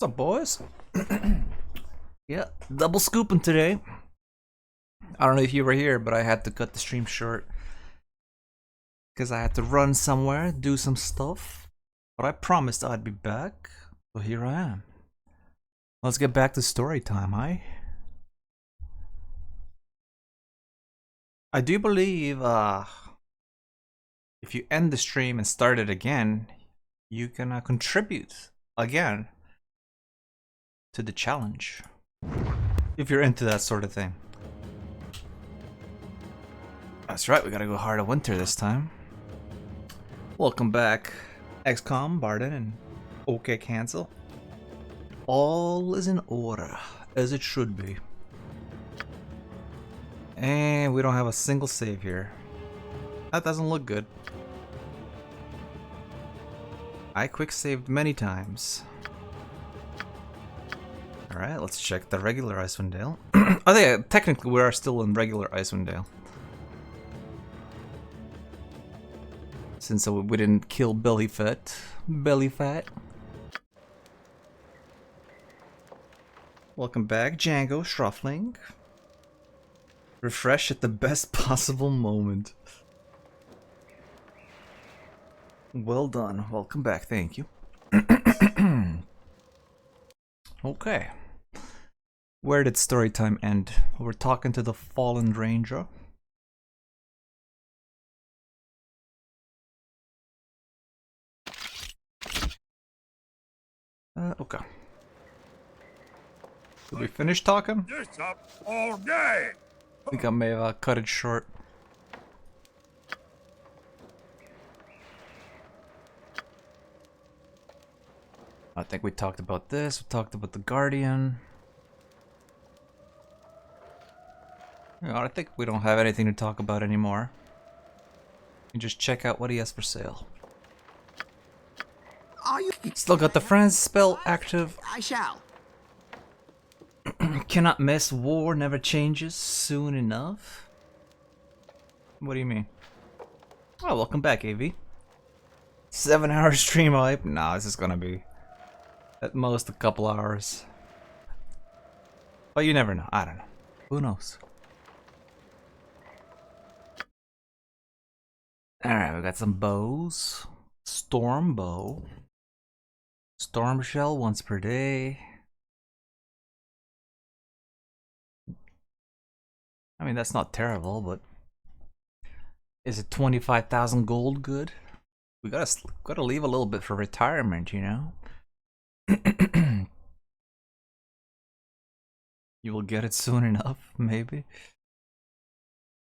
What's up, boys? Yeah, double scooping today. I don't know if you were here, but I had to cut the stream short because I had to run somewhere, do some stuff. But I promised I'd be back, so here I am. Let's get back to story time, I do believe if you end the stream and start it again, you can contribute again to the challenge. If you're into that sort of thing. That's right, we gotta go hard of winter this time. Welcome back, XCOM, Barden, and OK Cancel. All is in order, as it should be. And we don't have a single save here. That doesn't look good. I quick saved many times. Alright, let's check the regular Icewind Dale. Oh yeah, technically we are still in regular Icewind Dale. Since we didn't kill Belly Fat. Belly Fat. Welcome back, Django Schruffling. Refresh at the best possible moment. Well done. Welcome back. Thank you. Okay. Where did story time end? We're talking to the fallen ranger. Okay. Did we finish talking? This up all day. I think I may have cut it short. I think we talked about this. We talked about the Guardian. You know, I think we don't have anything to talk about anymore. You just check out what he has for sale. Are you Still got the friends spell active. I shall. Cannot miss. War never changes soon enough. What do you mean? Oh, welcome back, AV. 7-hour stream hype? Nah, this is gonna be at most a couple hours. But you never know. I don't know. Who knows? Alright, we got some bows. Storm bow. Storm shell once per day. I mean, that's not terrible, but is it 25,000 gold good? We gotta leave a little bit for retirement, you know? You will get it soon enough, maybe.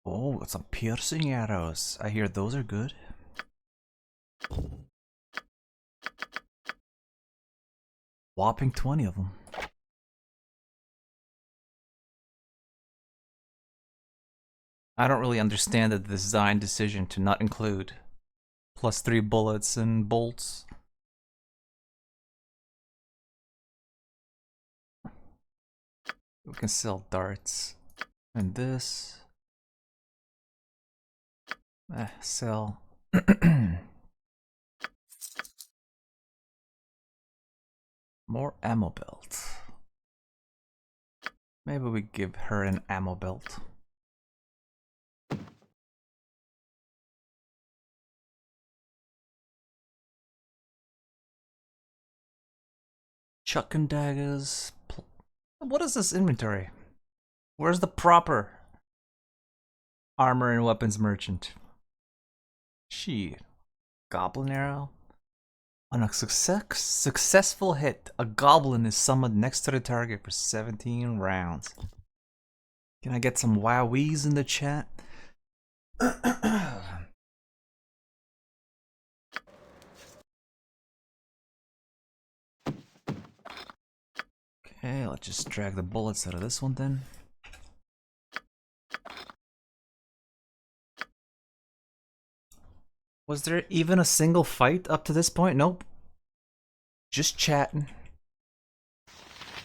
Oh, got some piercing arrows. I hear those are good. Whopping 20 of them. I don't really understand the design decision to not include +3 bullets and bolts. We can sell darts. And this. Sell. More ammo belt. Maybe we give her an ammo belt. Chuck and daggers. What is this inventory? Where's the proper armor and weapons merchant? Shit. Goblin arrow? On a successful hit, a goblin is summoned next to the target for 17 rounds. Can I get some wowies in the chat? Okay, let's just drag the bullets out of this one then. Was there even a single fight up to this point? Nope. Just chatting.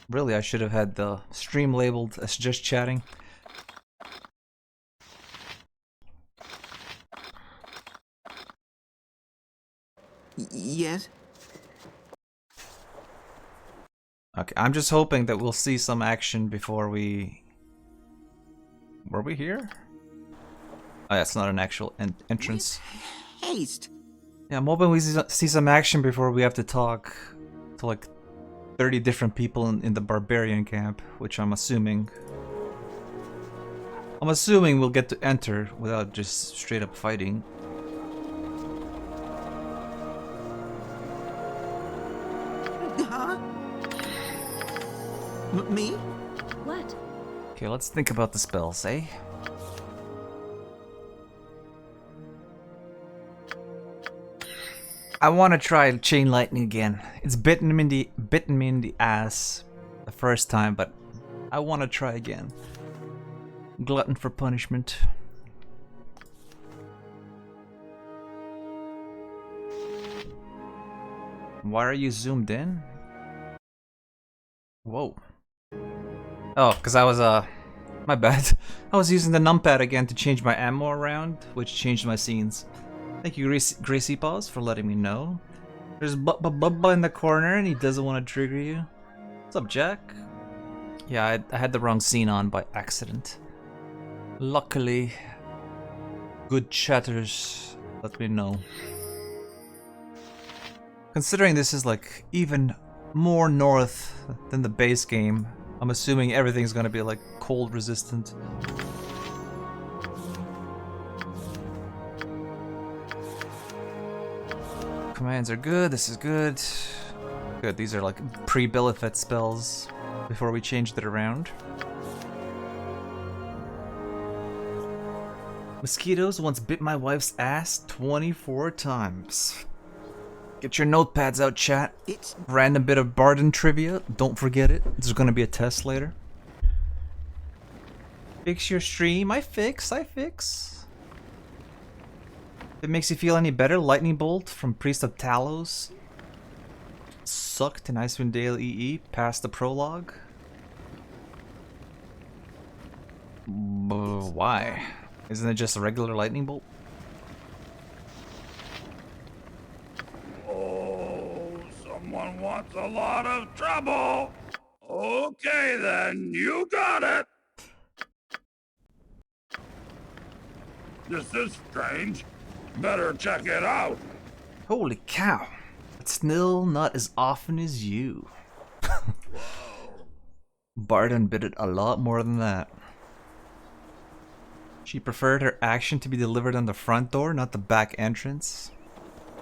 Really, I should have had the stream labeled as just chatting. Yes. Okay, I'm just hoping that we'll see some action before we... Were we here? Oh, yeah, it's not an actual entrance. With haste. Yeah, I'm hoping we see some action before we have to talk to like 30 different people in the barbarian camp, which I'm assuming we'll get to enter without just straight up fighting. Huh? Me? What? Okay, let's think about the spells, eh? I want to try chain lightning again. It's bitten me in the ass the first time, but I want to try again. Glutton for punishment. Why are you zoomed in? Whoa. Oh, because I was, my bad. I was using the numpad again to change my ammo around, which changed my scenes. Thank you, Gracie Paws, for letting me know. There's Bubba in the corner, and he doesn't want to trigger you. What's up, Jack? Yeah, I had the wrong scene on by accident. Luckily, good chatters let me know. Considering this is like even more north than the base game, I'm assuming everything's gonna be like cold resistant. Commands are good, this is good. Good, these are like pre-Billifet spells before we changed it around. Mosquitoes once bit my wife's ass 24 times. Get your notepads out, chat. It's Random bit of Barden trivia, don't forget it. There's gonna be a test later. Fix your stream, I fix. If it makes you feel any better, Lightning Bolt from Priest of Talos sucked in Icewind Dale EE past the prologue. Why? Isn't it just a regular lightning bolt? Oh, someone wants a lot of trouble. Okay, then, you got it. This is strange. Better check it out. Holy cow. It's still not as often as you. Barden bit it a lot more than that. She preferred her action to be delivered on the front door, not the back entrance.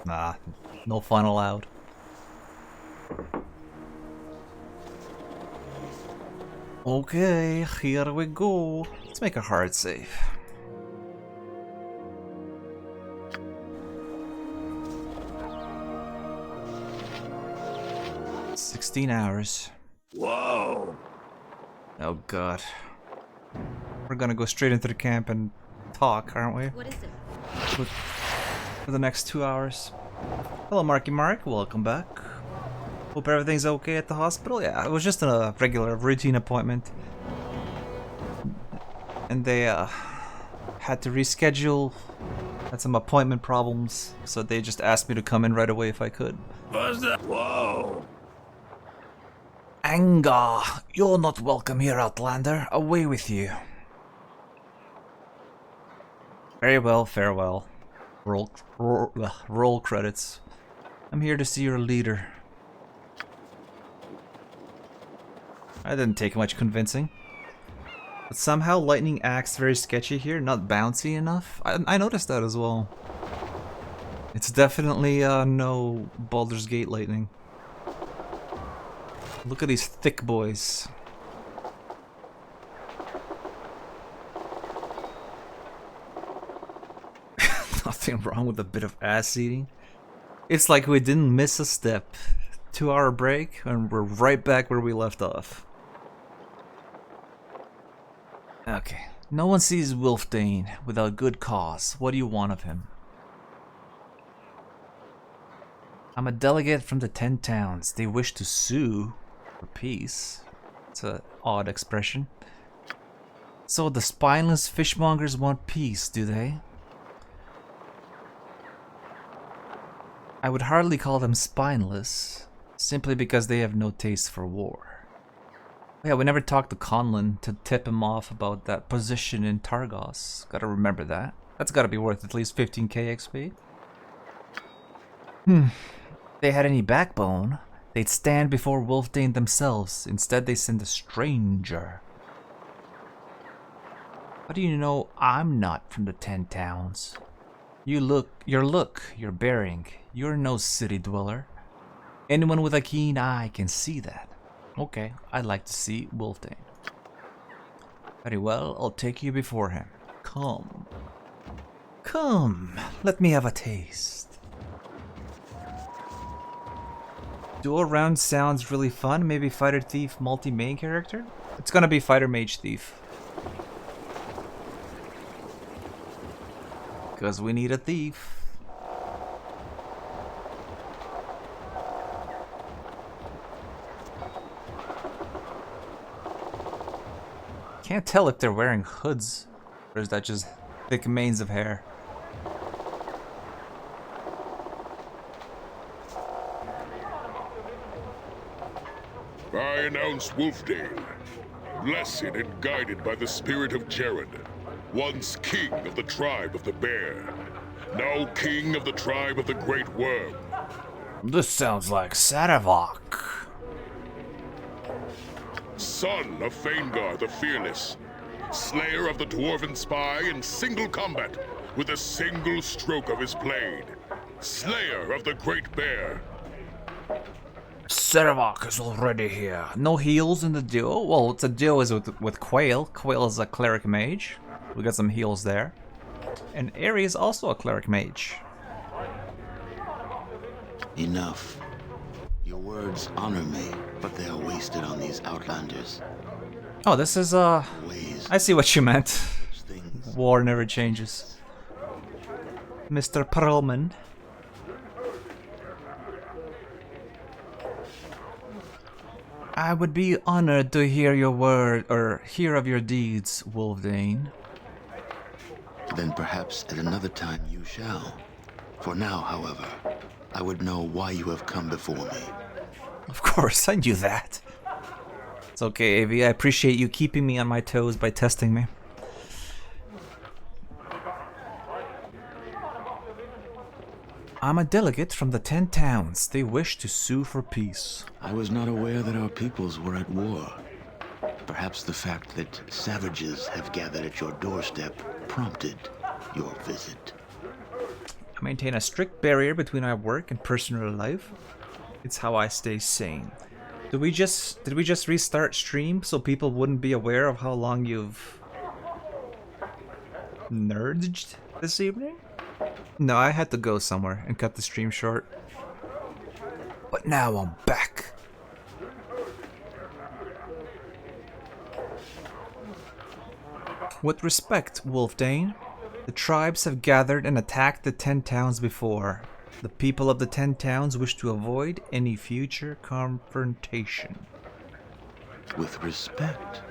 Nah, no fun allowed. Okay, here we go. Let's make a hard save. $16. Whoa. Oh god. We're gonna go straight into the camp and talk, aren't we? What is it? For the next 2 hours. Hello, Marky Mark. Welcome back. Hope everything's okay at the hospital. Yeah, it was just a regular routine appointment. And they had to reschedule. Had some appointment problems, so they just asked me to come in right away if I could. What's that? Whoa. Anger! You're not welcome here, Outlander. Away with you. Very well, farewell. Roll credits. I'm here to see your leader. I didn't take much convincing. But somehow lightning acts very sketchy here, not bouncy enough. I noticed that as well. It's definitely no Baldur's Gate lightning. Look at these thick boys. Nothing wrong with a bit of ass eating. It's like we didn't miss a step. 2-hour break and we're right back where we left off. Okay. No one sees Wilfdane without good cause. What do you want of him? I'm a delegate from the 10 towns. They wish to sue for peace. It's an odd expression. So the spineless fishmongers want peace, do they? I would hardly call them spineless. simply because they have no taste for war. Yeah, we never talked to Conlon to tip him off about that position in Targos. Gotta remember that. That's gotta be worth at least 15k XP. If they had any backbone, they'd stand before Wolfdane themselves. Instead, they send a stranger. How do you know I'm not from the 10 towns? Your bearing, you're no city dweller. Anyone with a keen eye can see that. Okay, I'd like to see Wolfdane. Very well, I'll take you before him. Come. Come, let me have a taste. Dual round sounds really fun. Maybe Fighter Thief multi-main character? It's gonna be Fighter Mage Thief. Because we need a thief. Can't tell if they're wearing hoods, or is that just thick manes of hair? I announce Wolfdane, blessed and guided by the spirit of Jared, once king of the tribe of the Bear, now king of the tribe of the Great Worm. This sounds like Saravok. Son of Faengar the Fearless, slayer of the Dwarven Spy in single combat with a single stroke of his blade, slayer of the Great Bear. Saravok is already here. No heals in the duo? Well, it's a duo is with Quail. Quail is a cleric mage. We got some heals there. And Aerie is also a cleric mage. Enough. Your words honor me, but they are wasted on these outlanders. Oh, this is Ways I see what you meant. things. War never changes. Mr. Perlman. I would be honored to hear your word or hear of your deeds, Wolfdane. Then perhaps at another time you shall. For now, however, I would know why you have come before me. Of course, I knew that. It's okay, AV. I appreciate you keeping me on my toes by testing me. I'm a delegate from the 10 towns. They wish to sue for peace. I was not aware that our peoples were at war. Perhaps the fact that savages have gathered at your doorstep prompted your visit. I maintain a strict barrier between our work and personal life. It's how I stay sane. Did we just restart stream so people wouldn't be aware of how long you've nerdged this evening? No, I had to go somewhere and cut the stream short. But now I'm back. With respect, Wolfdane, the tribes have gathered and attacked the 10 towns before. The people of the 10 towns wish to avoid any future confrontation. With respect.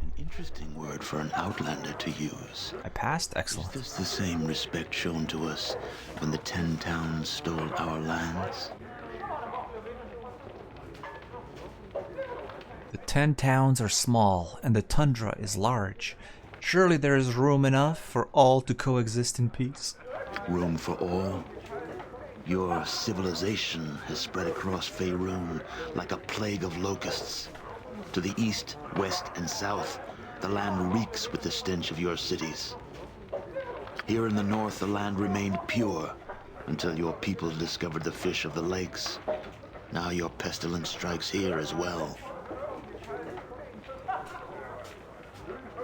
An interesting word for an outlander to use. I passed? Is Excellent. this the same respect shown to us when the 10 towns stole our lands? The 10 towns are small and the tundra is large. Surely there is room enough for all to coexist in peace. Room for all? Your civilization has spread across Faerun like a plague of locusts. To the east, west, and south, the land reeks with the stench of your cities. Here in the north, the land remained pure until your people discovered the fish of the lakes. Now your pestilence strikes here as well.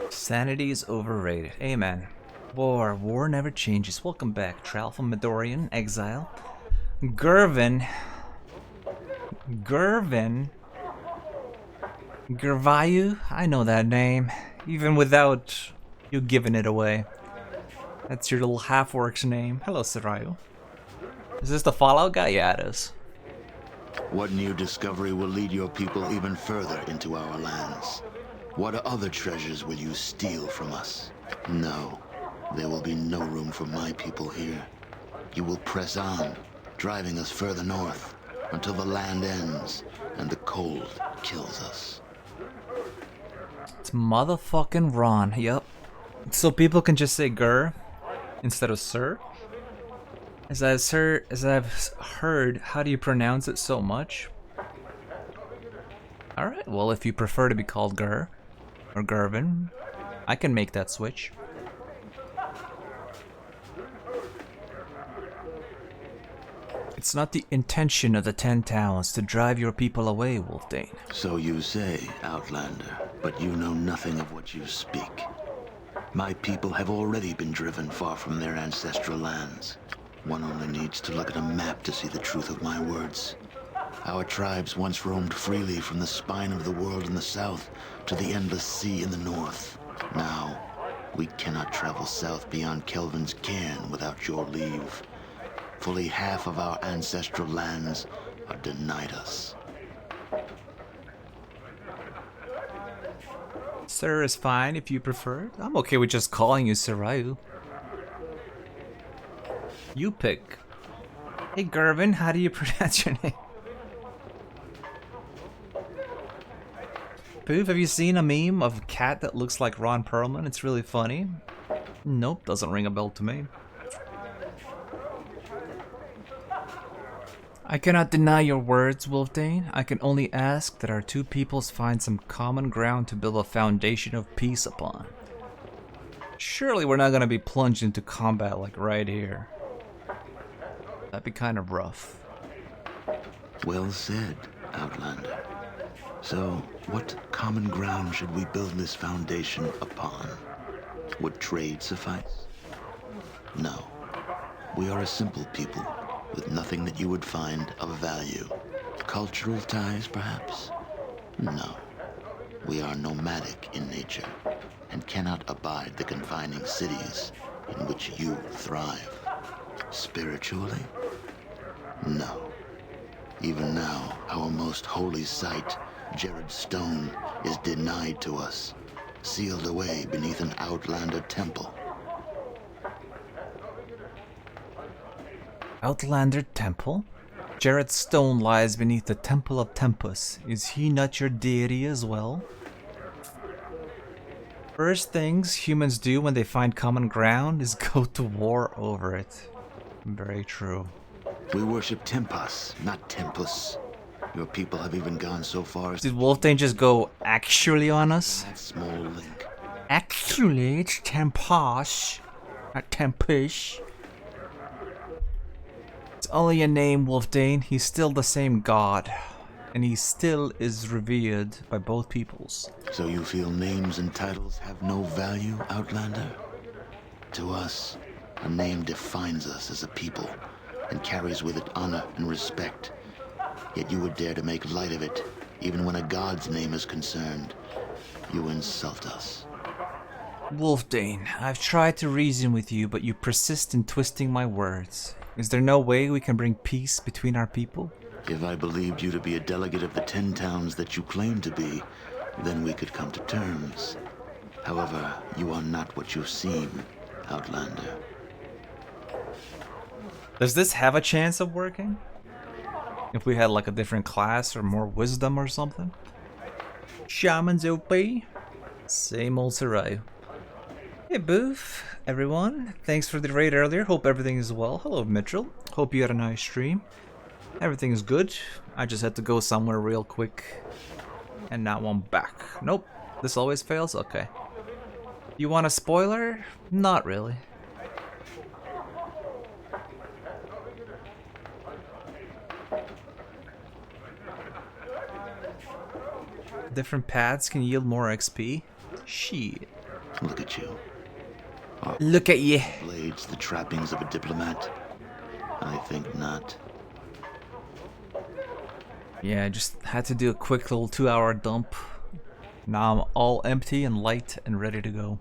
Sanity is overrated. Amen. War never changes. Welcome back, Tralf from Midorian, Exile. Gervin. Gervayu? I know that name, even without you giving it away. That's your little half-orc's name. Hello, Sarayu. Is this the Fallout guy? Yeah, it is. What new discovery will lead your people even further into our lands? What other treasures will you steal from us? No, there will be no room for my people here. You will press on, driving us further north. until the land ends and the cold kills us. It's motherfucking Ron, yep. So people can just say Gur instead of Sir? As I've heard, how do you pronounce it so much? Alright, well if you prefer to be called Gur, or Gervin, I can make that switch. It's not the intention of the 10 Towns to drive your people away, Wolfdane. So you say, Outlander, but you know nothing of what you speak. My people have already been driven far from their ancestral lands. One only needs to look at a map to see the truth of my words. Our tribes once roamed freely from the spine of the world in the south to the endless sea in the north. Now, we cannot travel south beyond Kelvin's cairn without your leave. Fully half of our ancestral lands are denied us. Sir is fine if you prefer. I'm okay with just calling you Sarayu. You pick. Hey Gervin, how do you pronounce your name? Poof, have you seen a meme of a cat that looks like Ron Perlman? It's really funny. Nope, doesn't ring a bell to me. I cannot deny your words, Wolfdane. I can only ask that our two peoples find some common ground to build a foundation of peace upon. Surely we're not gonna be plunged into combat like right here. That'd be kind of rough. Well said, Outlander. So, what common ground should we build this foundation upon? Would trade suffice? No. We are a simple people, with nothing that you would find of value. Cultural ties, perhaps? No. We are nomadic in nature, and cannot abide the confining cities in which you thrive. Spiritually? No. Even now, our most holy site, Jared's Stone, is denied to us, sealed away beneath an Outlander temple. Outlander Temple? Jared's Stone lies beneath the Temple of Tempus. Is he not your deity as well? First things humans do when they find common ground is go to war over it. Very true. We worship Tempus, not Tempus. Your people have even gone so far as Did Wolfdane just go actually on us? that small link. Actually, it's Tempus, not Tempish. It's only a name, Wolfdane. He's still the same god. And he still is revered by both peoples. So you feel names and titles have no value, Outlander? To us, a name defines us as a people and carries with it honor and respect. Yet you would dare to make light of it, even when a god's name is concerned. You insult us. Wolfdane, I've tried to reason with you, but you persist in twisting my words. Is there no way we can bring peace between our people? If I believed you to be a delegate of the 10 towns that you claim to be, then we could come to terms. However, you are not what you seem, Outlander. Does this have a chance of working? If we had like a different class or more wisdom or something? Shaman's OP. Same old Sarai. Hey Boof, everyone. Thanks for the raid earlier. Hope everything is well. Hello Mitchell. Hope you had a nice stream. Everything is good. I just had to go somewhere real quick. And now I'm back. Nope. This always fails? Okay. You want a spoiler? Not really. Different paths can yield more XP. Shit. Look at you. Are Look at you. blades the trappings of a diplomat? I think not. Yeah, I just had to do a quick little 2-hour dump. Now I'm all empty and light and ready to go.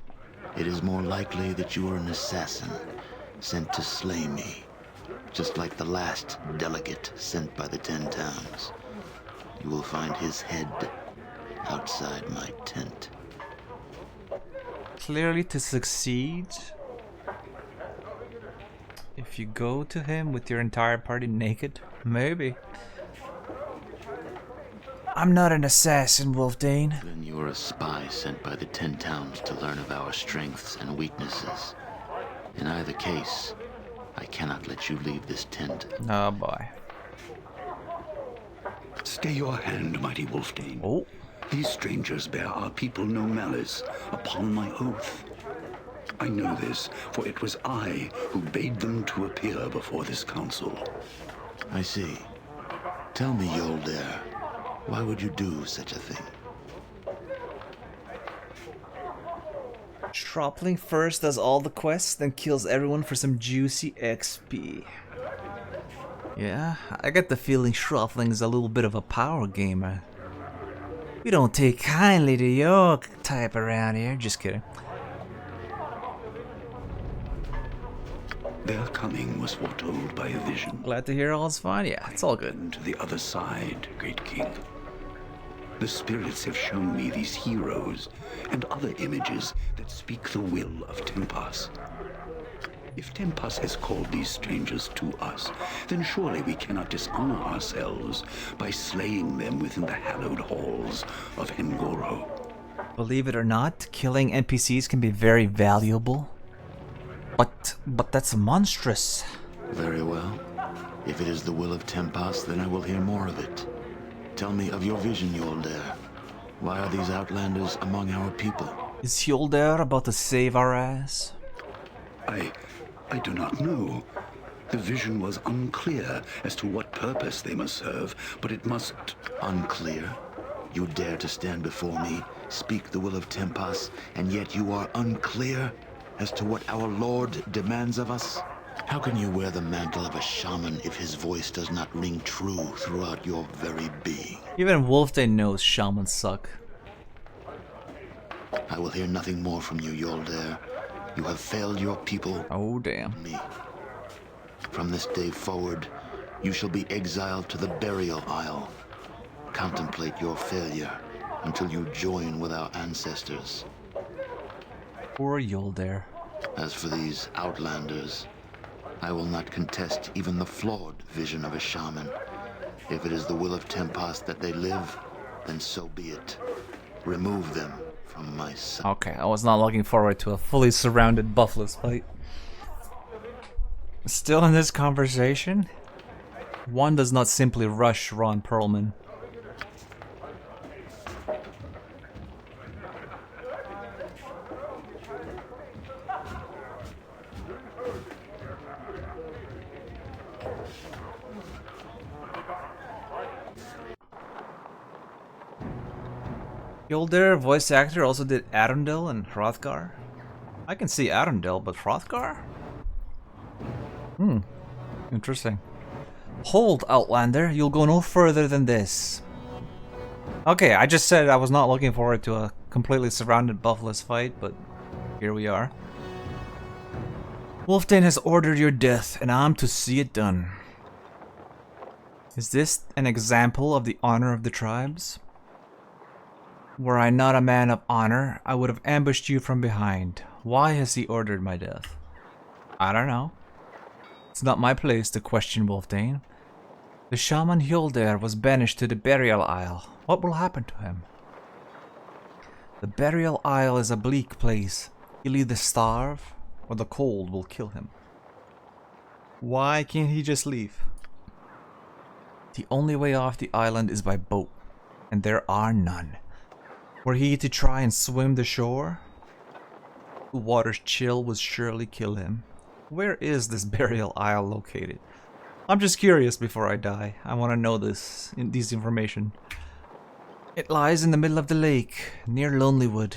It is more likely that you are an assassin sent to slay me, just like the last delegate sent by the 10 towns. You will find his head outside my tent. Clearly to succeed, if you go to him with your entire party naked, maybe. I'm not an assassin, Wolfdane. Then you are a spy sent by the 10 towns to learn of our strengths and weaknesses. In either case, I cannot let you leave this tent. Oh boy. Stay your hand, mighty Wolfdane. Oh. These strangers bear our people no malice, upon my oath. I know this, for it was I who bade them to appear before this council. I see. Tell me, Yoldair, why would you do such a thing? Stropling first does all the quests, then kills everyone for some juicy XP. Yeah, I get the feeling Stropling is a little bit of a power gamer. We don't take kindly to your type around here. Just kidding. Their coming was foretold by a vision. Glad to hear all's fine. Yeah, it's all good. And to the other side, great king. The spirits have shown me these heroes and other images that speak the will of Tempas. If Tempas has called these strangers to us, then surely we cannot dishonor ourselves by slaying them within the hallowed halls of Hengoro. Believe it or not, killing NPCs can be very valuable. But that's monstrous. Very well. If it is the will of Tempas, then I will hear more of it. Tell me of your vision, Yoldair. Why are these outlanders among our people? Is Yoldair about to save our ass? I do not know. The vision was unclear as to what purpose they must serve, but it must... Unclear? You dare to stand before me, speak the will of Tempas, and yet you are unclear as to what our Lord demands of us? How can you wear the mantle of a shaman if his voice does not ring true throughout your very being? Even Wolfdane knows shamans suck. I will hear nothing more from you, Yoldair. You have failed your people. Oh, damn. Me. From this day forward, you shall be exiled to the Burial Isle. Contemplate your failure until you join with our ancestors. Poor Yoldair. As for these outlanders, I will not contest even the flawed vision of a shaman. If it is the will of Tempas that they live, then so be it. Remove them from my sight. Okay, I was not looking forward to a fully surrounded Buffalo's fight. Still in this conversation, one does not simply rush Ron Perlman. Yoldair, voice actor, also did Arundel and Hrothgar. I can see Arundel, but Hrothgar? Interesting. Hold, Outlander, you'll go no further than this. Okay, I just said I was not looking forward to a completely surrounded Buffalo's fight, but here we are. Wolfdane has ordered your death, and I'm to see it done. Is this an example of the honor of the tribes? Were I not a man of honor, I would have ambushed you from behind. Why has he ordered my death? I don't know. It's not my place to question Wolfdane. The shaman Yoldair was banished to the Burial Isle. What will happen to him? The Burial Isle is a bleak place. He'll either starve, or the cold will kill him. Why can't he just leave? The only way off the island is by boat, and there are none. Were he to try and swim the shore, the water's chill would surely kill him. Where is this Burial Isle located? I'm just curious before I die. I want to know this information. It lies in the middle of the lake, near Lonelywood.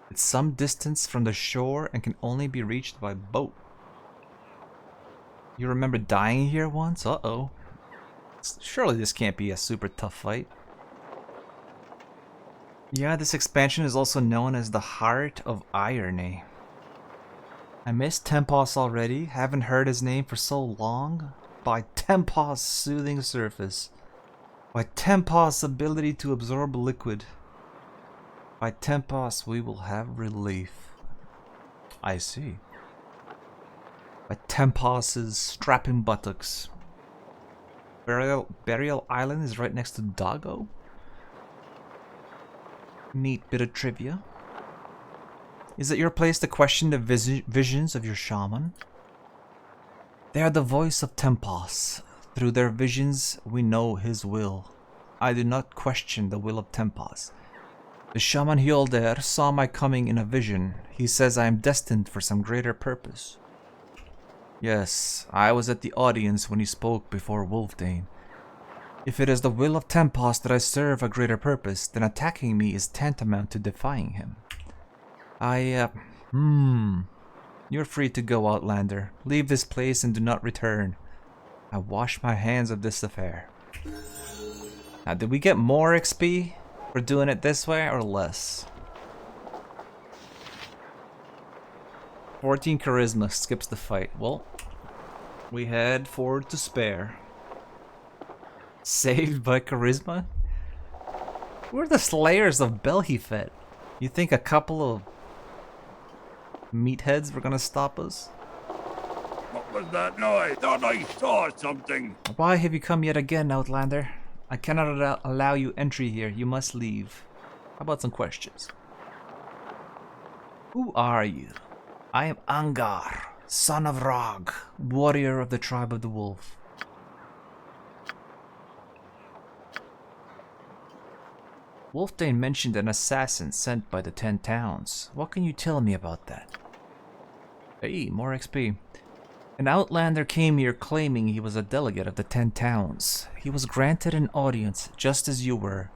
It's some distance from the shore and can only be reached by boat. You remember dying here once? Uh-oh. Surely this can't be a super tough fight. Yeah, this expansion is also known as the Heart of Irony. I missed Tempos already, haven't heard his name for so long. By Tempos' soothing surface. By Tempos' ability to absorb liquid. By Tempos we will have relief. I see. By Tempos' strapping buttocks. Burial Island is right next to Doggo? Neat bit of trivia. Is it your place to question the visions of your shaman? They are the voice of Tempos. Through their visions, we know his will. I do not question the will of Tempos. The shaman Hyolder saw my coming in a vision. He says I am destined for some greater purpose. Yes, I was at the audience when he spoke before Wolfdane. If it is the will of Tempos that I serve a greater purpose, then attacking me is tantamount to defying him. You're free to go, Outlander. Leave this place and do not return. I wash my hands of this affair. Now, did we get more XP for doing it this way or less? 14 charisma skips the fight. Well, we had 4 to spare. Saved by charisma? We're the slayers of Belhifet. You think a couple of meatheads were gonna stop us? What was that noise? Thought I saw something. Why have you come yet again, Outlander? I cannot allow you entry here. You must leave. How about some questions? Who are you? I am Angar, son of Rog, warrior of the tribe of the Wolf. Wolfdane mentioned an assassin sent by the 10 Towns. What can you tell me about that? Hey, more XP. An outlander came here claiming he was a delegate of the 10 Towns. He was granted an audience, just as you were.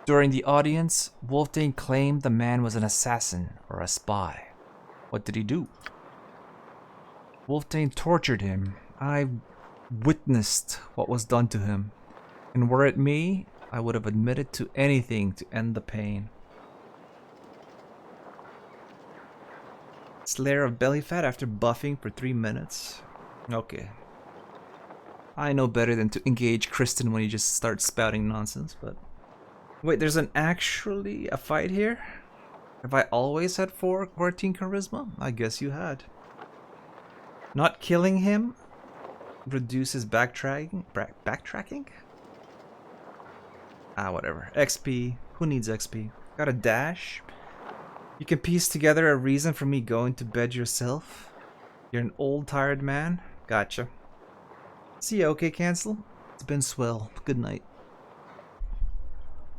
During the audience, Wolfdane claimed the man was an assassin or a spy. What did he do? Wolfdane tortured him. I witnessed what was done to him. And were it me, I would have admitted to anything to end the pain. Slayer of Bellyfat after buffing for 3 minutes. Okay. I know better than to engage Kristen when he just starts spouting nonsense, but... Wait, there's actually a fight here? Have I always had 14 charisma? I guess you had. Not killing him reduces backtracking? Backtracking? Ah, whatever. XP. Who needs XP? Got a dash? You can piece together a reason for me going to bed yourself? You're an old tired man? Gotcha. See ya, okay, cancel? It's been swell. Good night.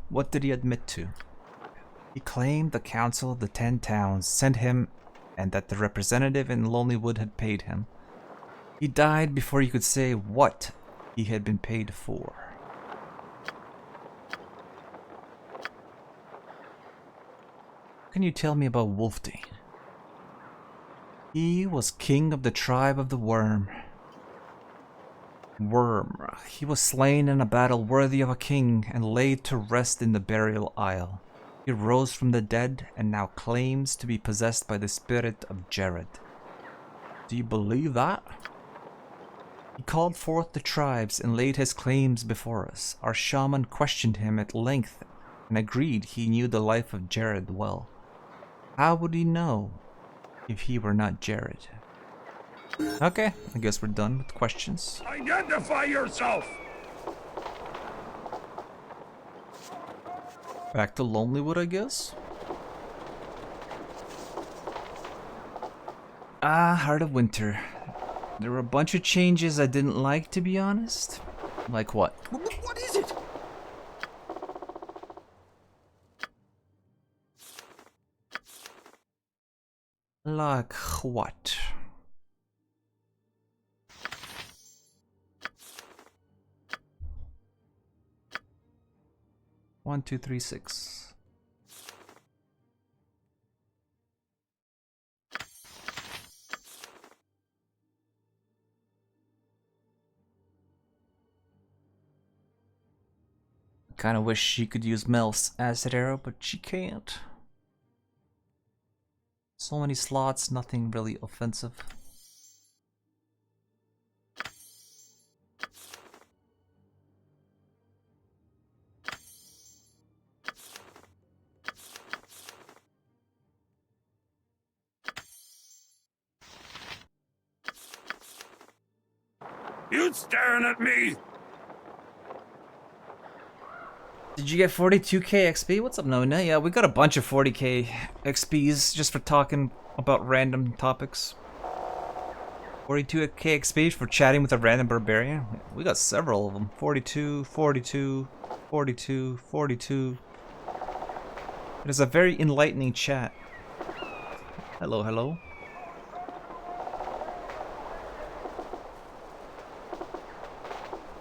What did he admit to? He claimed the Council of the 10 Towns sent him and that the representative in Lonelywood had paid him. He died before he could say what he had been paid for. What can you tell me about Wolfdane? He was king of the tribe of the Worm. He was slain in a battle worthy of a king and laid to rest in the burial isle. He rose from the dead and now claims to be possessed by the spirit of Jared. Do you believe that? He called forth the tribes and laid his claims before us. Our shaman questioned him at length and agreed he knew the life of Jared well. How would he know if he were not Jared? Okay, I guess we're done with questions. Identify yourself! Back to Lonelywood, I guess? Ah, Heart of Winter. There were a bunch of changes I didn't like, to be honest. Like what? What is it? Like what? One, two, three, six. Kinda wish she could use Mel's acid arrow, but she can't. So many slots, nothing really offensive. You staring at me? Did you get 42k XP? What's up, Nona? Yeah, we got a bunch of 40k XPs just for talking about random topics. 42k XP for chatting with a random barbarian. We got several of them. 42, 42, 42, 42. It is a very enlightening chat. Hello, hello.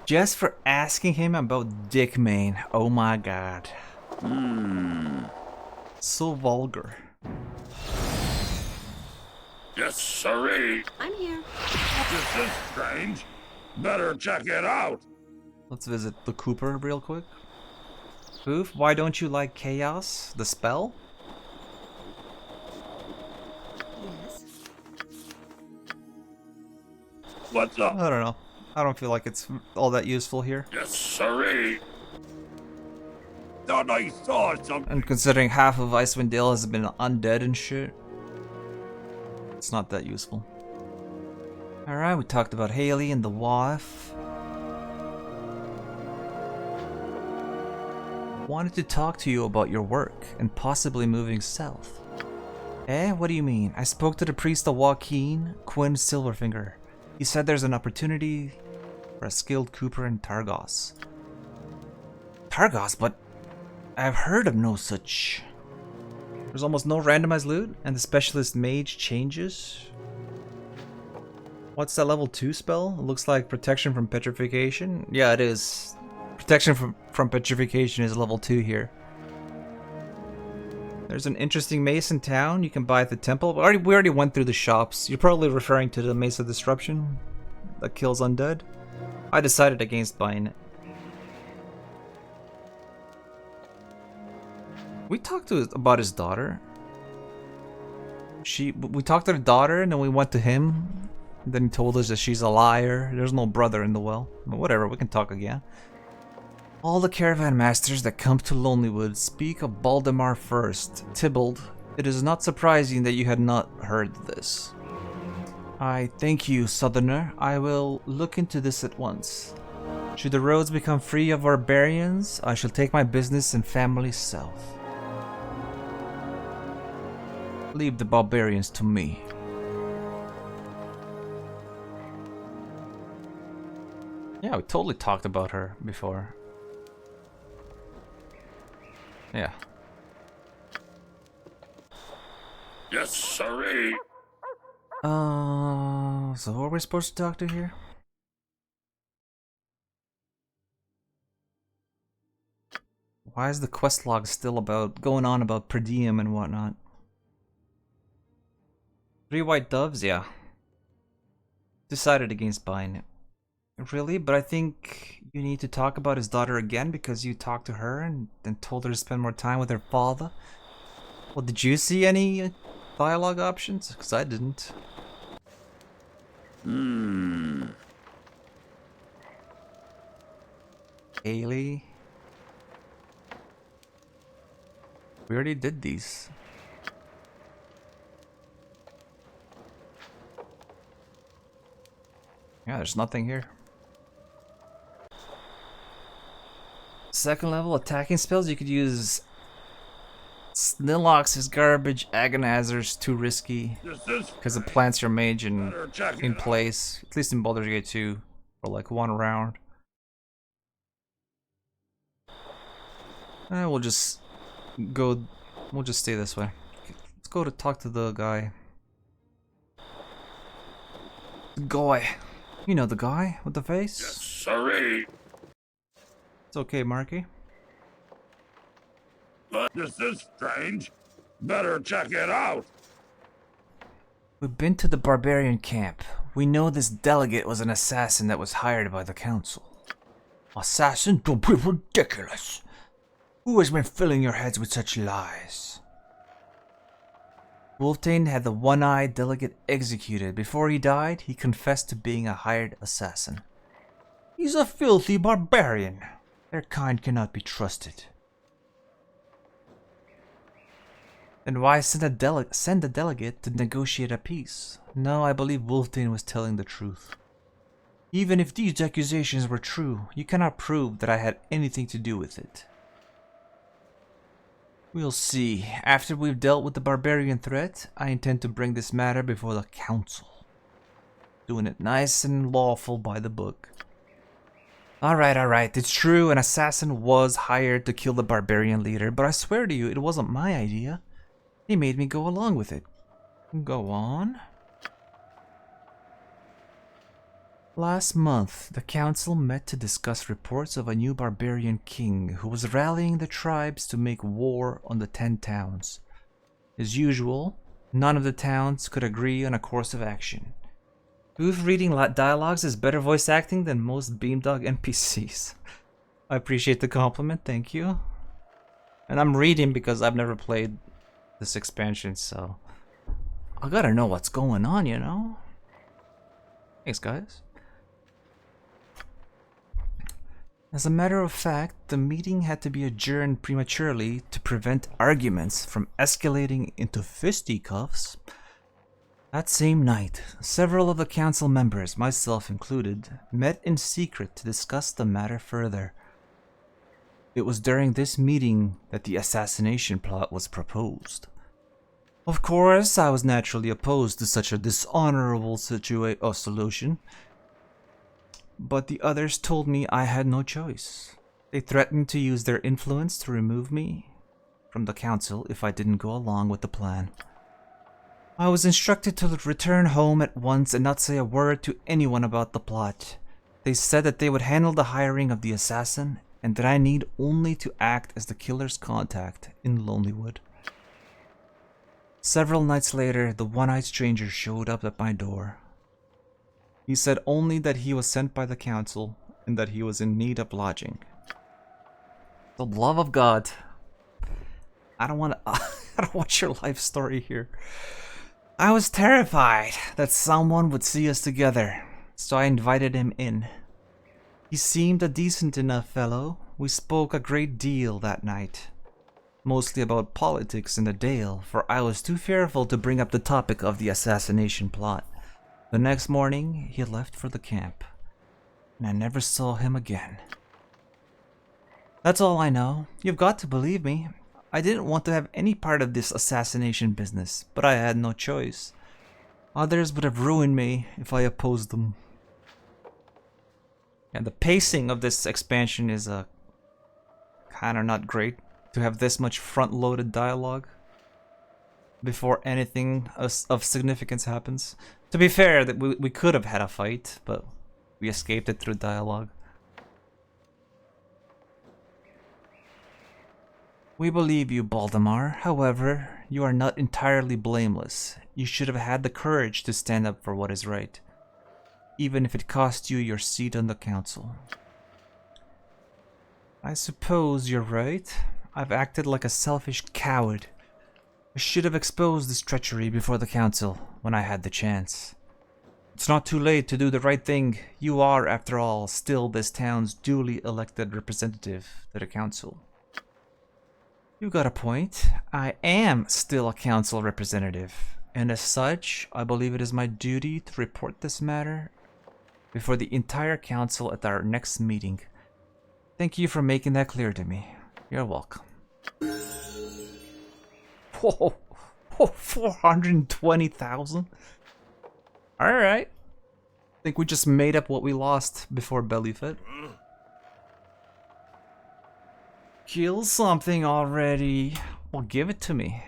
Just for asking him about dick main. Oh my god. So vulgar. Yes, sirree. I'm here. This is strange. Better check it out. Let's visit the Cooper real quick. Boof, why don't you like chaos? The spell? Yes. What's up? I don't know. I don't feel like it's all that useful here. Yes, sirree. Thought I saw something. And considering half of Icewind Dale has been undead and shit, it's not that useful. Alright, we talked about Haley and the wife. Wanted to talk to you about your work and possibly moving south. Eh? What do you mean? I spoke to the priest of Joaquin, Quinn Silverfinger. He said there's an opportunity for a skilled Cooper in Targos. Targos? But I've heard of no such. There's almost no randomized loot, and the specialist mage changes. What's that level 2 spell? It looks like protection from petrification. Yeah, it is. Protection from petrification is level 2 here. There's an interesting mace in town you can buy at the temple. We already went through the shops. You're probably referring to the Mace of Disruption that kills undead. I decided against buying it. We talked about his daughter. We talked to the daughter, and then we went to him. And then he told us that she's a liar. There's no brother in the well. But whatever, we can talk again. All the caravan masters that come to Lonelywood speak of Baldemar first. Tybalt, it is not surprising that you had not heard this. I thank you, Southerner. I will look into this at once. Should the roads become free of barbarians, I shall take my business and family south. Leave the barbarians to me. Yeah, we totally talked about her before. Yeah. Yes, sirree. So who are we supposed to talk to here? Why is the quest log still going on about per diem and whatnot? 3 white doves, yeah. Decided against buying it. Really? But I think you need to talk about his daughter again because you talked to her and told her to spend more time with her father. Well, did you see any dialogue options? Because I didn't. Haley. We already did these. Yeah, there's nothing here. Second level attacking spells, you could use Snillox is garbage, Agonizer's too risky because it plants your mage in place, at least in Baldur's Gate 2, for like 1 round. We'll just stay this way. Let's go to talk to the guy. The guy. You know the guy with the face? Yes, sirree. It's okay, Marky. But this is strange. Better check it out. We've been to the barbarian camp. We know this delegate was an assassin that was hired by the council. Assassin? Don't be ridiculous. Who has been filling your heads with such lies? Wolftain had the one-eyed delegate executed. Before he died, he confessed to being a hired assassin. He's a filthy barbarian. Their kind cannot be trusted. Then why send a delegate to negotiate a peace? No, I believe Wolftain was telling the truth. Even if these accusations were true, you cannot prove that I had anything to do with it. We'll see. After we've dealt with the barbarian threat, I intend to bring this matter before the council. Doing it nice and lawful by the book. Alright. It's true, an assassin was hired to kill the barbarian leader, but I swear to you, it wasn't my idea. He made me go along with it. Go on. Last month, the council met to discuss reports of a new barbarian king who was rallying the tribes to make war on the 10 towns. As usual, none of the towns could agree on a course of action. Who's reading dialogues is better voice acting than most Beamdog NPCs. I appreciate the compliment, thank you. And I'm reading because I've never played this expansion, so I gotta know what's going on, you know? Thanks, guys. As a matter of fact, the meeting had to be adjourned prematurely to prevent arguments from escalating into fisticuffs. That same night, several of the council members, myself included, met in secret to discuss the matter further. It was during this meeting that the assassination plot was proposed. Of course, I was naturally opposed to such a dishonorable solution, but the others told me I had no choice. They threatened to use their influence to remove me from the council if I didn't go along with the plan. I was instructed to return home at once and not say a word to anyone about the plot. They said that they would handle the hiring of the assassin and that I need only to act as the killer's contact in Lonelywood. Several nights later, the one-eyed stranger showed up at my door. He said only that he was sent by the council and that he was in need of lodging. The love of God. I don't want your life story here. I was terrified that someone would see us together, so I invited him in. He seemed a decent enough fellow. We spoke a great deal that night. Mostly about politics in the Dale, for I was too fearful to bring up the topic of the assassination plot. The next morning, he left for the camp, and I never saw him again. That's all I know. You've got to believe me. I didn't want to have any part of this assassination business, but I had no choice. Others would have ruined me if I opposed them. And the pacing of this expansion is kind of not great. To have this much front-loaded dialogue before anything of significance happens. To be fair, that we could have had a fight, but we escaped it through dialogue. We believe you, Baldemar. However, you are not entirely blameless. You should have had the courage to stand up for what is right, even if it cost you your seat on the council. I suppose you're right. I've acted like a selfish coward. I should have exposed this treachery before the council when I had the chance. It's not too late to do the right thing. You are, after all, still this town's duly elected representative to the council. You got a point. I am still a council representative, and as such, I believe it is my duty to report this matter before the entire council at our next meeting. Thank you for making that clear to me. You're welcome. Whoa, 420,000? Alright. Think we just made up what we lost before Bellyfit. Kill something already. Well, give it to me.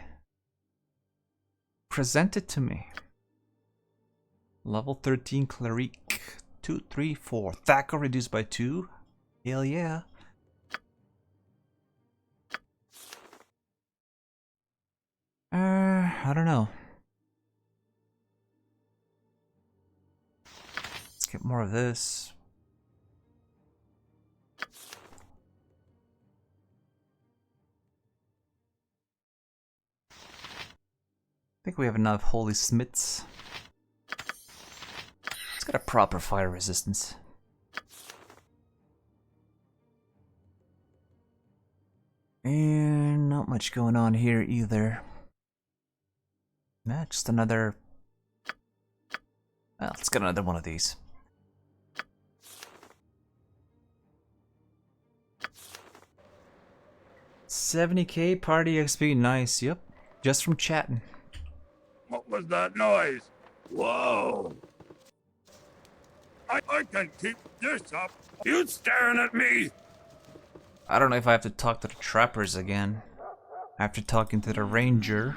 Present it to me. Level 13 Cleric. 2, 3, 4. Thacker reduced by 2. Hell yeah. I don't know. Let's get more of this. I think we have enough holy smiths. It's got a proper fire resistance. And not much going on here either. Nah, just another... Well, let's get another one of these. 70k party XP, nice, yep. Just from chatting. What was that noise? Whoa. I can keep this up. You staring at me? I don't know if I have to talk to the trappers again. After talking to the ranger.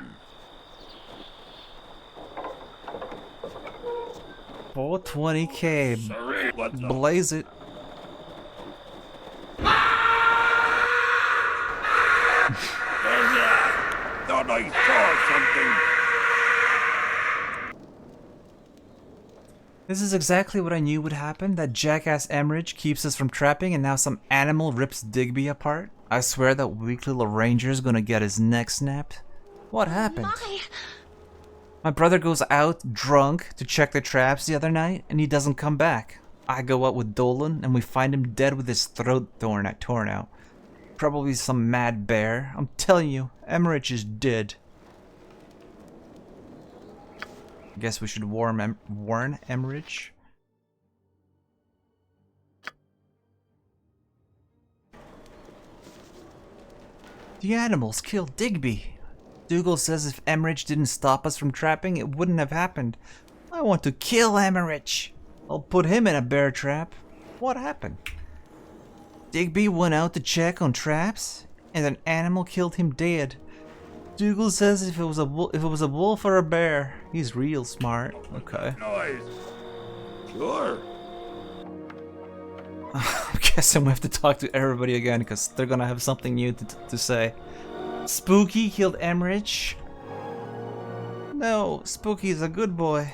420k. Sorry, what's up? Blaze it. Thought I saw something. This is exactly what I knew would happen. That jackass Emmerich keeps us from trapping and now some animal rips Digby apart. I swear that weak little ranger's gonna get his neck snapped. What happened? My brother goes out drunk to check the traps the other night and he doesn't come back. I go out with Dolan and we find him dead with his throat torn out. Probably some mad bear. I'm telling you, Emmerich is dead. I guess we should warn Emmerich. The animals killed Digby. Dougal says if Emmerich didn't stop us from trapping, it wouldn't have happened. I want to kill Emmerich. I'll put him in a bear trap. What happened? Digby went out to check on traps, and an animal killed him dead. Dougal says if it was a wolf or a bear, he's real smart. Okay. Noise. Sure. I'm guessing we have to talk to everybody again because they're gonna have something new to say. Spooky killed Emmerich. No, Spooky's a good boy.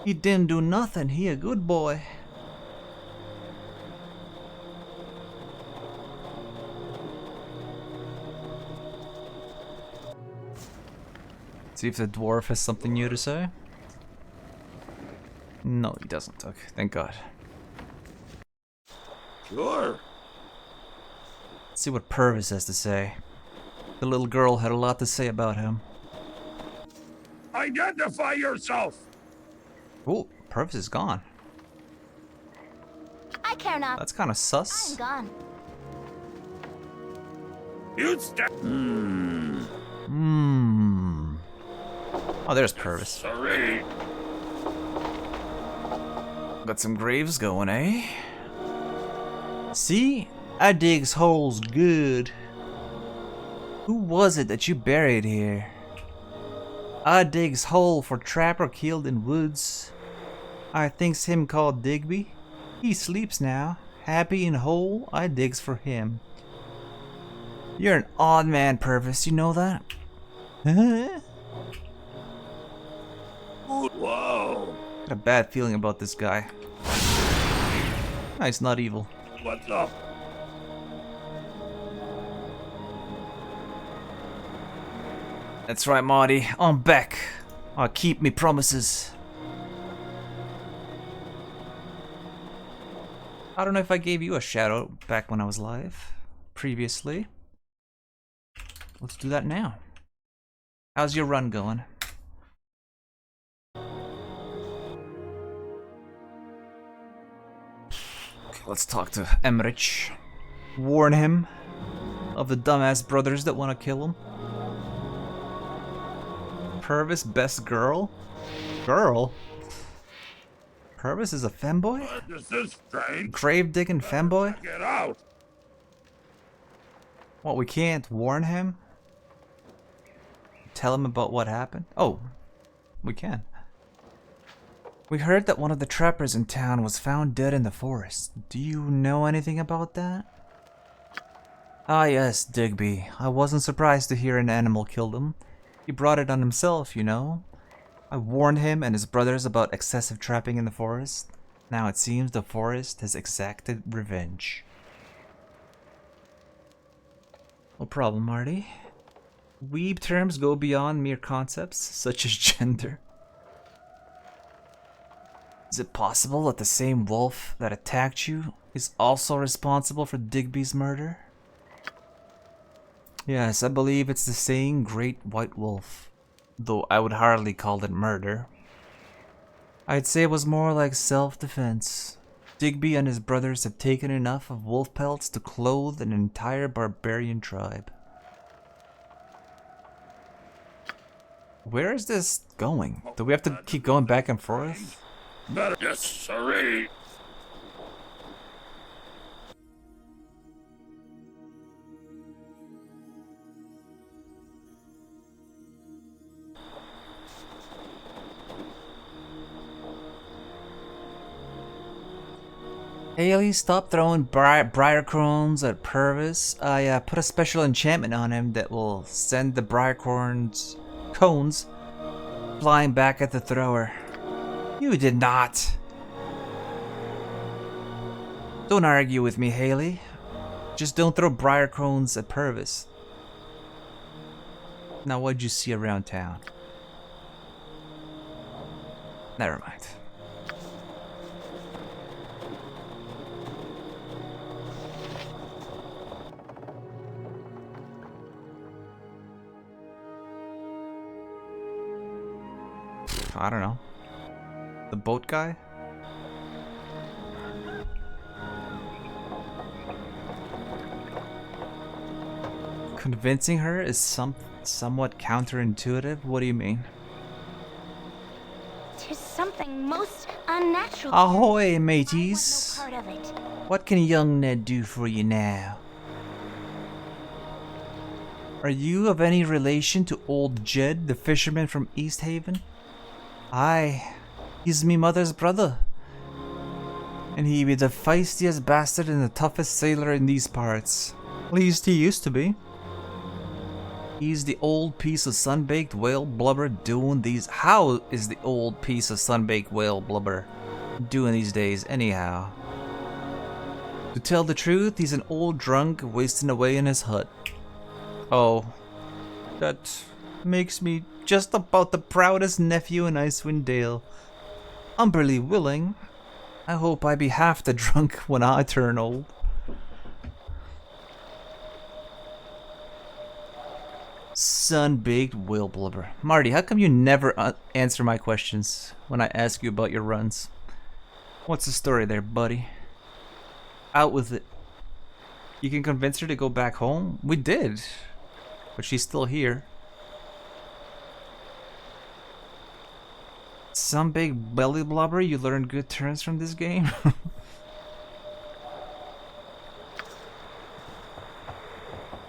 He didn't do nothing. He a good boy. See if the dwarf has something new to say. No, he doesn't. Okay, thank God. Sure. Let's see what Purvis has to say. The little girl had a lot to say about him. Identify yourself. Oh, Purvis is gone. I care not. That's kind of I'm sus. gone. You step. Oh, there's Purvis. Sorry. Got some graves going, eh? See? I digs holes good. Who was it that you buried here? I digs hole for trapper killed in woods. I thinks him called Digby. He sleeps now. Happy and whole, I digs for him. You're an odd man, Purvis, you know that? Huh? Whoa. Got a bad feeling about this guy. Nice, not evil. What's up? That's right, Marty. I'm back. I'll keep me promises. I don't know if I gave you a shout out back when I was live previously. Let's do that now. How's your run going? Okay, let's talk to Emmerich. Warn him of the dumbass brothers that want to kill him. Purvis, best girl? Girl? Purvis is a femboy? This is strange. Grave digging femboy? Get out. What, we can't warn him? Tell him about what happened? Oh, we can. We heard that one of the trappers in town was found dead in the forest. Do you know anything about that? Ah yes, Digby. I wasn't surprised to hear an animal killed him. He brought it on himself, you know. I warned him and his brothers about excessive trapping in the forest. Now it seems the forest has exacted revenge. No problem, Marty. Weeb terms go beyond mere concepts, such as gender. Is it possible that the same wolf that attacked you is also responsible for Digby's murder? Yes, I believe it's the same great white wolf, though I would hardly call it murder. I'd say it was more like self-defense. Digby and his brothers have taken enough of wolf pelts to clothe an entire barbarian tribe. Where is this going? Do we have to keep going back and forth? Better. Yes, sirree. Haley, stop throwing briar cones at Purvis. I put a special enchantment on him that will send the briar cones flying back at the thrower. You did not. Don't argue with me, Haley. Just don't throw briar cones at Purvis. Now, what'd you see around town? Never mind. I don't know. The boat guy? Convincing her is somewhat counterintuitive. What do you mean? There's something most unnatural. Ahoy, mateys! I want no part of it. What can young Ned do for you now? Are you of any relation to old Jed, the fisherman from East Haven? Aye, he's me mother's brother. And he be the feistiest bastard and the toughest sailor in these parts. At least he used to be. He's the old piece of sunbaked whale blubber doing these. How is the old piece of sunbaked whale blubber doing these days, anyhow? To tell the truth, he's an old drunk wasting away in his hut. Oh, that makes me just about the proudest nephew in Icewind Dale. Umberly willing. I hope I be half the drunk when I turn old. Sun-baked whale blubber. Marty, how come you never answer my questions when I ask you about your runs? What's the story there, buddy? Out with it. You can convince her to go back home? We did. But she's still here. Some big belly blubber, you learned good turns from this game?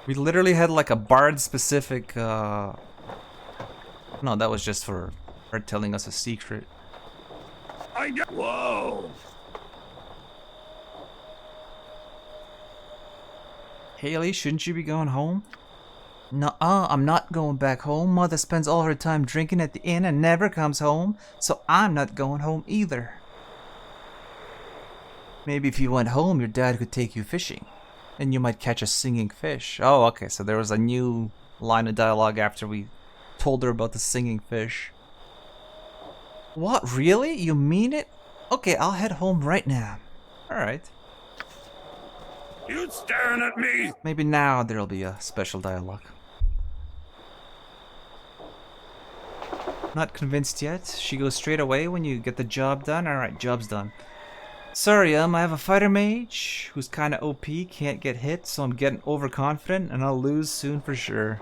We literally had like a bard specific no, that was just for her telling us a secret. Whoa. Haley, shouldn't you be going home? Nuh-uh, I'm not going back home. Mother spends all her time drinking at the inn and never comes home, so I'm not going home either. Maybe if you went home, your dad could take you fishing, and you might catch a singing fish. Oh, okay, so there was a new line of dialogue after we told her about the singing fish. What, really? You mean it? Okay, I'll head home right now. Alright. You staring at me? Maybe now there'll be a special dialogue. Not convinced yet? She goes straight away when you get the job done? Alright, job's done. Sorry, I have a fighter mage who's kinda OP, can't get hit, so I'm getting overconfident and I'll lose soon for sure.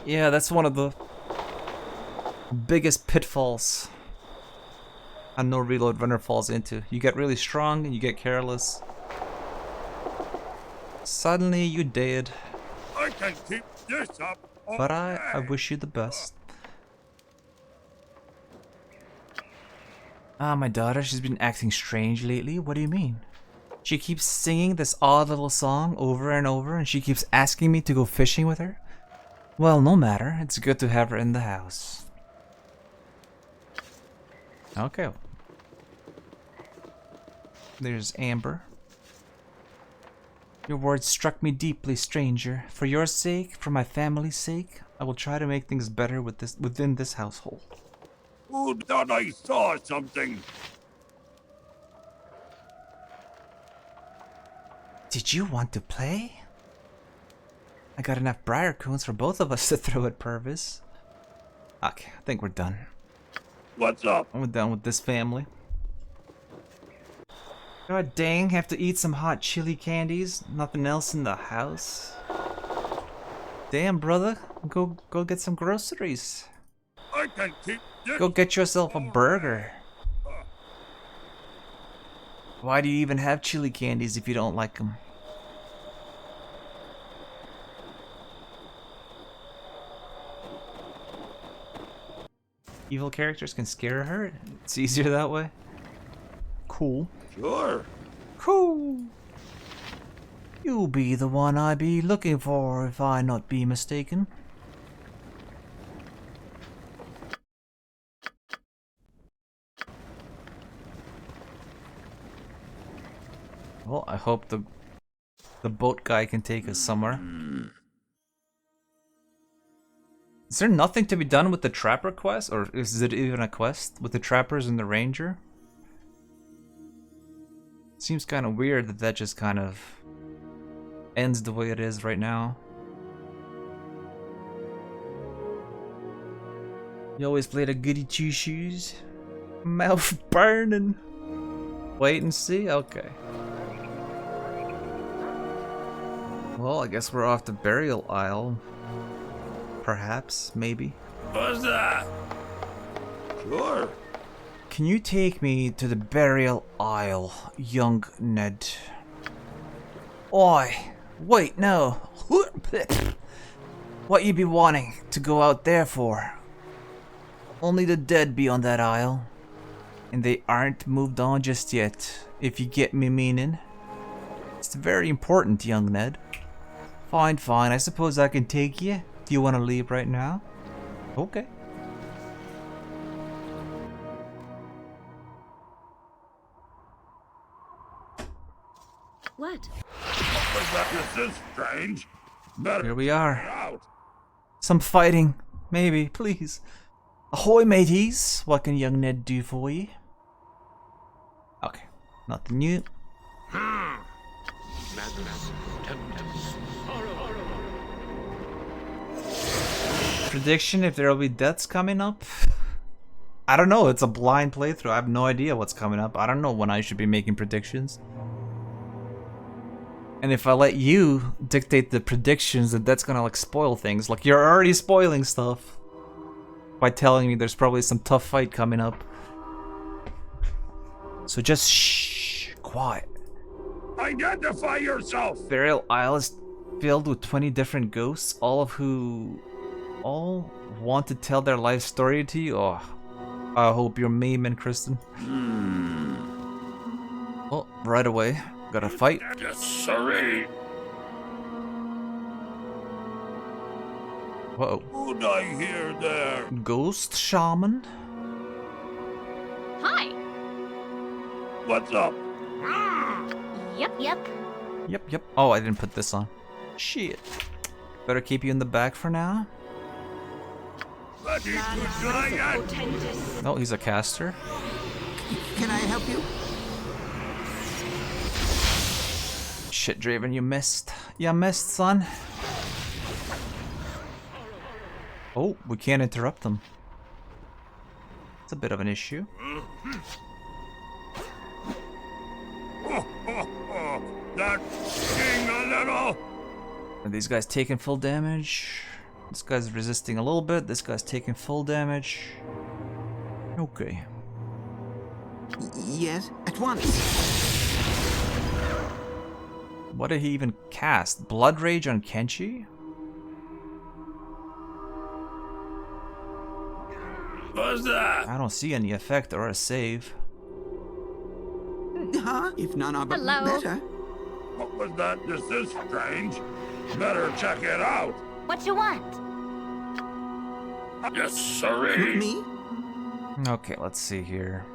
Yeah, that's one of the biggest pitfalls a no reload runner falls into. You get really strong and you get careless. Suddenly you dead. I can keep this up. But I wish you the best. Ah, my daughter, she's been acting strange lately. What do you mean? She keeps singing this odd little song over and over, and she keeps asking me to go fishing with her. Well, no matter. It's good to have her in the house. Okay. There's Amber. Your words struck me deeply, stranger. For your sake, for my family's sake, I will try to make things better within this household. Who thought I saw something? Did you want to play? I got enough briar cones for both of us to throw at Purvis. Okay, I think we're done. What's up? I'm done with this family. God dang, have to eat some hot chili candies. Nothing else in the house. Damn, brother. Go get some groceries. I can keep this. Go get yourself a burger. Why do you even have chili candies if you don't like them? Evil characters can scare her? It's easier that way? Cool. Sure. Cool. You'll be the one I be looking for if I not be mistaken. Well, I hope the boat guy can take us somewhere. Is there nothing to be done with the trapper quest? Or is it even a quest with the trappers and the ranger? Seems kind of weird that that just kind of ends the way it is right now. You always play the goody two shoes. Mouth burning. Wait and see? Okay. Well, I guess we're off the burial isle. Perhaps, maybe. What's that? Sure. Can you take me to the burial isle, young Ned? Oi! Wait, no! What you be wanting to go out there for? Only the dead be on that isle. And they aren't moved on just yet, if you get me meaning. It's very important, young Ned. Fine, fine, I suppose I can take you. Do you want to leave right now? Okay. What? What was that? This is strange. Better Here we check it are. out. Some fighting. Maybe, please. Ahoy, mateys. What can young Ned do for you? Okay. Nothing new. Prediction if there'll be deaths coming up? I don't know. It's a blind playthrough. I have no idea what's coming up. I don't know when I should be making predictions. And if I let you dictate the predictions, then that's gonna like spoil things. Like you're already spoiling stuff by telling me there's probably some tough fight coming up. So just shh, quiet. Identify yourself. Burial Isle is filled with 20 different ghosts, all want to tell their life story to you. Oh, I hope you're memeing, Kristen. Oh, right away. Gotta fight. Yes, sirree. Whoa. Who'd I hear there? Ghost shaman? Hi. What's up? Yep. Yep. Oh, I didn't put this on. Shit. Better keep you in the back for now. Ready to giant. No, he's a caster. Can I help you? Shit, Draven, you missed. You missed, son. Oh, we can't interrupt them. It's a bit of an issue. That sting a little. Are these guys taking full damage? This guy's resisting a little bit. This guy's taking full damage. Okay. Yes, at once. What did he even cast? Blood Rage on Kenshi? What's that? I don't see any effect or a save. Huh? If none are Hello. better. What was that? This is strange. Better check it out. What you want? Yes, sirree. Me? Okay, let's see here.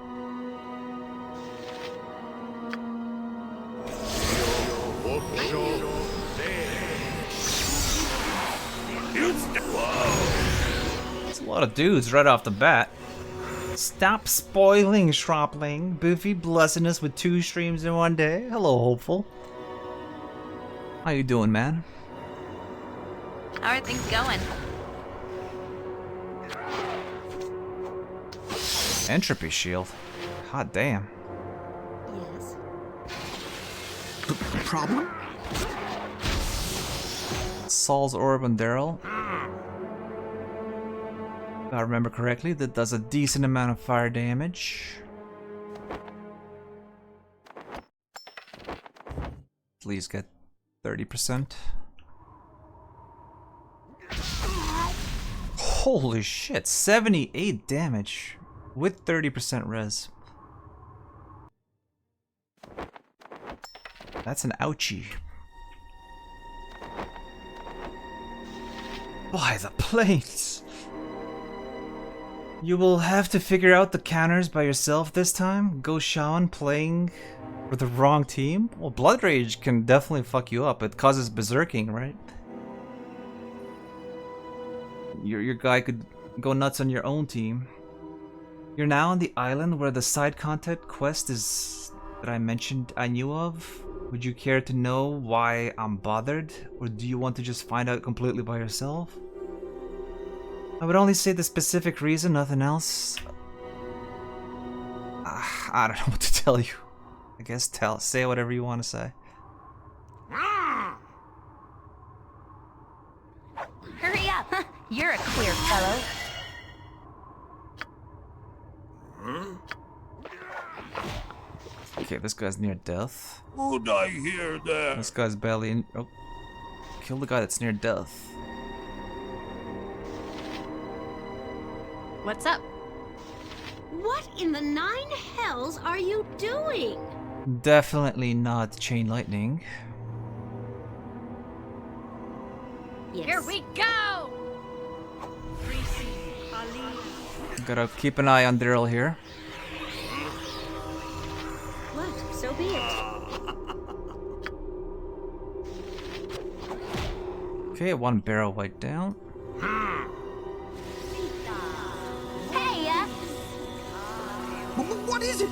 It's a lot of dudes right off the bat. Stop spoiling, Shropling. Boofy blessing us with 2 streams in one day. Hello, Hopeful. How you doing, man? How are things going? Entropy shield. Hot damn. Yes. Problem? Saul's orb on Daryl. If I remember correctly, that does a decent amount of fire damage. Please get 30%. Holy shit, 78 damage with 30% res. That's an ouchie. By the planes! You will have to figure out the counters by yourself this time. Go Shaman playing for the wrong team? Well, Blood Rage can definitely fuck you up. It causes berserking, right? Your guy could go nuts on your own team. You're now on the island where the side content quest is that I mentioned I knew of. Would you care to know why I'm bothered? Or do you want to just find out completely by yourself? I would only say the specific reason, nothing else. I don't know what to tell you. I guess say whatever you want to say. Hurry up! You're a queer fellow. Okay, this guy's near death. Who'd I hear there? This guy's barely in. Oh. Kill the guy that's near death. What's up? What in the 9 hells are you doing? Definitely not chain lightning. Yes. Here we go! Gotta keep an eye on Daryl here. What? So be it. Okay, one barrel white down. Hey, What is it?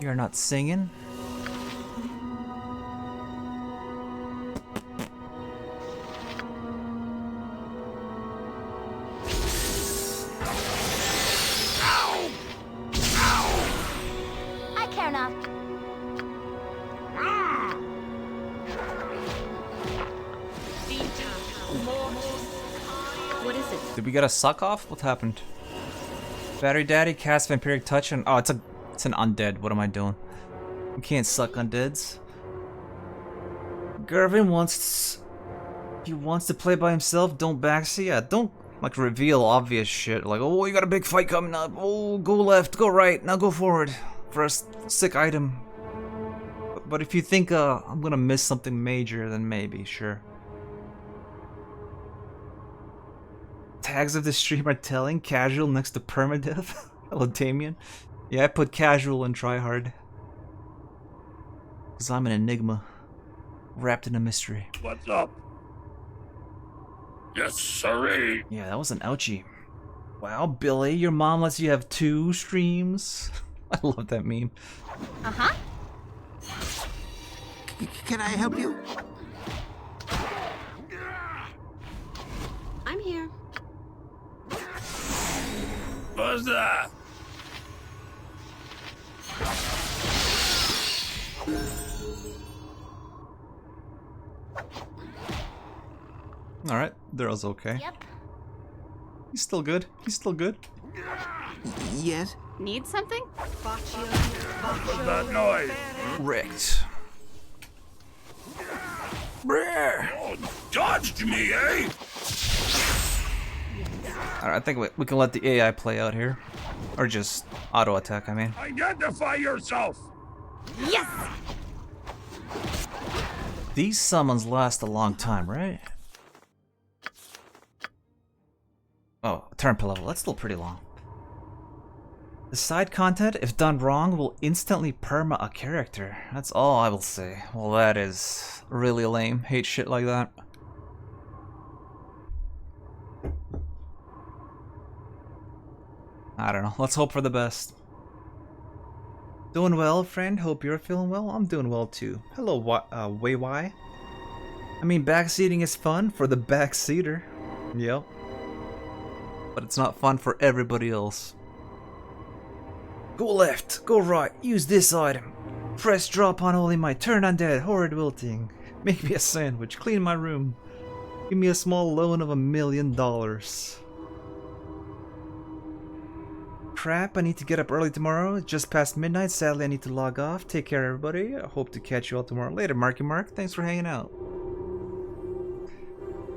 You're not singing? I care not. What is it? Did we get a suck off? What happened? Battery Daddy cast Vampiric Touch and oh, it's an undead. What am I doing? We can't suck undeads. Gervin wants to play by himself. Don't backseat. Yeah, don't like reveal obvious shit. Like, oh, you got a big fight coming up. Oh, go left, go right. Now go forward for a sick item. But if you think I'm gonna miss something major, then maybe, sure. Tags of the stream are telling casual next to permadeath. Hello, Damien. Yeah, I put casual and try hard. Because I'm an enigma. Wrapped in a mystery. What's up? Yes, sirree. Yeah, that was an ouchie. Wow, Billy, your mom lets you have 2 streams? I love that meme. Uh-huh. Can I help you? I'm here. What's that? Alright, Daryl's okay. Yep. He's still good. He's still good. Yes. Need something? What's that noise? Wrecked. Brr. Oh, dodged me, eh? Alright, I think we can let the AI play out here. Or just auto attack, I mean. Identify yourself. Yes! These summons last a long time, right? Oh, turn per level. That's still pretty long. The side content, if done wrong, will instantly perma a character. That's all I will say. Well, that is really lame. Hate shit like that. I don't know. Let's hope for the best. Doing well, friend. Hope you're feeling well. I'm doing well too. Hello, Wei Wai. I mean, backseating is fun for the backseater. Yep. But it's not fun for everybody else. Go left, go right, use this item. Press drop on holy might, turn undead, horrid wilting. Make me a sandwich, clean my room. Give me a small loan of $1 million. Crap, I need to get up early tomorrow. It's just past midnight. Sadly, I need to log off. Take care, everybody. I hope to catch you all tomorrow. Later, Marky Mark. Thanks for hanging out.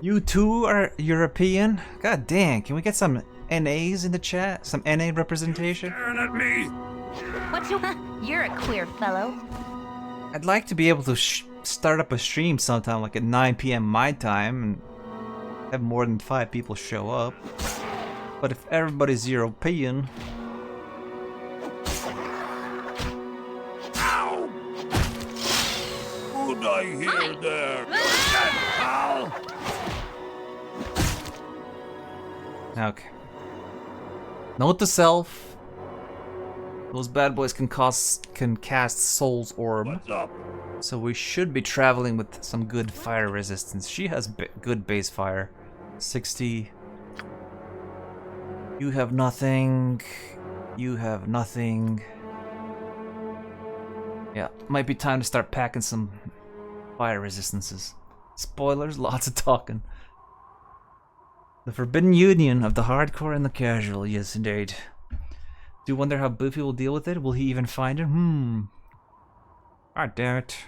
You too are European? God dang, can we get some NAs in the chat? Some NA representation? Staring at me. What's your... You're a queer fellow. I'd like to be able to start up a stream sometime, like at 9 p.m. my time, and have more than 5 people show up. But if everybody's European... Ow! Who'd I hear there? That pal! Okay. Note to self. Those bad boys can cast Soul's Orb. What's up? So we should be traveling with some good fire resistance. She has good base fire. 60. You have nothing. You have nothing. Yeah, might be time to start packing some fire resistances. Spoilers, lots of talking. The forbidden union of the hardcore and the casual, yes indeed. Do you wonder how Buffy will deal with it? Will he even find it? God damn it.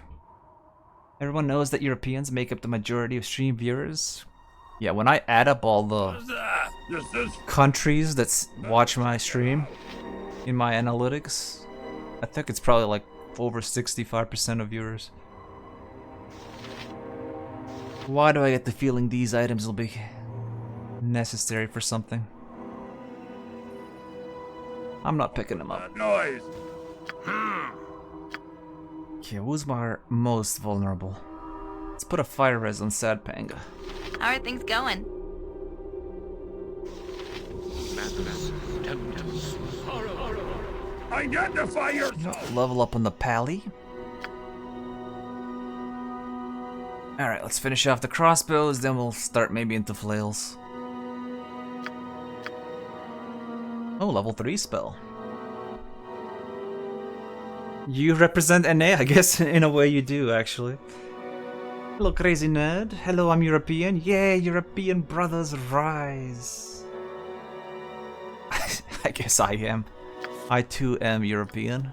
Everyone knows that Europeans make up the majority of stream viewers. Yeah, when I add up all the countries that watch my stream in my analytics, I think it's probably like over 65% of viewers. Why do I get the feeling these items will be necessary for something? I'm not picking them up. That noise. Okay, who's my most vulnerable? Let's put a fire res on Sad Panga. How are things going? Identify yourself. Level up on the pally. Alright, let's finish off the crossbows, then we'll start maybe into flails. Oh, level 3 spell. You represent NA? I guess in a way you do, actually. Hello, crazy nerd. Hello, I'm European. Yeah, European brothers rise. I guess I am. I too am European.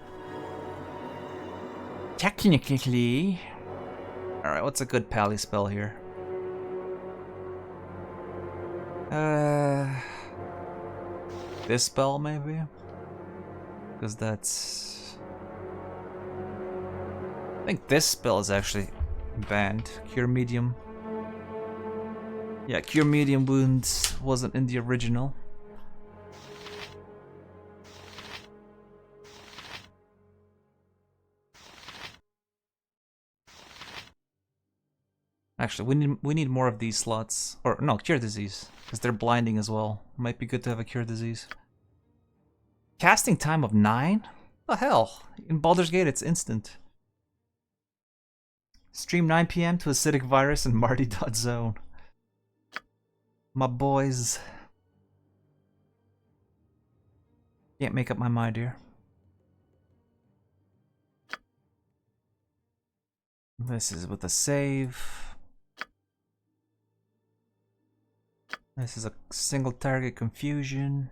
Technically. Alright, what's a good pally spell here? This spell, maybe? Because that's... I think this spell is actually banned. Cure Medium. Yeah, Cure Medium Wounds wasn't in the original. Actually, we need more of these slots. Or, no, Cure Disease. Because they're blinding as well. Might be good to have a Cure Disease. Casting time of 9? What the hell? In Baldur's Gate, it's instant. Stream 9 p.m. to Acidic Virus and Marty.zone. My boys. Can't make up my mind here. This is with a save. This is a single target confusion.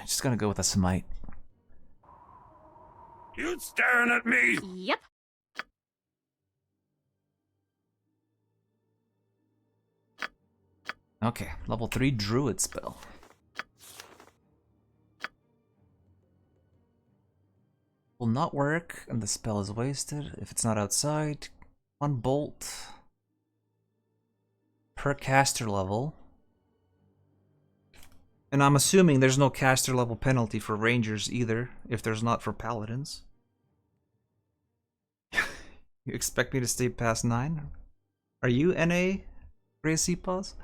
Just gonna go with a smite. You staring at me? Yep. Okay, level 3 druid spell. Will not work, and the spell is wasted if it's not outside. 1 bolt per caster level. And I'm assuming there's no caster level penalty for rangers either, if there's not for paladins. You expect me to stay past 9? Are you NA, Gracie Paws?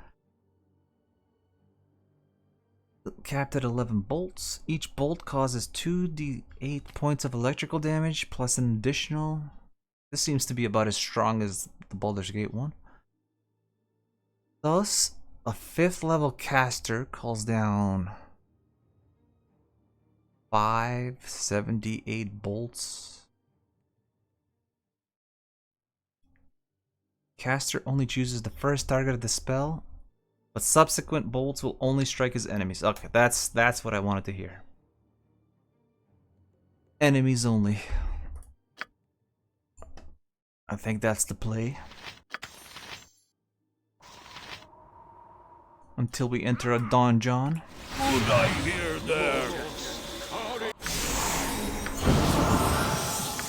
Capped at 11 bolts. Each bolt causes 2d8 points of electrical damage, plus an additional... This seems to be about as strong as the Baldur's Gate one. Thus, a 5th level caster calls down 578 bolts. Caster only chooses the first target of the spell, but subsequent bolts will only strike his enemies. Okay, that's what I wanted to hear. Enemies only. I think that's the play. Until we enter a donjon. Would I hear there?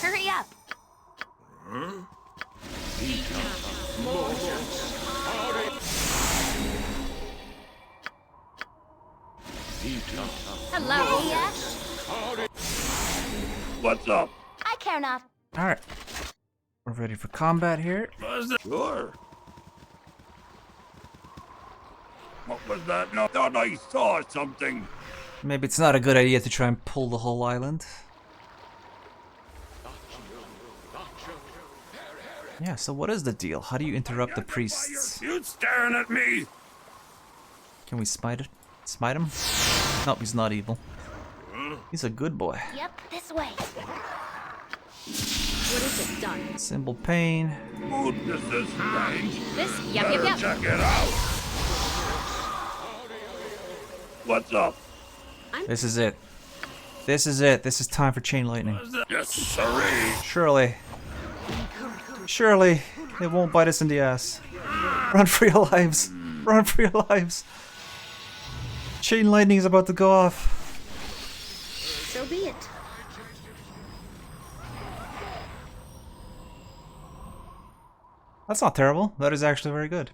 Hurry up. Hello. What's up? I care not. Alright. We're ready for combat here. Sure. What was that? No, thought I saw something. Maybe it's not a good idea to try and pull the whole island. Yeah, so what is the deal? How do you interrupt the priests? You staring at me? Can we smite it? Smite him? Nope, he's not evil. He's a good boy. Yep, this way. What is it done? Symbol pain. Oh, this is strange. This, yep, Better yep, yep. check it out. What's up? This is it. This is it. This is time for chain lightning. Yes, sirree. Surely. Surely. It won't bite us in the ass. Run for your lives. Run for your lives. Chain lightning is about to go off. So be it. That's not terrible. That is actually very good.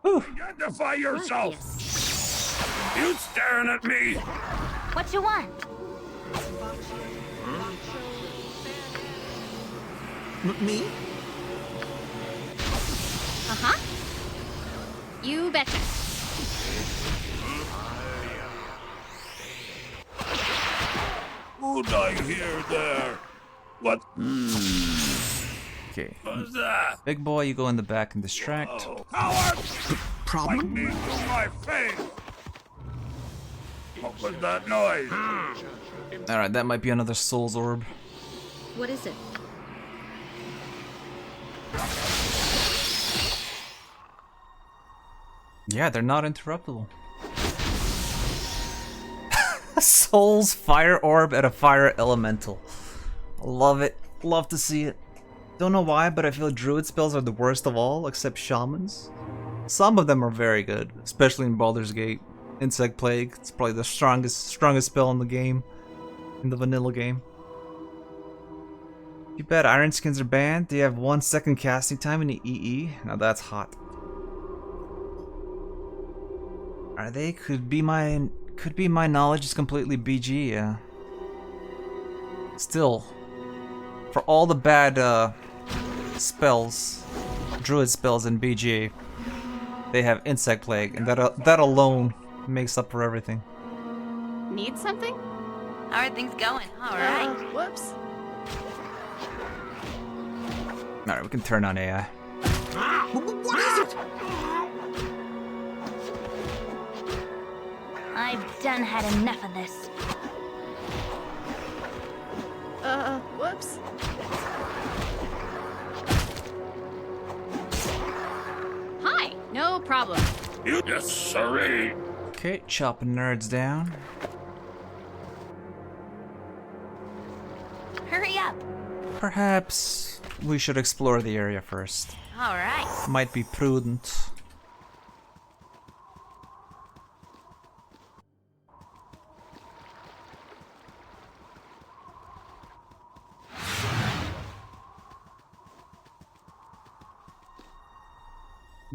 Whew. Identify yourself. Yes. You staring at me? What you want? Me? Uh-huh. You betcha. Who'd I hear there? What Okay. was that? Big boy, you go in the back and distract. Oh, coward! Problem? Lightning to my face! What was that noise? Alright, that might be another soul's orb. What is it? Yeah, they're not interruptible. Soul's fire orb at a fire elemental. Love it. Love to see it. Don't know why, but I feel druid spells are the worst of all, except shamans. Some of them are very good, especially in Baldur's Gate. Insect Plague, it's probably the strongest spell in the game. In the vanilla game. You bet Iron Skins are banned. They have 1 second casting time in the EE. Now that's hot. Are they? Could be my knowledge is completely BG, yeah. Still, for all the bad spells, druid spells in BG, they have Insect Plague, and that alone makes up for everything. Need something? How are things going? All right. Whoops. Alright, we can turn on AI. What is it? I've done had enough of this. Whoops. Hi, no problem. You yes, sirree. Okay, chopping nerds down. Hurry up. Perhaps we should explore the area first. All right. Might be prudent.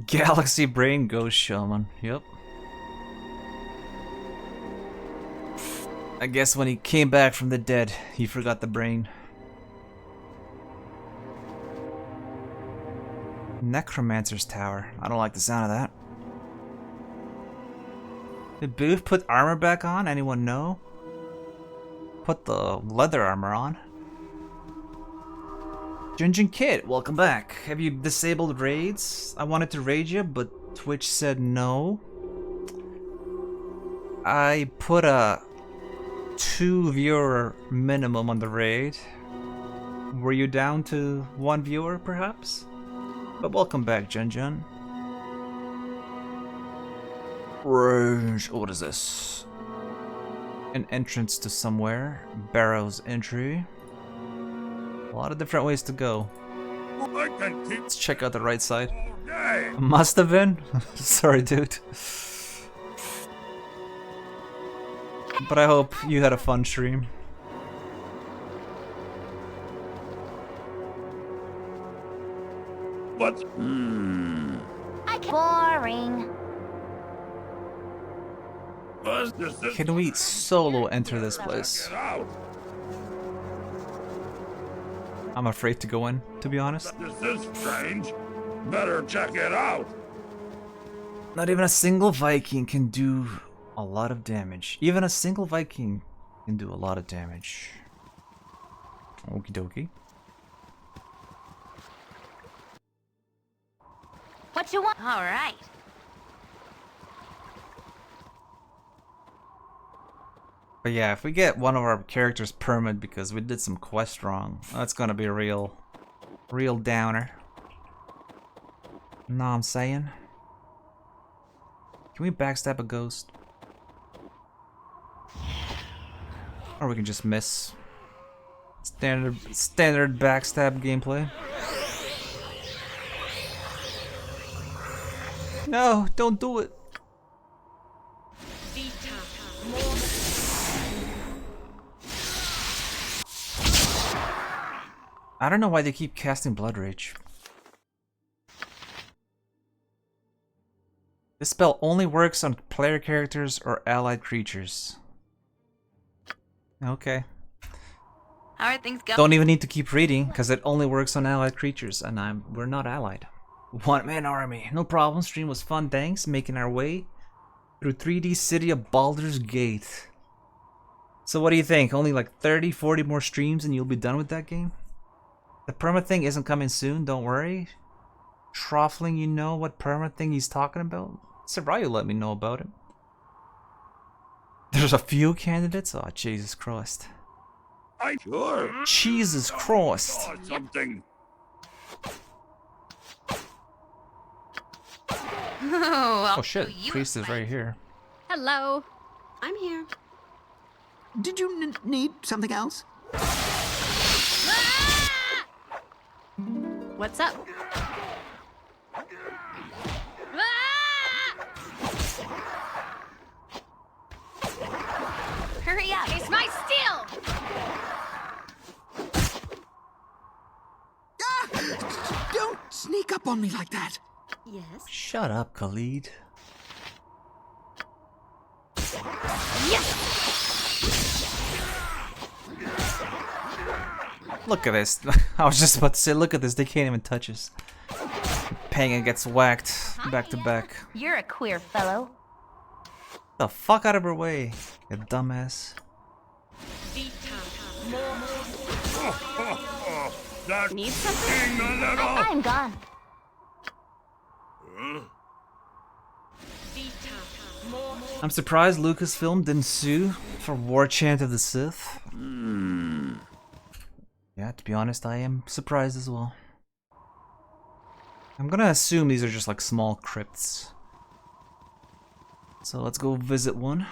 Galaxy Brain Ghost Shaman. Yep. I guess when he came back from the dead, he forgot the brain. Necromancer's Tower. I don't like the sound of that. Did Booth put armor back on? Anyone know? Put the leather armor on. Junjin Kid, welcome back. Have you disabled raids? I wanted to raid you, but Twitch said no. I put a 2 viewer minimum on the raid. Were you down to 1 viewer, perhaps? But welcome back, Jun Jun. Range. Oh, what is this? An entrance to somewhere. Barrow's entry. A lot of different ways to go. I can keep Let's check out the right side. all day. Must have been. Sorry, dude. But I hope you had a fun stream. What? Boring. Can we solo enter this place? Get out. I'm afraid to go in, to be honest. This is strange. Better check it out. Not even a single Viking can do a lot of damage. Even a single Viking can do a lot of damage. Okie dokie. What you want? All right. But yeah, if we get one of our characters permanent because we did some quest wrong, that's gonna be a real downer. Know what I'm saying? Can we backstab a ghost? Or we can just miss. Standard backstab gameplay. No, don't do it. I don't know why they keep casting Blood Rage. This spell only works on player characters or allied creatures. Okay. How are things going? Don't even need to keep reading, because it only works on allied creatures, and we're not allied. One-man army. No problem, stream was fun, thanks. Making our way through 3D City of Baldur's Gate. So what do you think? Only like 30, 40 more streams and you'll be done with that game? The perma thing isn't coming soon, don't worry. Troffling, you know what perma thing he's talking about? Sarayu let me know about it. There's a few candidates? Oh, Jesus Christ. Sure. Jesus Christ. Oh, something. Oh shit, Priest is right here. Hello. I'm here. Did you need something else? What's up? Hurry up. It's my steel! Ah! Don't sneak up on me like that. Yes. Shut up, Khalid. Look at this. I was just about to say, look at this. They can't even touch us. Panga gets whacked back to back. You're a queer fellow. The fuck out of her way, you dumbass. That Need something? thing a little. I'm gone. I'm surprised Lucasfilm didn't sue for War Chant of the Sith. Yeah, to be honest, I am surprised as well. I'm gonna assume these are just like small crypts. So let's go visit one.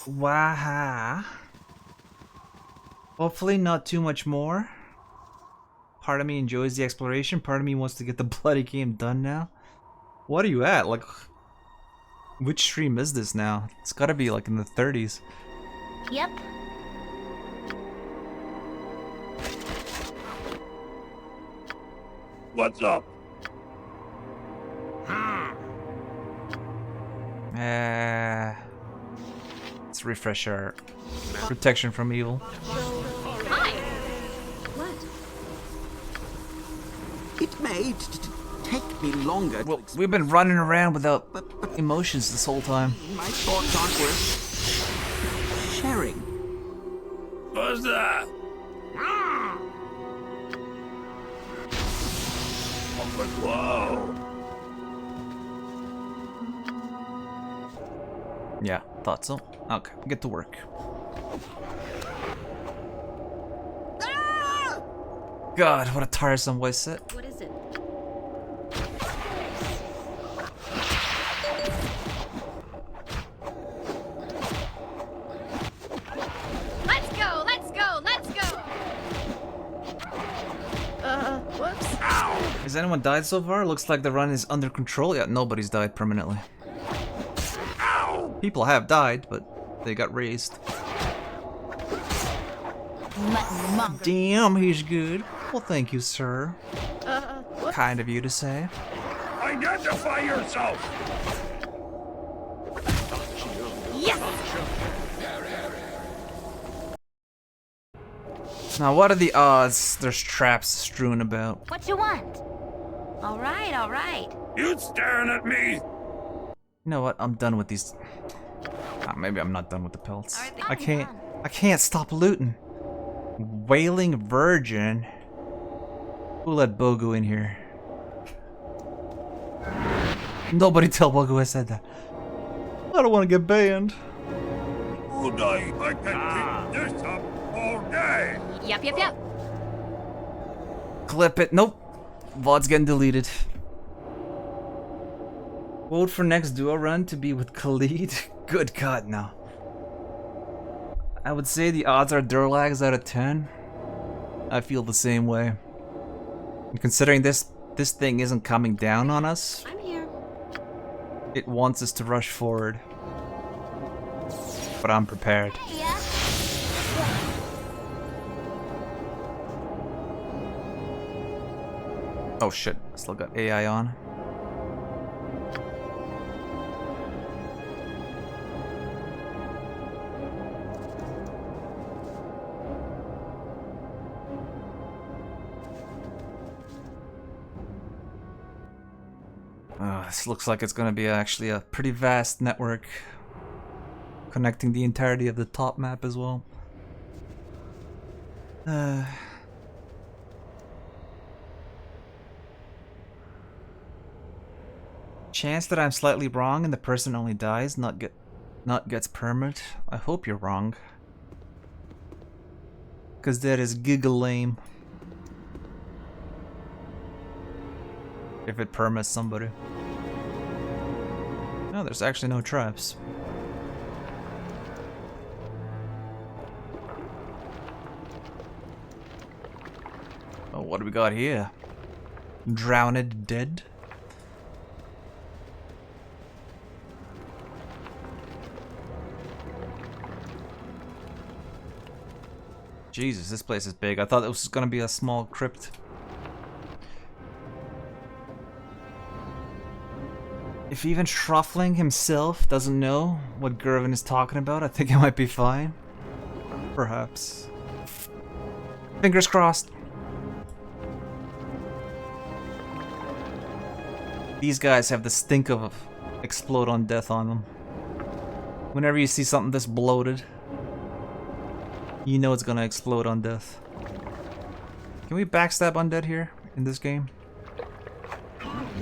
Waha. Hopefully not too much more. Part of me enjoys the exploration, part of me wants to get the bloody game done now. What are you at? Like, which stream is this now? It's gotta be like in the 30s. Yep. What's up? Let's refresh our protection from evil. Hi. What? It may take me longer. Well, we've been running around without emotions this whole time. My thoughts aren't worth sharing. What's that? Whoa. Yeah, thought so. Okay, get to work. God, what a tiresome voice set. What is it? Let's go, let's go, let's go! Whoops. Has anyone died so far? Looks like the run is under control. Yeah, nobody's died permanently. People have died, but they got raised. Mutton monger. Damn, he's good. Well, thank you, sir. Whoops. Kind of you to say. Identify yourself! Yes! Now, what are the odds there's traps strewn about? What you want? All right, all right. You staring at me? You know what? I'm done with these. Ah, maybe I'm not done with the pelts. Alright, I then. can't stop looting. Wailing Virgin. Who let Bogu in here? Nobody tell Bogu I said that. I don't want to get banned. Good night. I can keep this up all day. Yep, yep, yep. Clip it. Nope. VOD's getting deleted. Vote for next duo run to be with Khalid. Good God, no. I would say the odds are Durlags out of 10. I feel the same way. And considering this thing isn't coming down on us, I'm here. it wants us to rush forward. But I'm prepared. Yeah. Oh shit, still got AI on. This looks like it's gonna be actually a pretty vast network, connecting the entirety of the top map as well. Chance that I'm slightly wrong and the person only dies, not gets permit. I hope you're wrong, cause that is giga lame. If it permits somebody. No, there's actually no traps. Oh, what do we got here? Drowned dead? Jesus, this place is big. I thought it was gonna be a small crypt. If even Schroffling himself doesn't know what Gervin is talking about, I think it might be fine. Perhaps. Fingers crossed. These guys have the stink of explode on death on them. Whenever you see something this bloated, you know it's gonna explode on death. Can we backstab undead here in this game?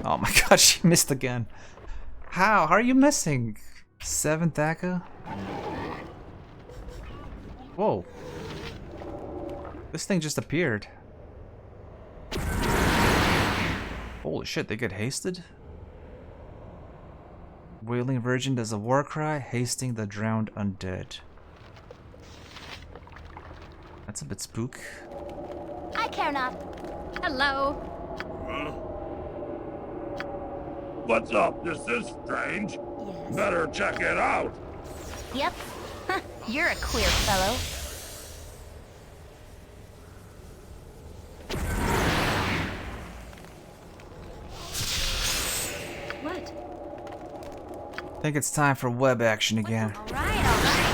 Oh my god, she missed again. How? How are you missing? 7th Akka? Whoa. This thing just appeared. Holy shit, they get hasted? Wailing Virgin does a war cry, hasting the drowned undead. That's a bit spook. I care not. Hello. What's up? This is strange. Yes. Better check it out. Yep. You're a queer fellow. What? I think it's time for web action again. All right, all right.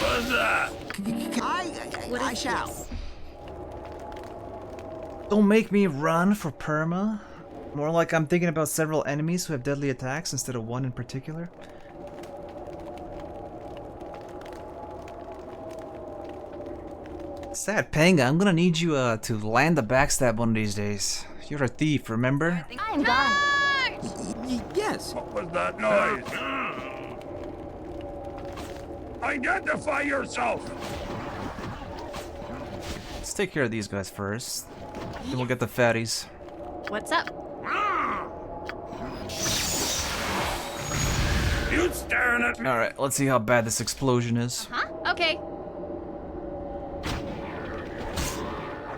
What's that? I shall. Don't make me run for perma. More like I'm thinking about several enemies who have deadly attacks instead of one in particular. Sad Panga, I'm gonna need you to land the backstab one of these days. You're a thief, remember? I'm gone. Yes. What was that noise? Identify yourself! Let's take care of these guys first. Then we'll get the fatties. What's up? You staring at me? Alright, let's see how bad this explosion is. Huh? Okay.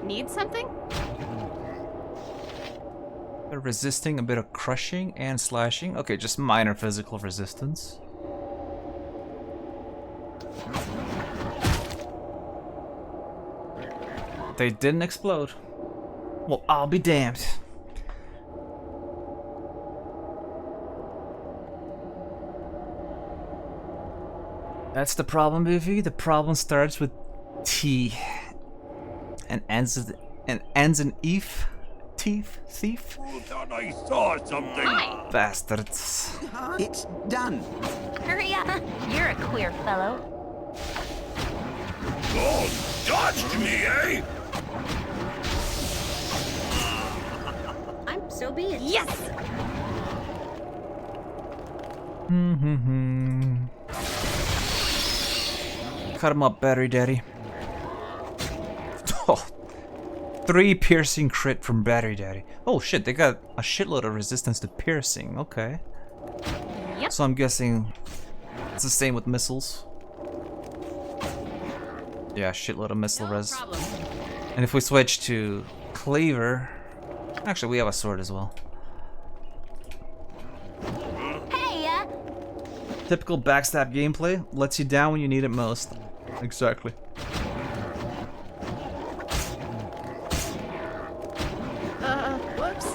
Need something? They're resisting a bit of crushing and slashing. Okay, just minor physical resistance. They didn't explode. Well, I'll be damned. That's the problem, Biffy. The problem starts with T and ends in Eve. Thief. Oh, thought I saw something. Bastards. It's done. Hurry up. You're a queer fellow. Oh, dodged me, eh? So be it. Yes! Cut him up, Battery Daddy. Oh, 3 piercing crit from Battery Daddy. Oh shit, they got a shitload of resistance to piercing. Okay. Yep. So I'm guessing it's the same with missiles. Yeah, shitload of missile res. Problem. And if we switch to Cleaver, actually we have a sword as well. Hey, Typical backstab gameplay lets you down when you need it most. Exactly. Whoops.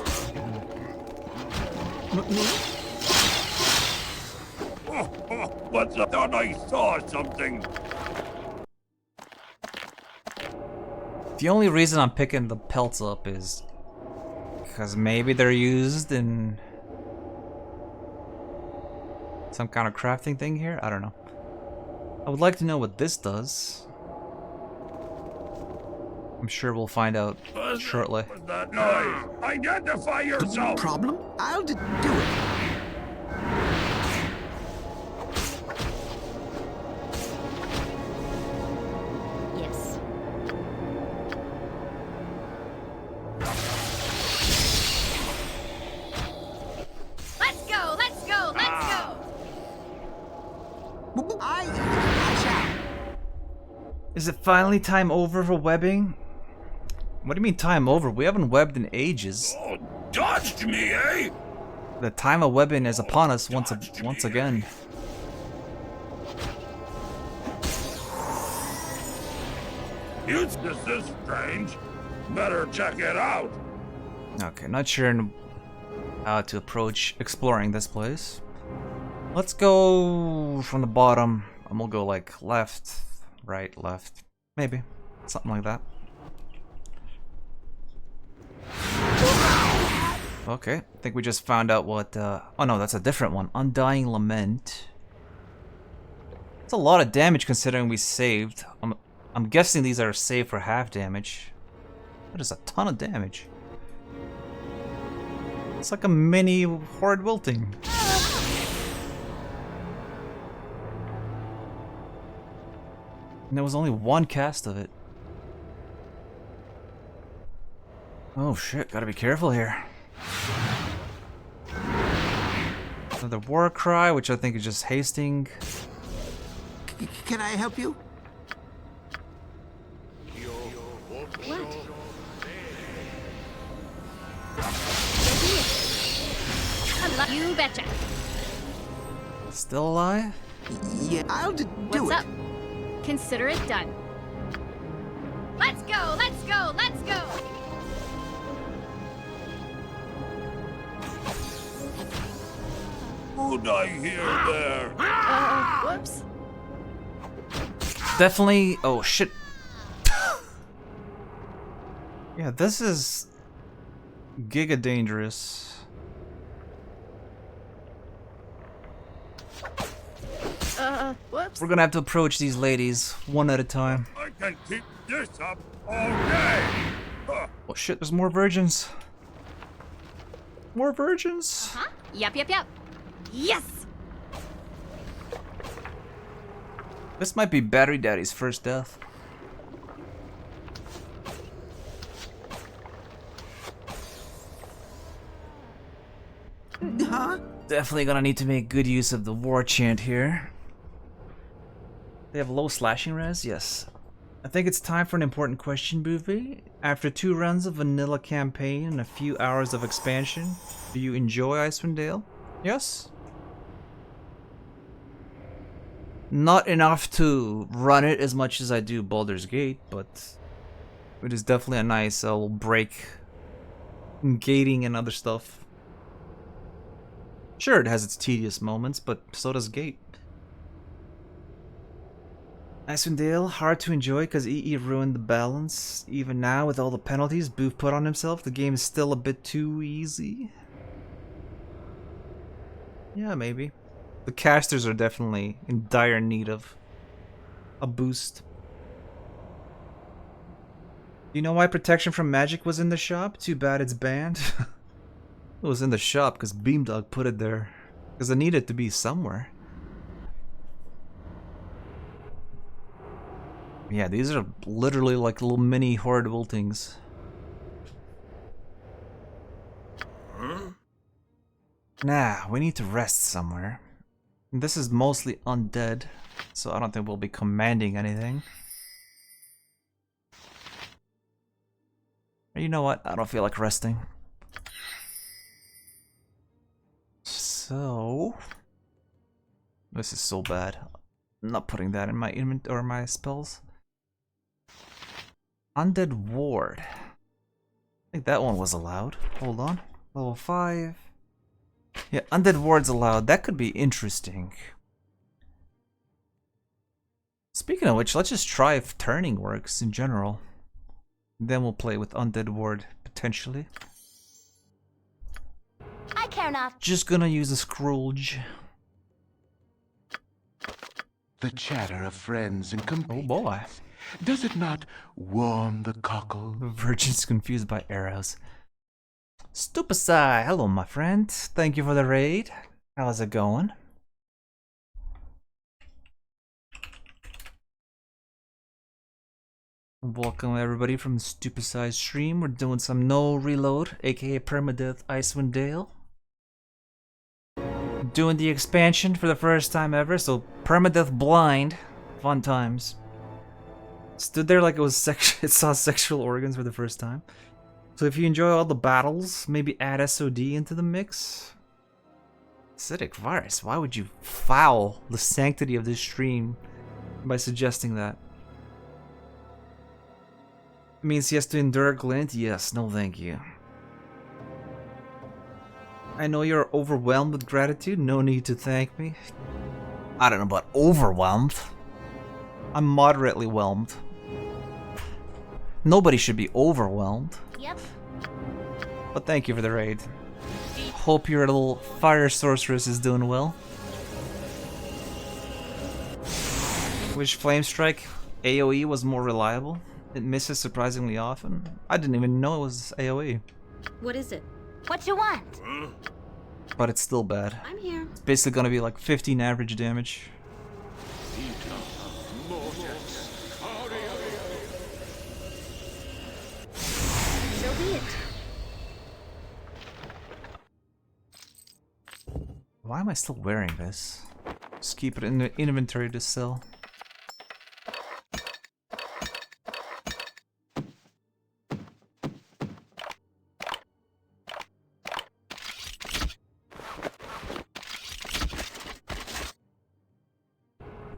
What's up? Thought I saw something. The only reason I'm picking the pelts up is because maybe they're used in some kind of crafting thing here? I don't know. I would like to know what this does. I'm sure we'll find out shortly. What's that noise? Identify yourself! Problem? I'll do it. Yes. Let's go, let's go, let's go! I shall. Is it finally time over for webbing? What do you mean time over? We haven't webbed in ages. Oh, dodged me, eh? The time of webbing is upon us once again. This is strange. Better check it out. Okay, not sure how to approach exploring this place. Let's go from the bottom, and we'll go like left, right, left. Maybe. Something like that. Okay, I think we just found out what, oh no, that's a different one. Undying Lament. It's a lot of damage considering we saved. I'm guessing these are saved for half damage. That is a ton of damage. It's like a mini Horde Wilting. And there was only one cast of it. Oh shit, gotta be careful here. Another war cry, which I think is just hasting. Can I help you? You betcha. Still alive? Yeah, I'll do What's it. up? Consider it done. Let's go, let's go, let's go! Who'd I hear there? Whoops. Definitely. Oh shit. Yeah, this is giga dangerous. Whoops. We're gonna have to approach these ladies one at a time. I can keep this up all day. Oh shit, there's more virgins. More virgins? Huh? Yep. Yes! This might be Battery Daddy's first death. Huh? Definitely gonna need to make good use of the war chant here. They have low slashing res? Yes. I think it's time for an important question, Boofy. After 2 runs of vanilla campaign and a few hours of expansion, do you enjoy Icewind Dale? Yes? Not enough to run it as much as I do Baldur's Gate, but it is definitely a nice little break in gating and other stuff. Sure, it has its tedious moments, but so does Gate. Icewind Dale, hard to enjoy because EE ruined the balance. Even now, with all the penalties Boof put on himself, the game is still a bit too easy. Yeah, maybe. The casters are definitely in dire need of a boost. Do you know why protection from magic was in the shop? Too bad it's banned. It was in the shop because Beamdog put it there. Because it needed to be somewhere. Yeah, these are literally like little mini horde wiltings. Nah, we need to rest somewhere. This is mostly undead, so I don't think we'll be commanding anything. You know what? I don't feel like resting. So... This is so bad. I'm not putting that in my inventory or my spells. Undead Ward. I think that one was allowed. Hold on. Level 5. Yeah, Undead Ward's allowed. That could be interesting. Speaking of which, let's just try if turning works in general. Then we'll play with Undead Ward, potentially. I care not. Just gonna use a Scrooge. The chatter of friends and companions. Oh boy. Does it not warm the cockle? The Virgin's confused by arrows. Stupasai, hello my friend. Thank you for the raid. How's it going? Welcome everybody from Stupasai's stream. We're doing some no reload, aka permadeath Icewind Dale. Doing the expansion for the first time ever, so permadeath blind. Fun times. Stood there like it was it saw sexual organs for the first time. So if you enjoy all the battles, maybe add SOD into the mix. Acidic virus, why would you foul the sanctity of this stream by suggesting that? It means he has to endure glint? Yes, no thank you. I know you're overwhelmed with gratitude, no need to thank me. I don't know about overwhelmed. I'm moderately whelmed. Nobody should be overwhelmed. Yep. But thank you for the raid. Hope your little fire sorceress is doing well. Wish Flame Strike AoE was more reliable. It misses surprisingly often. I didn't even know it was AoE. What is it? What you want? But it's still bad. I'm here. It's basically gonna be like 15 average damage. So be it. Why am I still wearing this? Just keep it in the inventory to sell.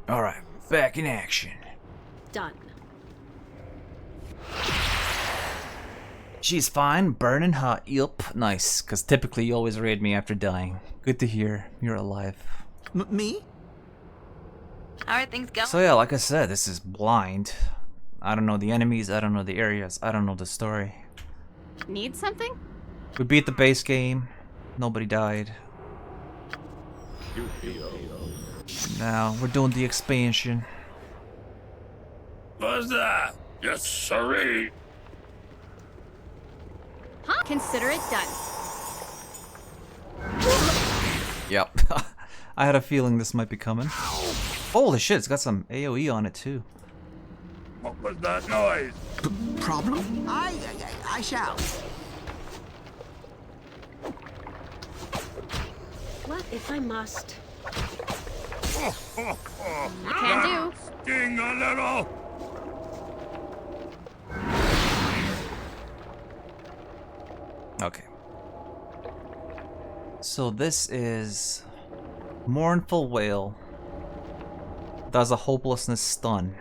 Alright, back in action. Done. She's fine, burning hot. Yup, nice. Because typically you always raid me after dying. Good to hear you're alive. Me? How are things going? So yeah, like I said, this is blind. I don't know the enemies, I don't know the areas, I don't know the story. Need something? We beat the base game. Nobody died. Now we're doing the expansion. What's that? Yes, sirree. Huh? Consider it done. Yep. I had a feeling this might be coming. Holy shit, it's got some AoE on it too. What was that noise? Problem? I shall. What if I must? Can do. Sting a little. Okay. So this is Mournful Wail. Does a hopelessness stun.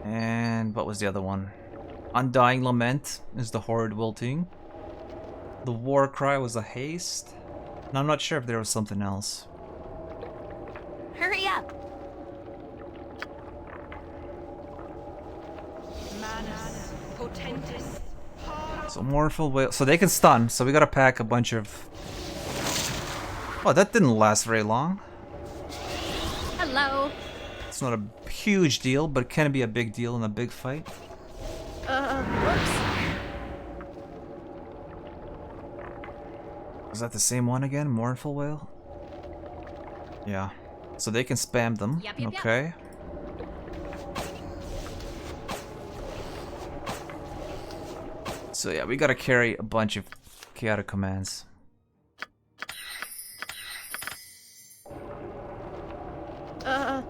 And what was the other one? Undying Lament is the horrid wilting. The War Cry was a haste. And I'm not sure if there was something else. Hurry up. So Mournful Wail. So they can stun. So we gotta pack a bunch of. Oh, that didn't last very long. Hello. It's not a huge deal, but it can be a big deal in a big fight. Whoops. Is that the same one again? Mournful Wail? Yeah. So they can spam them. Yep, yep, yep. Okay. So yeah, we gotta carry a bunch of chaotic commands.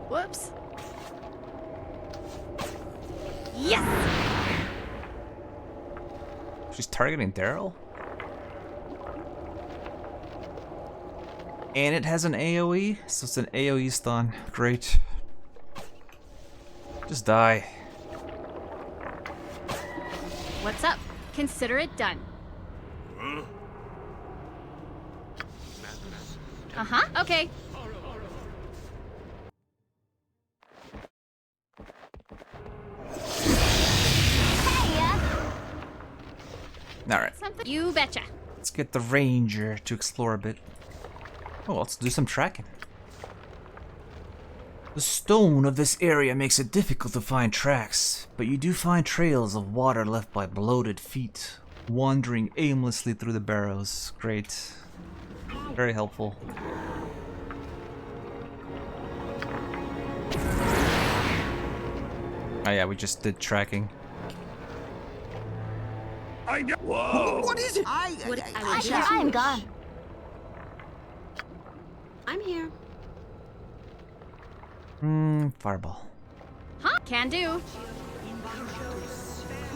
Whoops. Yes! She's targeting Daryl? And it has an AoE, so it's an AoE stun. Great. Just die. What's up? Consider it done. Uh-huh, okay. Alright, Something you betcha. let's get the ranger to explore a bit. Oh, let's do some tracking. The stone of this area makes it difficult to find tracks, but you do find trails of water left by bloated feet, wandering aimlessly through the barrows. Great. Very helpful. Oh yeah, we just did tracking. Whoa! What is it? I'm gone. I'm here. Fireball. Huh? Can do.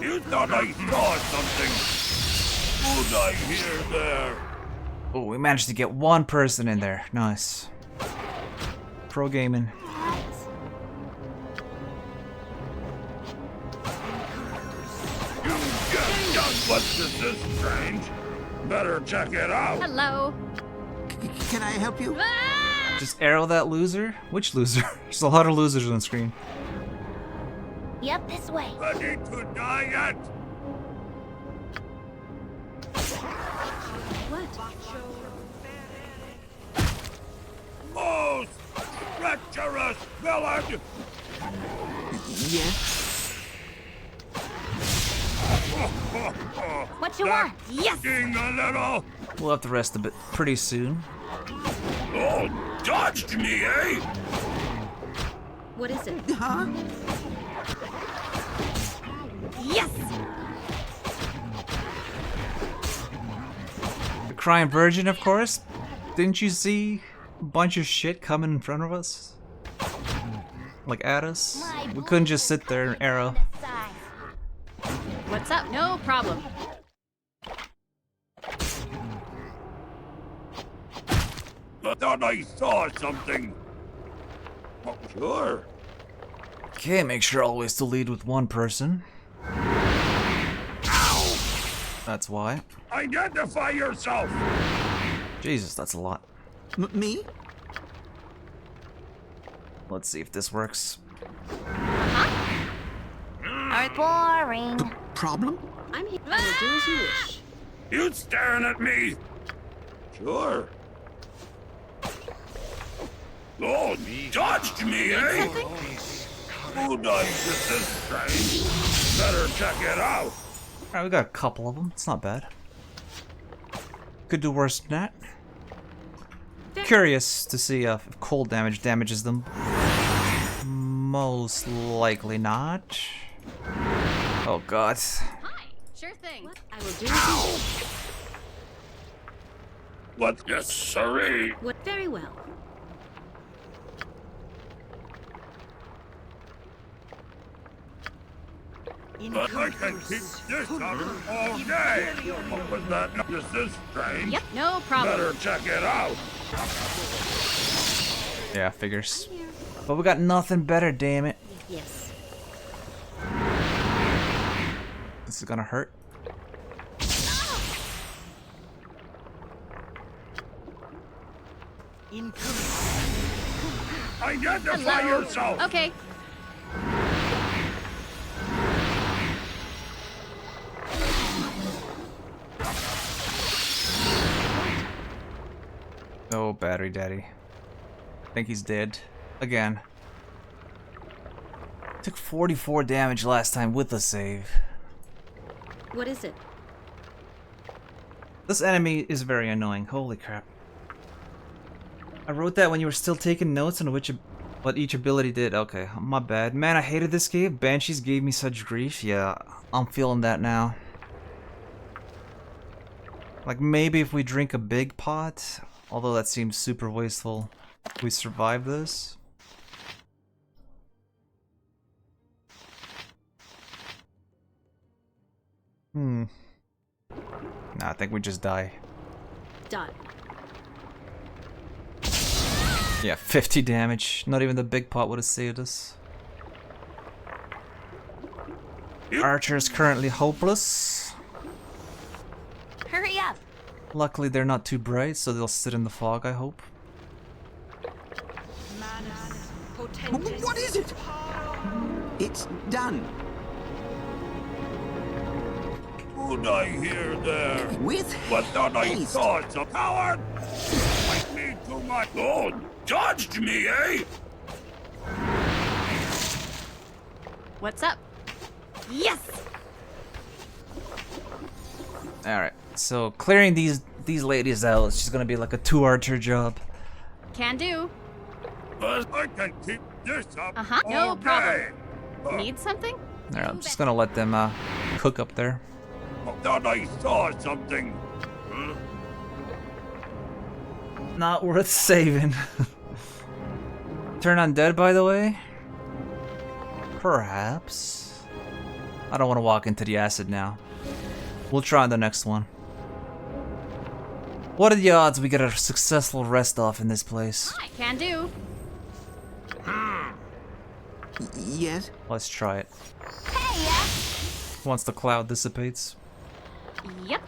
You thought I saw something? Who'd I hear there? Oh, we managed to get one person in there. Nice. Pro gaming. You just done what this is strange. Better check it out. Hello. Can I help you? Ah! Just arrow that loser? Which loser? There's a lot of losers on screen. Yep, this way. Ready to die yet? What? Most treacherous villain! Yes. What you want? Yes! Sting a little. We'll have to rest a bit pretty soon. Oh, dodged me, eh? What is it? Huh? Yes! The Crying Virgin, of course. Didn't you see a bunch of shit coming in front of us? Like at us? We couldn't just sit there and arrow. What's up? No problem. I thought I saw something. Oh, sure. Okay, make sure always to lead with one person. Ow! That's why. Identify yourself. Jesus, that's a lot. Me? Let's see if this works. Boring. Problem? I'm here. I will do as you wish. You staring at me? Sure. Oh, dodged me, eh? Who does this is strange? Better check it out. Alright, we got a couple of them. It's not bad. Could do worse than that. Curious to see if cold damage damages them. Most likely not. Oh god. Hi. Sure thing. What I will do. What? Yes, sirree. What? Very well. But I can keep this up all day. What was that? This is strange. Yep, no problem. Better check it out. Yeah, figures. But we got nothing better, damn it. Yes. This is gonna hurt. Identify Hello? yourself. Okay. Oh, battery daddy. I think he's dead. Again. Took 44 damage last time with the save. What is it? This enemy is very annoying. Holy crap. I wrote that when you were still taking notes on what each ability did. Okay, my bad. Man, I hated this game. Banshees gave me such grief. Yeah, I'm feeling that now. Like, maybe if we drink a big pot, although that seems super wasteful, we survive this. Nah, I think we just die. Done. Yeah, 50 damage. Not even the big pot would have saved us. Archer's currently hopeless. Hurry up. Luckily they're not too bright, so they'll sit in the fog, I hope. What is it? It's done. Would I hear there? With What thought I haste. thought, a coward? Fight me too much. Oh, dodged me, eh? What's up? Yes! Alright, so clearing these ladies out is just gonna be like a 2-archer job. Can do. But I can keep this up Uh-huh, no all problem. day. Need something? Alright, I'm just gonna let them cook up there. I thought I saw something. Not worth saving. Turn undead, by the way? Perhaps. I don't want to walk into the acid now. We'll try on the next one. What are the odds we get a successful rest off in this place? I can do. Yes. Let's try it. Hey, yeah. Once the cloud dissipates. Yep.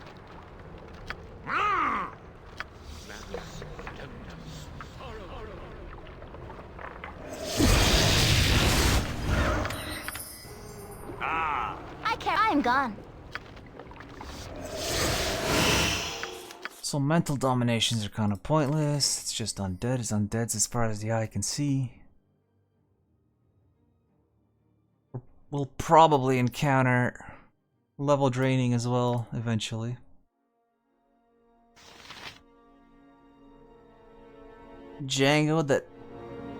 I'm gone. So mental dominations are kind of pointless. It's just undead. It's undeads as far as the eye can see. We'll probably encounter level draining as well eventually. Django, that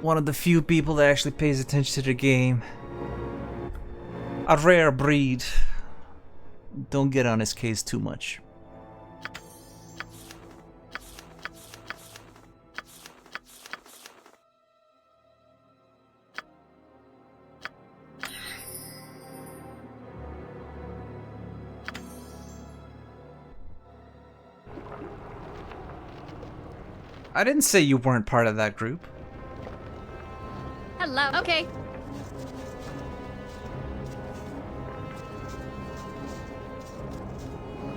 one of the few people that actually pays attention to the game. A rare breed. Don't get on his case too much. I didn't say you weren't part of that group. Hello. Okay.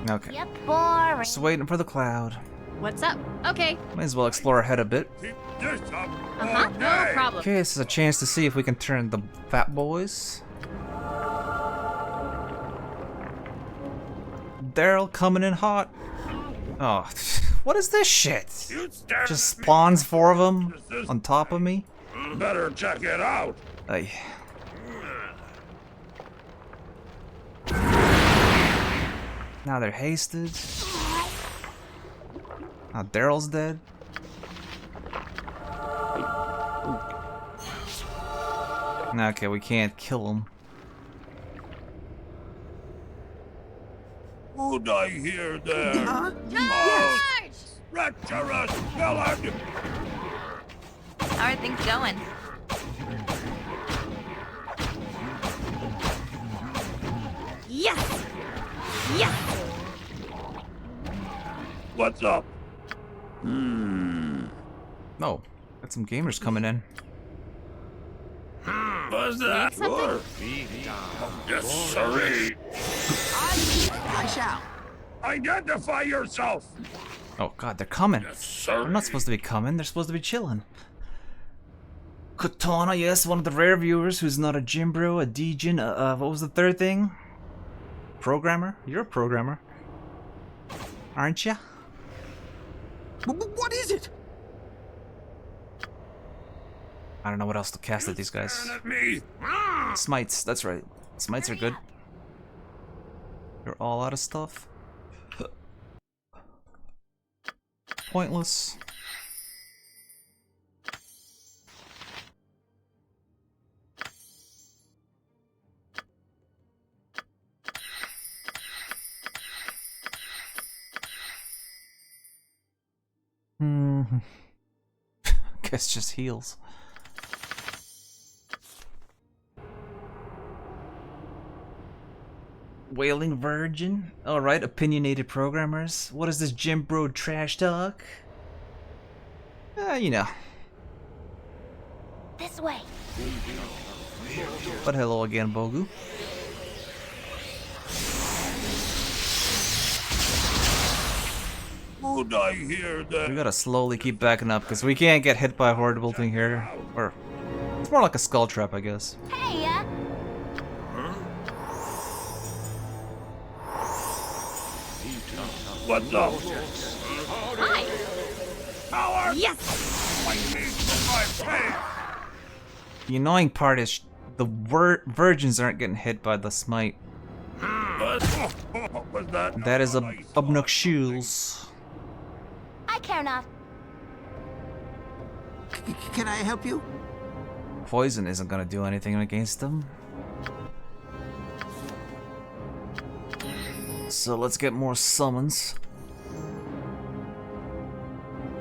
Okay. Yep, boring. Just waiting for the cloud. What's up? Okay. Might as well explore ahead a bit. Keep this up Uh-huh, all no day. problem. Okay, this is a chance to see if we can turn the fat boys. Daryl coming in hot. Oh, what is this shit? You stare Just at me. spawns 4 of them on top of me? Better check it out. Ay. Now they're hasted. Oh, Daryl's dead. Okay, we can't kill him. Would I hear there? Huh? Charge! Treacherous villain! How are things going? Yes! Yes! What's up? Oh, got some gamers coming in. Was that? Something? Yes, sirree. I shall. Identify yourself. Oh god, they're coming. Sir. They're not supposed to be coming, they're supposed to be chilling. Katana, yes, one of the rare viewers who's not a gym bro, a degen, what was the third thing? Programmer? You're a programmer. Aren't ya? What is it? I don't know what else to cast at these guys. Staring at me. Smites, that's right. Smites are good. You're all out of stuff. Pointless. Guess just heals. Wailing Virgin? Alright, opinionated programmers. What is this gym bro trash talk? You know. This way. But hello again, Bogu. Would I hear that? We gotta slowly keep backing up because we can't get hit by a horrible thing here. Or it's more like a skull trap, I guess. Hey, What's up? Hi! Power! Yes! I need for my pay! The annoying part is the virgins aren't getting hit by the smite. What was that? That is I saw? obnoxious. I care not. Can I help you? Poison isn't gonna do anything against them. So let's get more summons.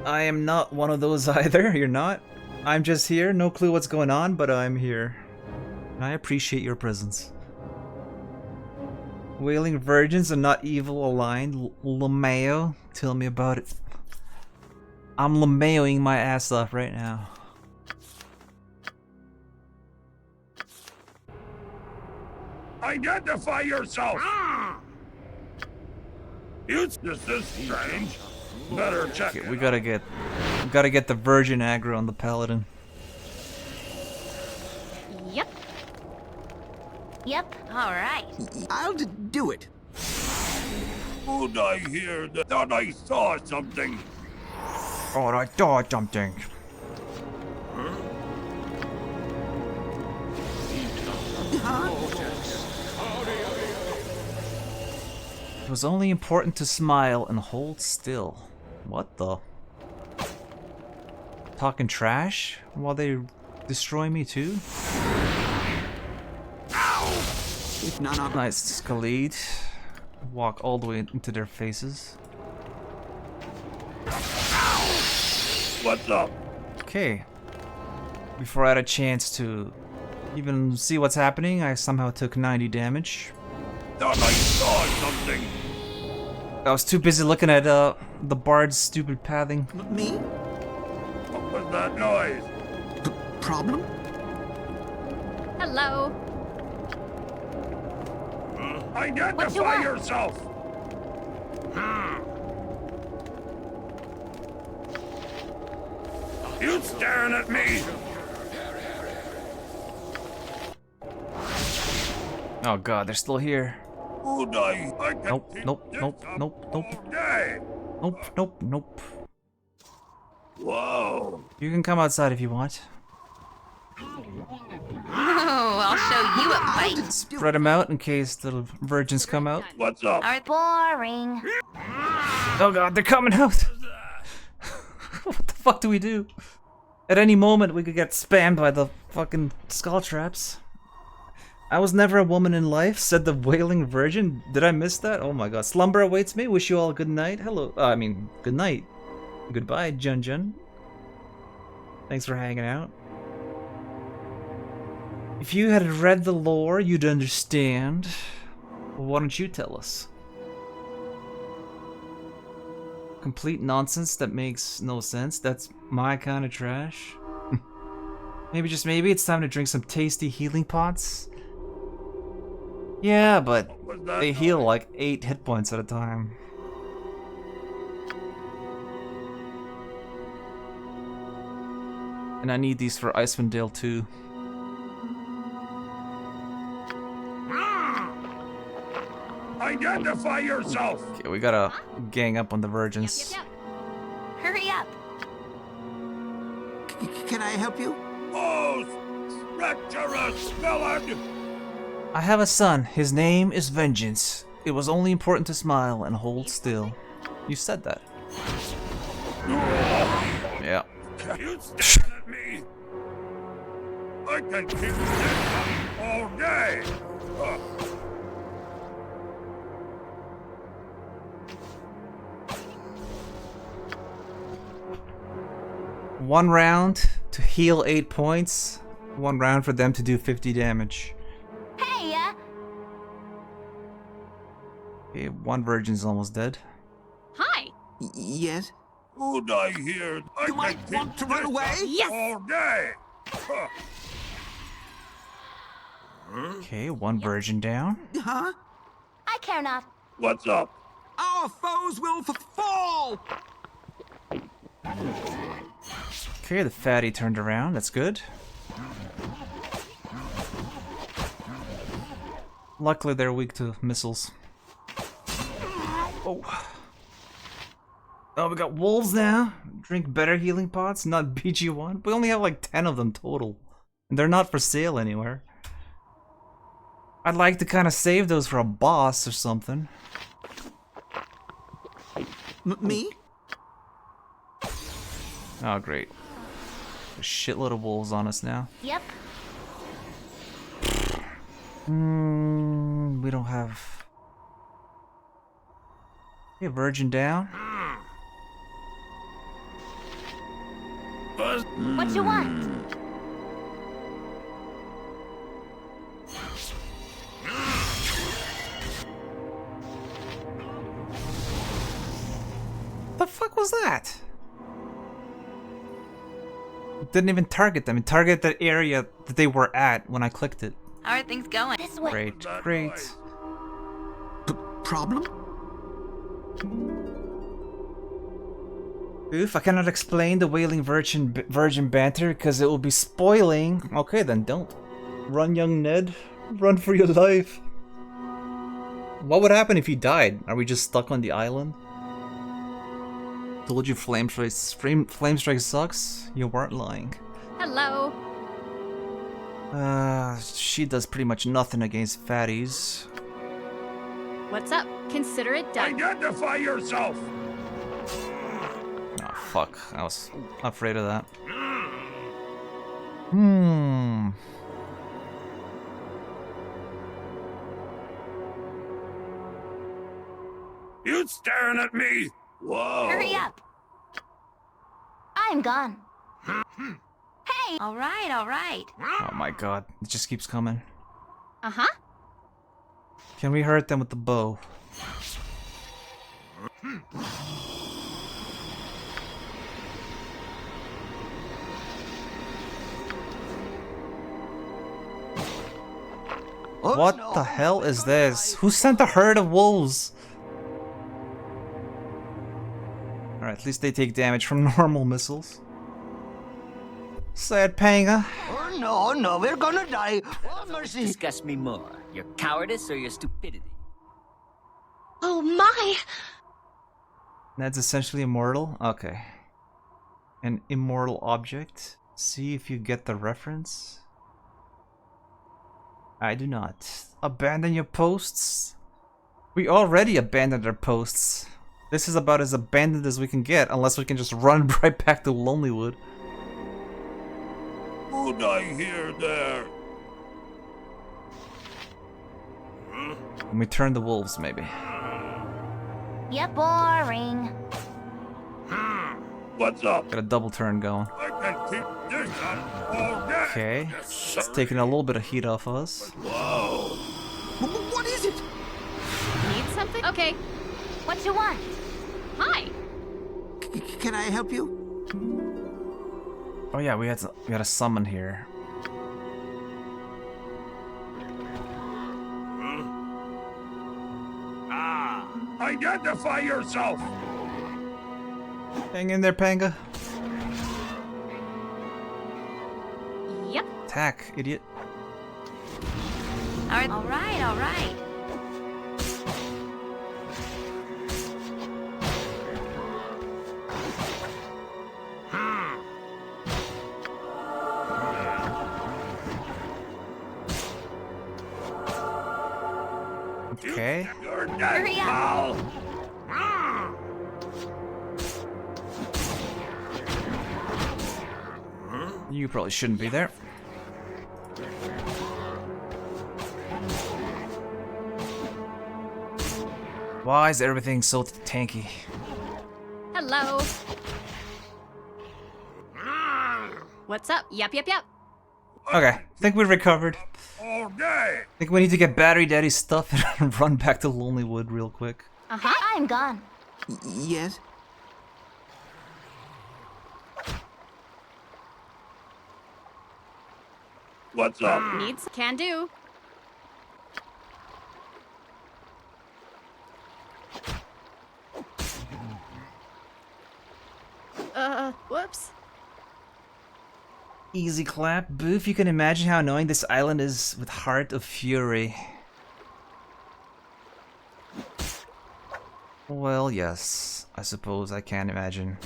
I am not one of those either, you're not? I'm just here, no clue what's going on, but I'm here. I appreciate your presence. Wailing Virgins are not evil aligned. LeMayo, tell me about it. I'm LeMayoing my ass off right now. Identify yourself! This is strange. Better check Okay, it we gotta get the virgin aggro on the paladin. Yep. Yep, alright. I'll do it. Would I hear that? Thought I saw something. Oh, I thought something. It was only important to smile and hold still. What the? Talking trash while they destroy me too? If none of Nice, Khalid. Walk all the way into their faces. What's up? Okay. Before I had a chance to even see what's happening, I somehow took 90 damage. Thought I saw something. I was too busy looking at the bard's stupid pathing. me? What was that noise? Problem? Hello. Identify yourself. You staring at me? Oh god, they're still here. Would I can Nope, keep nope, this nope, up nope, nope. all day. Nope, nope, nope. Whoa. You can come outside if you want. Oh, I'll show you a fight. Spread them out in case the virgins come out. What's up? Boring. Oh god, they're coming out! What the fuck do we do? At any moment, we could get spammed by the fucking skull traps. I was never a woman in life, said the wailing virgin. Did I miss that? Oh my god. Slumber awaits me. Wish you all a good night. Hello. I mean, good night. Goodbye, Jun Jun. Thanks for hanging out. If you had read the lore, you'd understand. Well, why don't you tell us? Complete nonsense that makes no sense. That's my kind of trash. Maybe, just maybe, it's time to drink some tasty healing pots. Yeah, but they heal like 8 hit points at a time. And I need these for Icewind Dale too. Identify yourself! Okay, we gotta gang up on the virgins. Yep. Hurry up. Can I help you? Oh, treacherous villain! I have a son. His name is Vengeance. It was only important to smile and hold still. You said that. Yeah. You stand at me! I can keep this all day! One round to heal 8 points. One round for them to do 50 damage. Hey, Okay, one virgin's almost dead. Hi. Yes? Would I hear? You might want to run away? Yes. All day! Okay, one virgin down. Huh? I care not. What's up? Our foes will fall! Okay, the fatty turned around. That's good. Luckily, they're weak to missiles. Oh. Oh, we got wolves now. Drink better healing pots, not BG1. We only have like 10 of them total. And they're not for sale anywhere. I'd like to kind of save those for a boss or something. Me? Oh, great. A shitload of wolves on us now. Yep. We don't have... Okay, virgin down. What you want? The fuck was that? It didn't even target them. It targeted that area that they were at when I clicked it. How are things going? This way. Great, great. Problem? Oof, I cannot explain the wailing virgin banter because it will be spoiling. Okay, then don't. Run, young Ned. Run for your life. What would happen if you died? Are we just stuck on the island? Told you Flame Strike sucks? You weren't lying. Hello. She does pretty much nothing against fatties. What's up? Consider it done. Identify yourself! Oh, fuck. I was afraid of that. You staring at me? Whoa! Hurry up. I'm gone. Hey! All right, all right. Oh my god. It just keeps coming. Uh-huh. Can we hurt them with the bow? What the hell is this? Who sent a herd of wolves? Alright, at least they take damage from normal missiles. Sad panga. Oh no, we're gonna die. Oh, mercy. Disgust me more, your cowardice or your stupidity? Oh my! Ned's essentially immortal? Okay. An immortal object? See if you get the reference. I do not. Abandon your posts? We already abandoned our posts. This is about as abandoned as we can get, unless we can just run right back to Lonelywood. Who'd I hear there? When we turn the wolves, maybe. Yeah, boring. What's up? Got a double turn going. I can keep this up all day. Okay. Yes, It's taking a little bit of heat off us. Whoa. What is it? Need something? Okay. What you want? Hi. Can I help you? Oh yeah, we had a summon here. Identify yourself. Hang in there, Panga. Yep. Attack, idiot. All right, all right. Okay. You're dead, Hurry up. pal. You probably shouldn't be there. Why is everything so tanky? Hello. What's up? Yep. Okay, think we recovered. All day. Think we need to get Battery Daddy's stuff and run back to Lonelywood real quick. Uh-huh. I'm gone. Yes. What's up? Needs can do. Whoops. Easy clap. Boof, you can imagine how annoying this island is with Heart of Fury. Well, yes. I suppose I can imagine.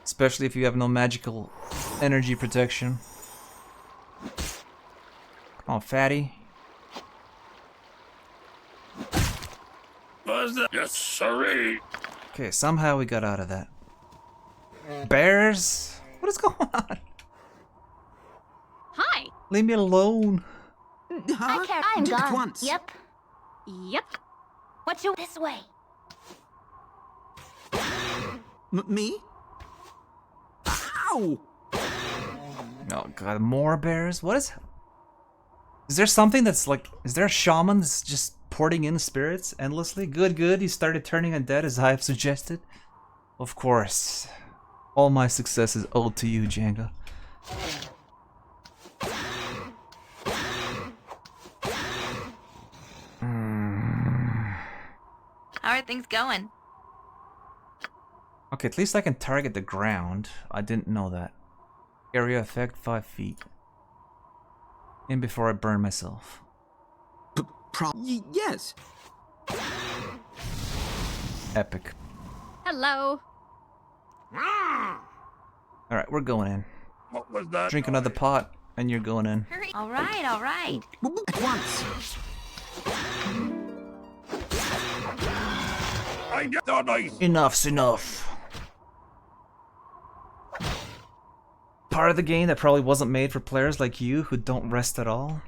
Especially if you have no magical energy protection. Come on, fatty. Was that? Yes, sirree. Okay, somehow we got out of that. Bears? What is going on? Hi. Leave me alone. I care. I'm Just gone. once. Yep. Yep. What you this way? Me? Ow! Oh god, more bears? What is... Is there something that's like... Is there a shaman that's just porting in spirits endlessly? Good, he started turning undead as I have suggested. Of course. All my success is owed to you, Jenga. How are things going? Okay, at least I can target the ground. I didn't know that. Area effect 5 feet. In before I burn myself. Yes. Epic. Hello. Alright, we're going in. What was that? Drink another pot, and you're going in. Hurry. All right, all right. At once. I get the nice. Enough's enough. Part of the game that probably wasn't made for players like you who don't rest at all.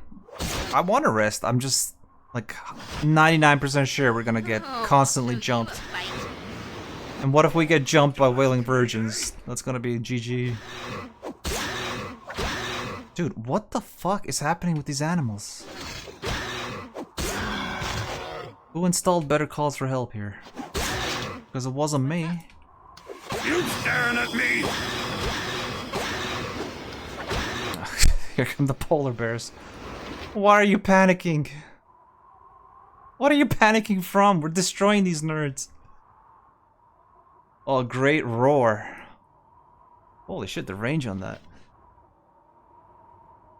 I want to rest, I'm just like 99% sure we're gonna get constantly jumped. And what if we get jumped by wailing virgins? That's gonna be GG. Dude, what the fuck is happening with these animals? Who installed Better Calls for Help here? Because it wasn't me. You staring at me? Here come the polar bears. Why are you panicking? What are you panicking from? We're destroying these nerds. Oh, great roar. Holy shit, the range on that.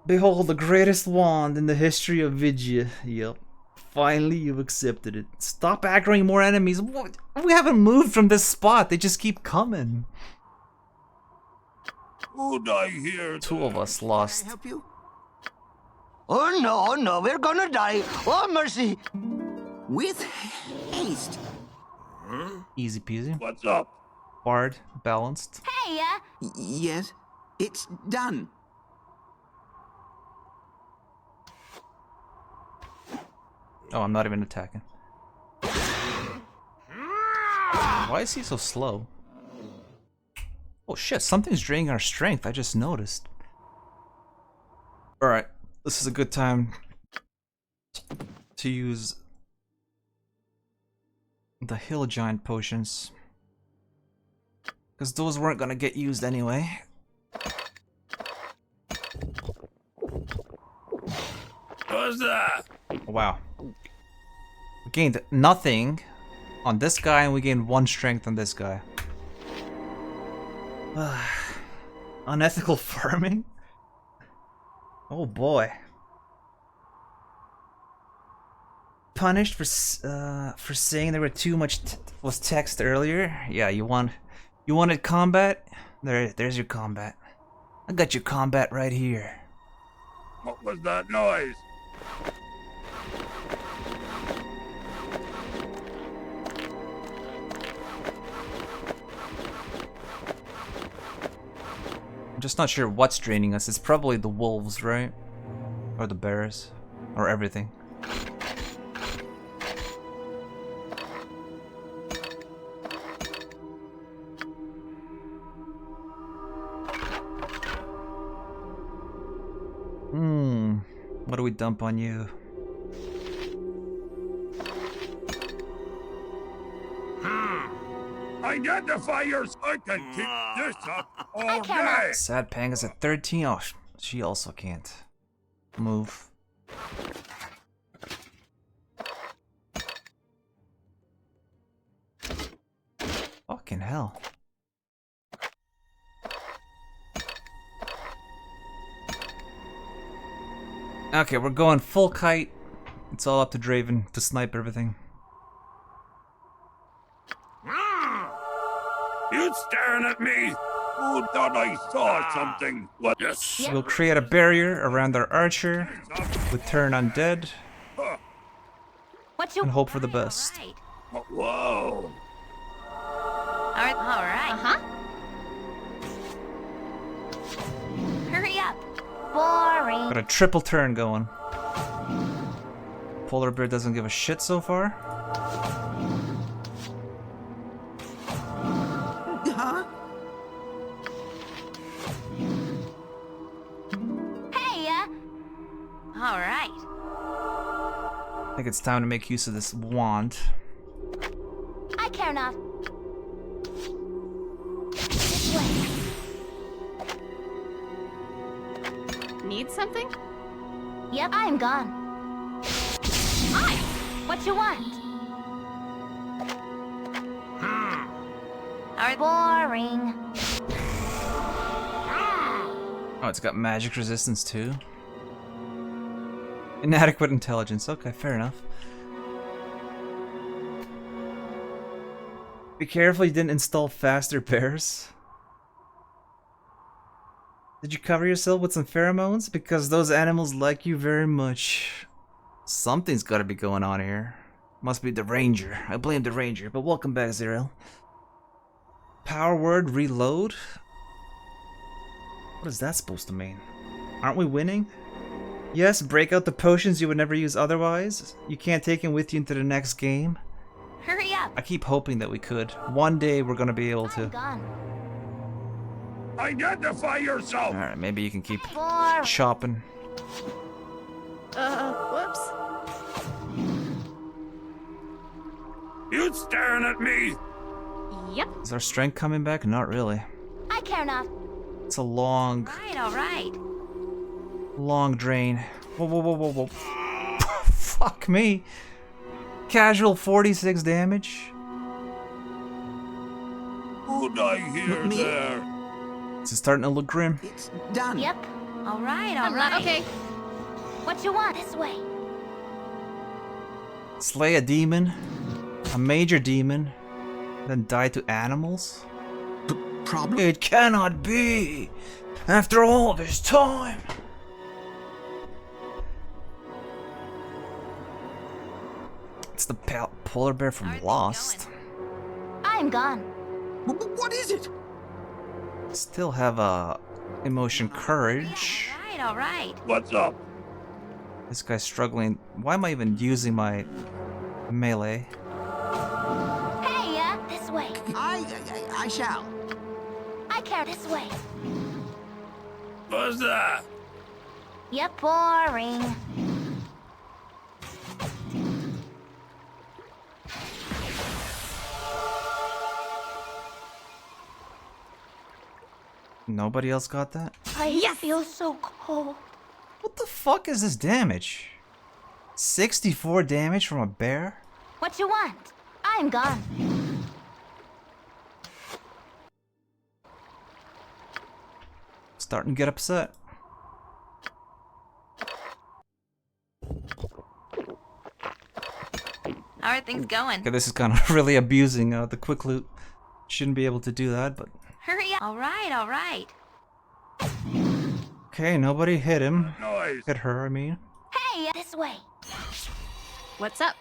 Behold the greatest wand in the history of Vigia. Yep. Finally, you've accepted it. Stop aggroing more enemies. What? We haven't moved from this spot. They just keep coming. Who'd I hear? Two of us lost. Can I help you? Oh no, we're gonna die. Oh mercy. with haste. Easy peasy. What's up? Bard, balanced. Hey, Yes, it's done. Oh, I'm not even attacking. Why is he so slow? Oh shit, something's draining our strength. I just noticed. Alright, this is a good time to use the hill giant potions. Because those weren't gonna get used anyway. What's that? Wow. We gained nothing on this guy and we gained 1 strength on this guy. Unethical farming? Oh boy. Punished for saying there were too much was text earlier. Yeah, you wanted combat? There's your combat. I got your combat right here. What was that noise? I'm just not sure what's draining us. It's probably the wolves, right? Or the bears. Or everything. What do we dump on you? Identify yours. I can keep this up all day. Sad Panga's at 13. Oh, she also can't move. Fucking hell. Okay, we're going full kite. It's all up to Draven to snipe everything. You staring at me? Who thought I saw something? What? Yes. We'll create a barrier around our archer with turn undead and hope for the best. Whoa. All right. Hurry up. Boring. Got a triple turn going. Polar bear doesn't give a shit so far. Huh? Hey, all right. I think it's time to make use of this wand. I care not. This way. Need something? Yep, I'm gone. Hi. What you want? Boring. Oh, it's got magic resistance too. Inadequate intelligence. Okay, fair enough. Be careful you didn't install faster bears. Did you cover yourself with some pheromones? Because those animals like you very much. Something's gotta be going on here. Must be the ranger. I blame the ranger, but welcome back, Zero. Power word reload? What is that supposed to mean? Aren't we winning? Yes, break out the potions you would never use otherwise. You can't take them with you into the next game. Hurry up. I keep hoping that we could. One day we're gonna be able to. I'm gone. Identify yourself. Alright, maybe you can keep Boring. chopping. Whoops. You staring at me? Yep. Is our strength coming back? Not really. I care not. It's a long, All right. long drain. Whoa, whoa, whoa, whoa, whoa. Fuck me. Casual 46 damage. Who'd I hear Me? there? This is starting to look grim. It's done. Yep. All right. Okay. What you want? This way. Slay a demon, a major demon, then die to animals? Problem? It cannot be! After all this time! It's the polar bear from Lost. I'm gone. What is it? Still have emotion courage. All right. What's up? This guy's struggling. Why am I even using my melee? Hey, this way. I shall. I care this way. What's that? Yep, boring. Nobody else got that? I feel so cold. What the fuck is this damage? 64 damage from a bear? What you want? I'm gone. Starting to get upset. How are things going? Okay, this is kind of really abusing the quick loot. Shouldn't be able to do that, but... Hurry up. All right. Okay, nobody hit him. Noise. Hit her, I mean. Hey, this way. What's up?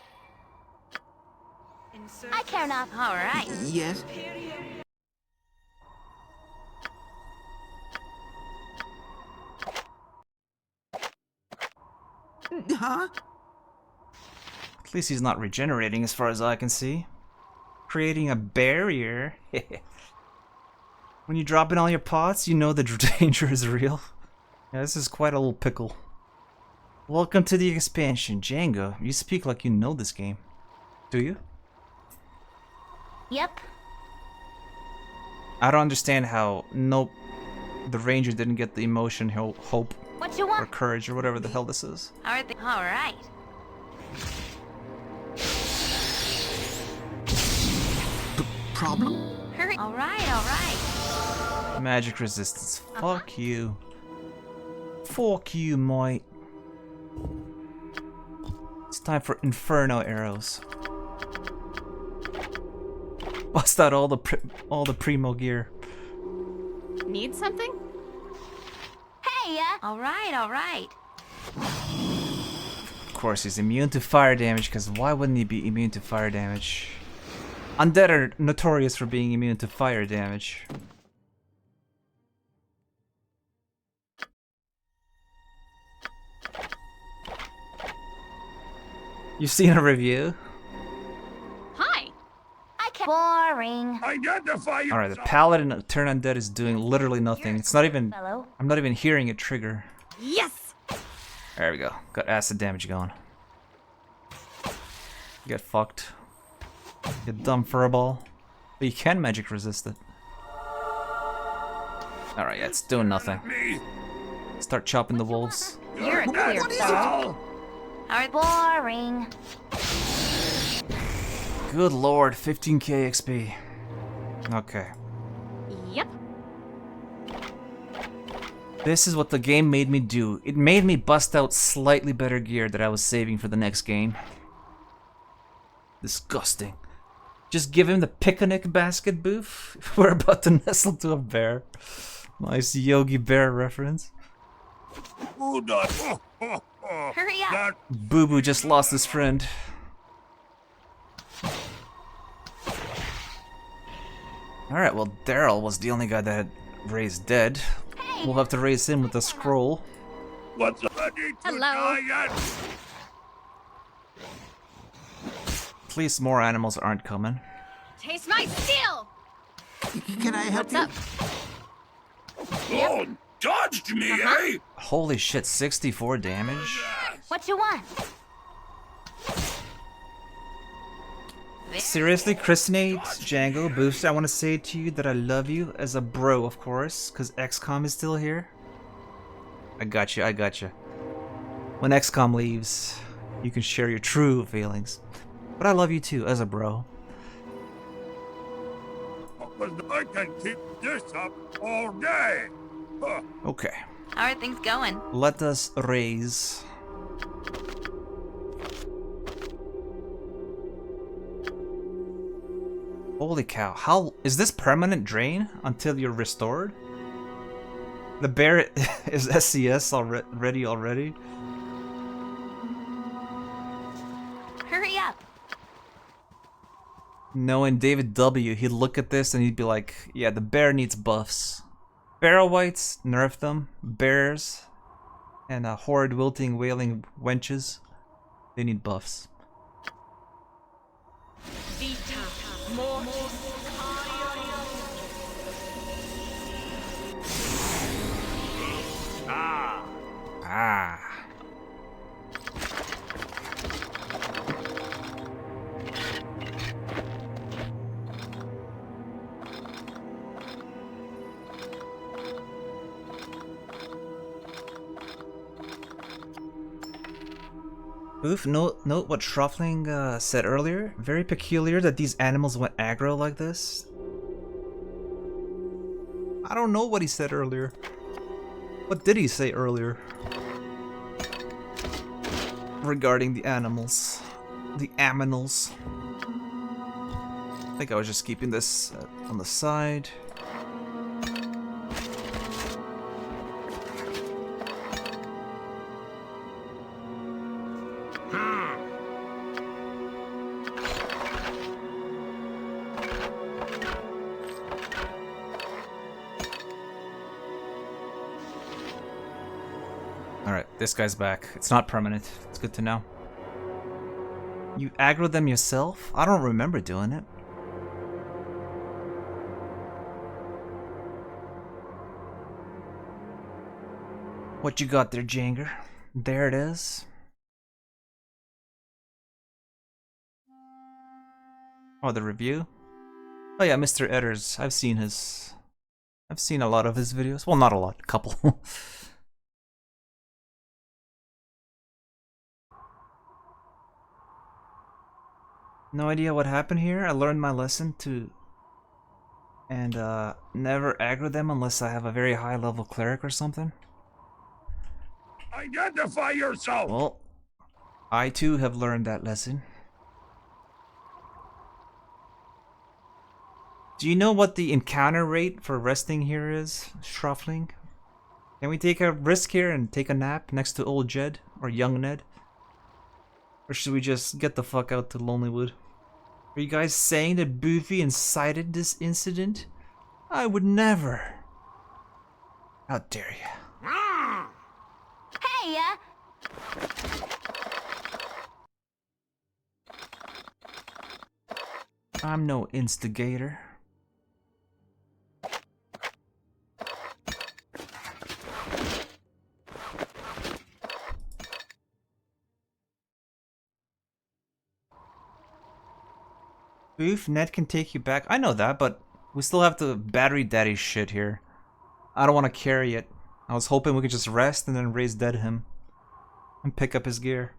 I care not. All right. Yes. Huh? At least he's not regenerating as far as I can see. Creating a barrier. When you drop in all your pots, you know the danger is real. Yeah, this is quite a little pickle. Welcome to the expansion. Django, you speak like you know this game. Do you? Yep. I don't understand how the ranger didn't get the emotion, hope, What you or want? courage, or whatever the hell this is. All right. Problem? Hurry. All right. Magic resistance. Fuck you. Fuck you, mate. It's time for Inferno arrows. Bust out all the primo gear. Need something? Hey, All right. Of course, he's immune to fire damage, because why wouldn't he be immune to fire damage? Undead are notorious for being immune to fire damage. You've seen a review? Hi. I can't. Boring. Identify yourself. Alright, the paladin turn undead is doing literally nothing. It's not even... Fellow. I'm not even hearing it trigger. Yes. There we go. Got acid damage going. Get fucked. You dumb furball. But you can magic resist it. Alright, yeah, it's doing nothing. Me. Start chopping the wolves. You're a clear fellow. All right. Boring. Good lord, 15k XP. Okay. Yep. This is what the game made me do. It made me bust out slightly better gear that I was saving for the next game. Disgusting. Just give him the picnic basket booth. We're about to nestle to a bear. Nice Yogi Bear reference. Who does? Hurry up. That Boo Boo just lost his friend. Alright, well, Daryl was the only guy that had raised dead. We'll have to raise him with a scroll. what's ready to Hello. die yet? At least more animals aren't coming. Taste my steel. Can I help What's you? up? Oh, dodged me, eh? Holy shit, 64 damage? What you want? Seriously, Christinate, Django, Booster, I want to say to you that I love you as a bro, of course, because XCOM is still here. I got you. When XCOM leaves, you can share your true feelings. But I love you too, as a bro. I can keep this up all day. Huh. Okay, How are things going? let us raise. Holy cow, how is this permanent drain until you're restored? The bear is SCS already? Hurry up. Knowing David W, he'd look at this and he'd be like, yeah, the bear needs buffs. Barrow Whites, nerf them. Bears and horrid wilting wailing wenches, they need buffs. Ah. Oof, note what Schroffling said earlier. Very peculiar that these animals went aggro like this. I don't know what he said earlier. What did he say earlier? Regarding the animals. The aminals. I think I was just keeping this on the side. Alright, this guy's back. It's not permanent. It's good to know. You aggroed them yourself? I don't remember doing it. What you got there, Janger? There it is. Oh, the review? Oh yeah, Mr. Edders. I've seen a lot of his videos. Well, not a lot, a couple. No idea what happened here. I learned my lesson to never aggro them unless I have a very high level cleric or something. Identify yourself! Well, I too have learned that lesson. Do you know what the encounter rate for resting here is, Schroffling? Can we take a risk here and take a nap next to old Jed or young Ned? Or should we just get the fuck out to Lonelywood? Are you guys saying that Boofy incited this incident? I would never. How dare you? Hey, I'm no instigator. Boof, Ned can take you back. I know that, but we still have to battery daddy shit here. I don't want to carry it. I was hoping we could just rest and then raise dead him. And pick up his gear.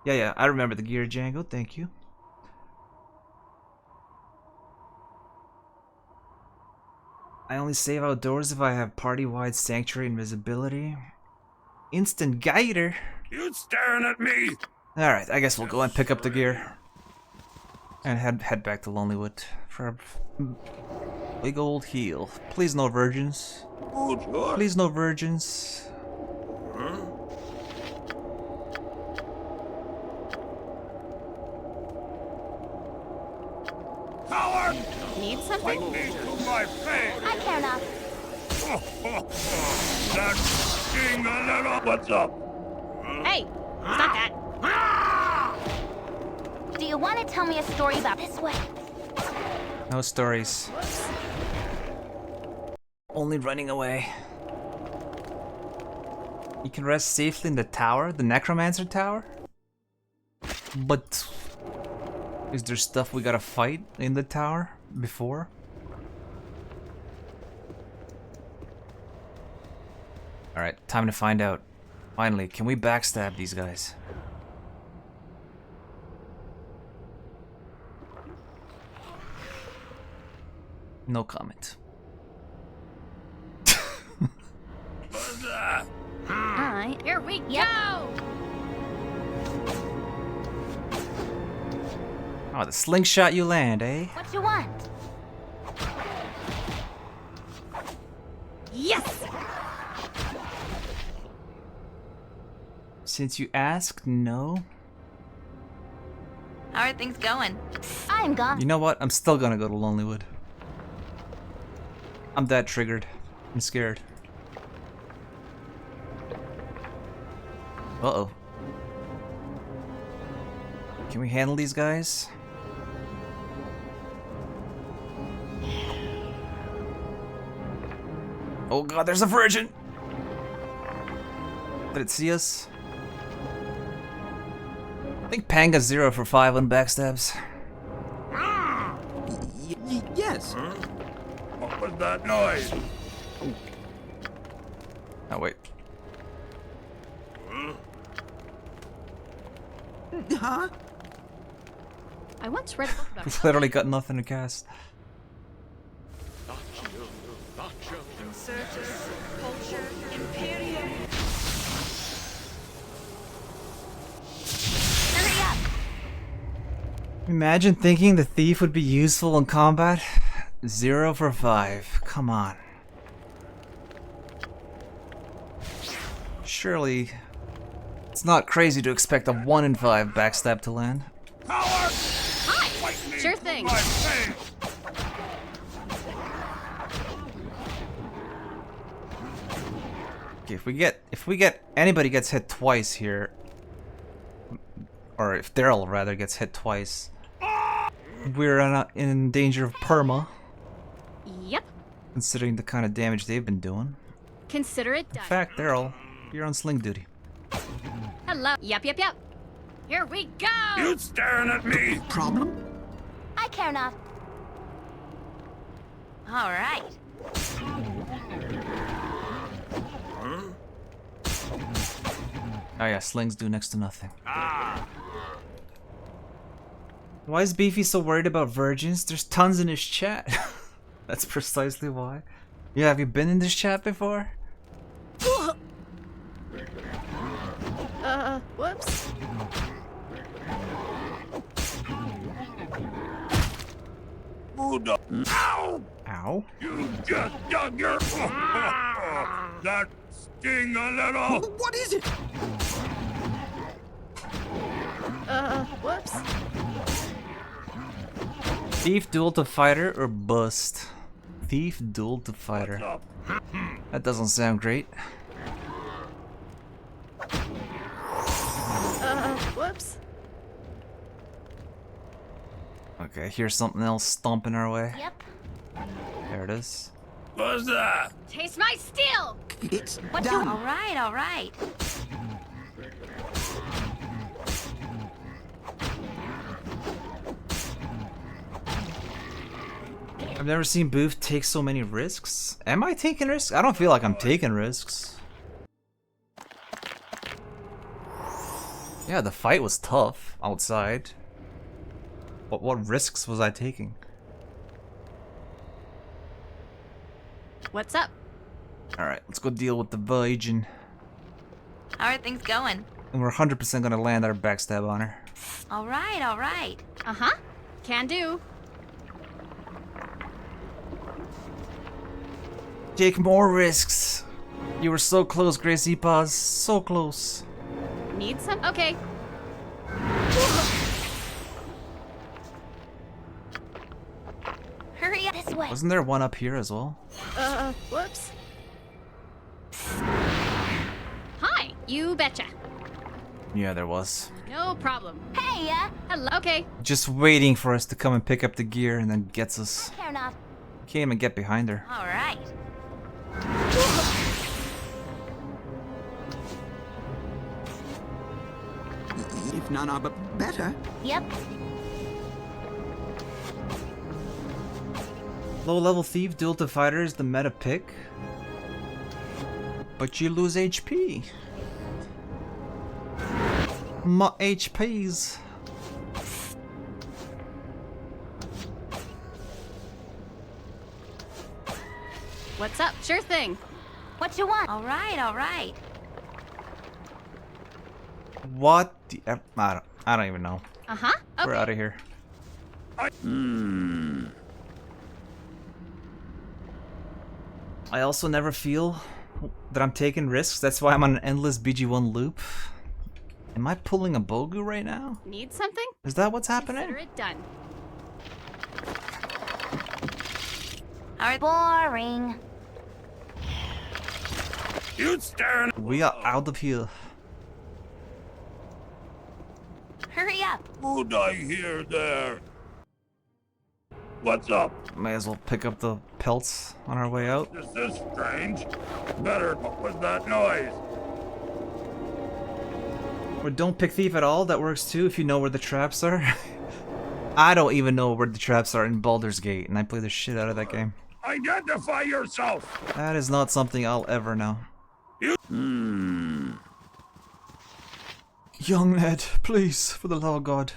Yeah, I remember the gear, Django. Thank you. I only save outdoors if I have party-wide sanctuary invisibility. Instant guider. You staring at me? Alright, I guess we'll go and pick up the gear. And head back to Lonelywood for a big old heal. Please no virgins. Please no virgins. Coward! Need something? Fight me to my face! I care not. That sting a little. What's up? Hey, stop that. Do you want to tell me a story about this way? No stories. Only running away. You can rest safely in the tower, the Necromancer Tower? But is there stuff we gotta fight in the tower before? Alright, time to find out. Finally, can we backstab these guys? No comment. Alright, here we go! Oh, the slingshot you land, eh? What you want? Yes! Since you asked, no. How are things going? I I'm gone. You know what? I'm still gonna go to Lonelywood. I'm that triggered. I'm scared. Uh-oh. Can we handle these guys? Oh god, there's a virgin! Did it see us? I think Panga's 0 for 5 on backstabs. Yes. What was that noise? Oh, wait. Huh? I once read a book about We've literally got nothing to cast. Insurtus, culture, imperium. Hurry up. Imagine thinking the thief would be useful in combat. 0 for 5. Come on. Surely, it's not crazy to expect a 1 in 5 backstab to land. Hi! Sure thing. Okay, if we get anybody gets hit twice here, or if Daryl rather gets hit twice, we're in danger of perma. Yep. Considering the kind of damage they've been doing. Consider it In done. fact, Daryl, you're on sling duty. Hello. Yep. Here we go! You staring at me? Problem? I care not. All right. Oh yeah, slings do next to nothing. Why is Beefy so worried about virgins? There's tons in his chat. That's precisely why. Yeah, have you been in this chat before? Whoops. Ow! Ow. You just dug your... that sting a little. What is it? Whoops. Thief duel to fighter or bust? Thief duel to fighter. That doesn't sound great. Whoops. Okay, here's something else stomping our way. Yep. There it is. What's that? Taste my steel! It's What you? done. All right. I've never seen Booth take so many risks. Am I taking risks? I don't feel like I'm taking risks. Yeah, the fight was tough outside. But what risks was I taking? What's up? Alright, let's go deal with the virgin. How are things going? And we're 100% gonna land our backstab on her. All right. Uh-huh. Can do. Take more risks. You were so close, Gracie Paws. So close. Need some? Okay. Hurry up this way. Wasn't there one up here as well? Whoops. Hi, you betcha. Yeah, there was. No problem. Hey, Hello. Okay. Just waiting for us to come and pick up the gear and then gets us. care not. Can't even get behind her. All right. If none are but better. Yep. Low level thief duel to fighter is the meta pick. But you lose HP. My HPs. What's up? Sure thing. What you want? All right. What the I don't even know. Uh-huh. Okay. We're out of here. I also never feel that I'm taking risks. That's why I'm on an endless BG1 loop. Am I pulling a Bogu right now? Need something? Is that what's happening? Consider it done. Are boring. You staring? We are out of here. Hurry up. Who'd I hear there? What's up? May as well pick up the pelts on our way out. This is strange. Better. What was that noise? Or don't pick thief at all. That works too if you know where the traps are. I don't even know where the traps are in Baldur's Gate, and I play the shit out of that game. Identify yourself. That is not something I'll ever know. Young Ned, please, for the love of God,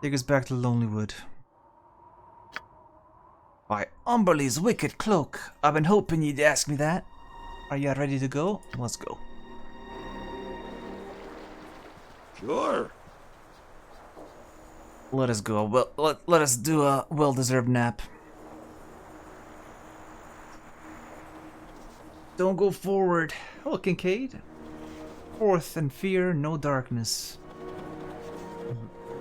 take us back to Lonelywood. By Umberlee's wicked cloak, I've been hoping you'd ask me that. Are you ready to go? Let's go. Sure. Let us go. Well, let us do a well-deserved nap. Don't go forward. Oh, Kincaid. Forth and fear no darkness.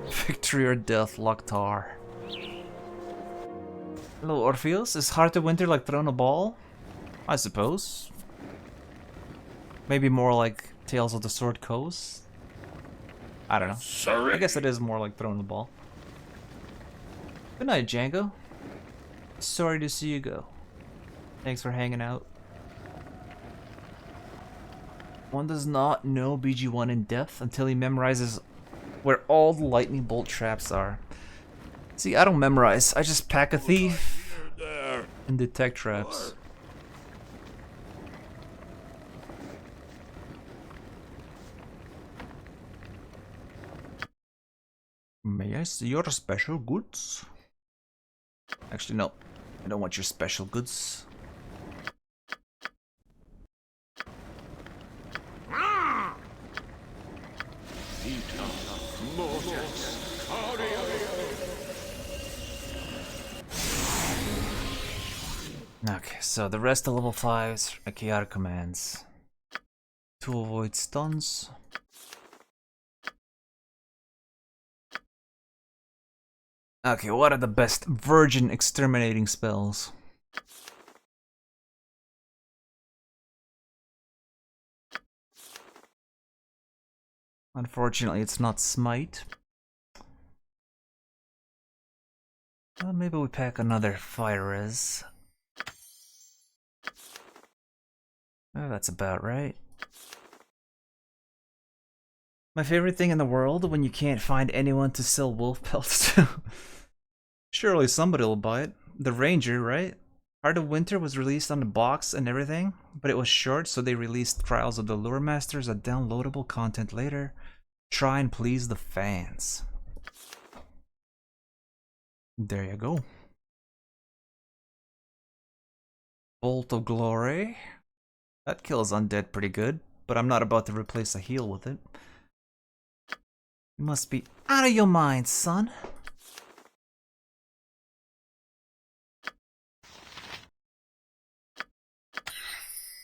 Victory or death, Loktar. Hello, Orpheus. Is Heart of Winter like throwing a ball? I suppose. Maybe more like Tales of the Sword Coast. I don't know. Sorry. I guess it is more like throwing the ball. Good night, Django. Sorry to see you go. Thanks for hanging out. One does not know BG1 in depth until he memorizes where all the lightning bolt traps are. See, I don't memorize. I just pack a thief and detect traps. May I see your special goods? Actually, no. I don't want your special goods. Okay, so the rest of level 5's are chaotic commands. To avoid stuns. Okay, what are the best virgin exterminating spells? Unfortunately, it's not Smite. Well, maybe we pack another Fire Res. Oh, that's about right. My favorite thing in the world when you can't find anyone to sell wolf pelts to. Surely somebody will buy it. The Ranger, right? Heart of Winter was released on the box and everything, but it was short, so they released Trials of the Lure Masters as downloadable content later. Try and please the fans. There you go. Bolt of Glory. That kills undead pretty good, but I'm not about to replace a heal with it. You must be out of your mind, son.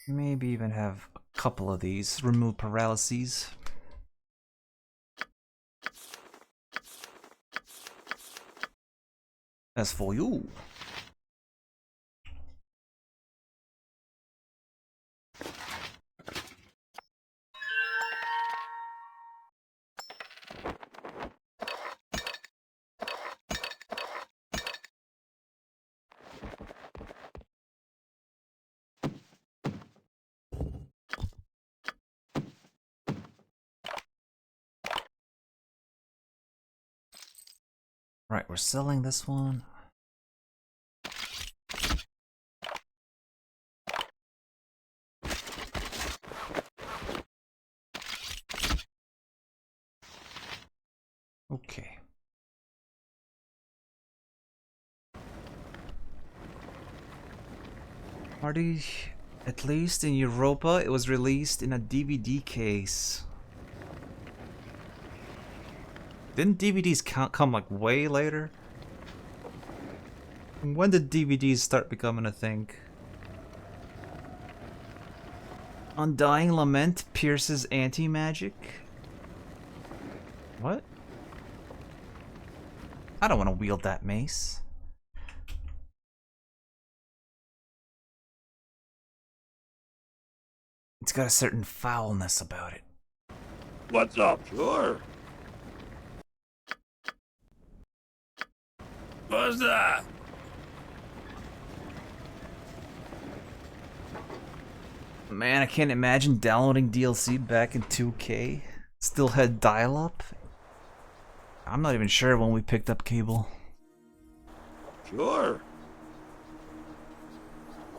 Maybe even have a couple of these. Remove paralyses. As for you. Right, we're selling this one. Okay. Party, at least in Europa, it was released in a DVD case. Didn't DVDs come like way later? When did DVDs start becoming a thing? Undying Lament pierces anti-magic? What? I don't want to wield that mace. It's got a certain foulness about it. What's up? Sure. What's that? Man, I can't imagine downloading DLC back in 2K. Still had dial-up. I'm not even sure when we picked up cable. Sure.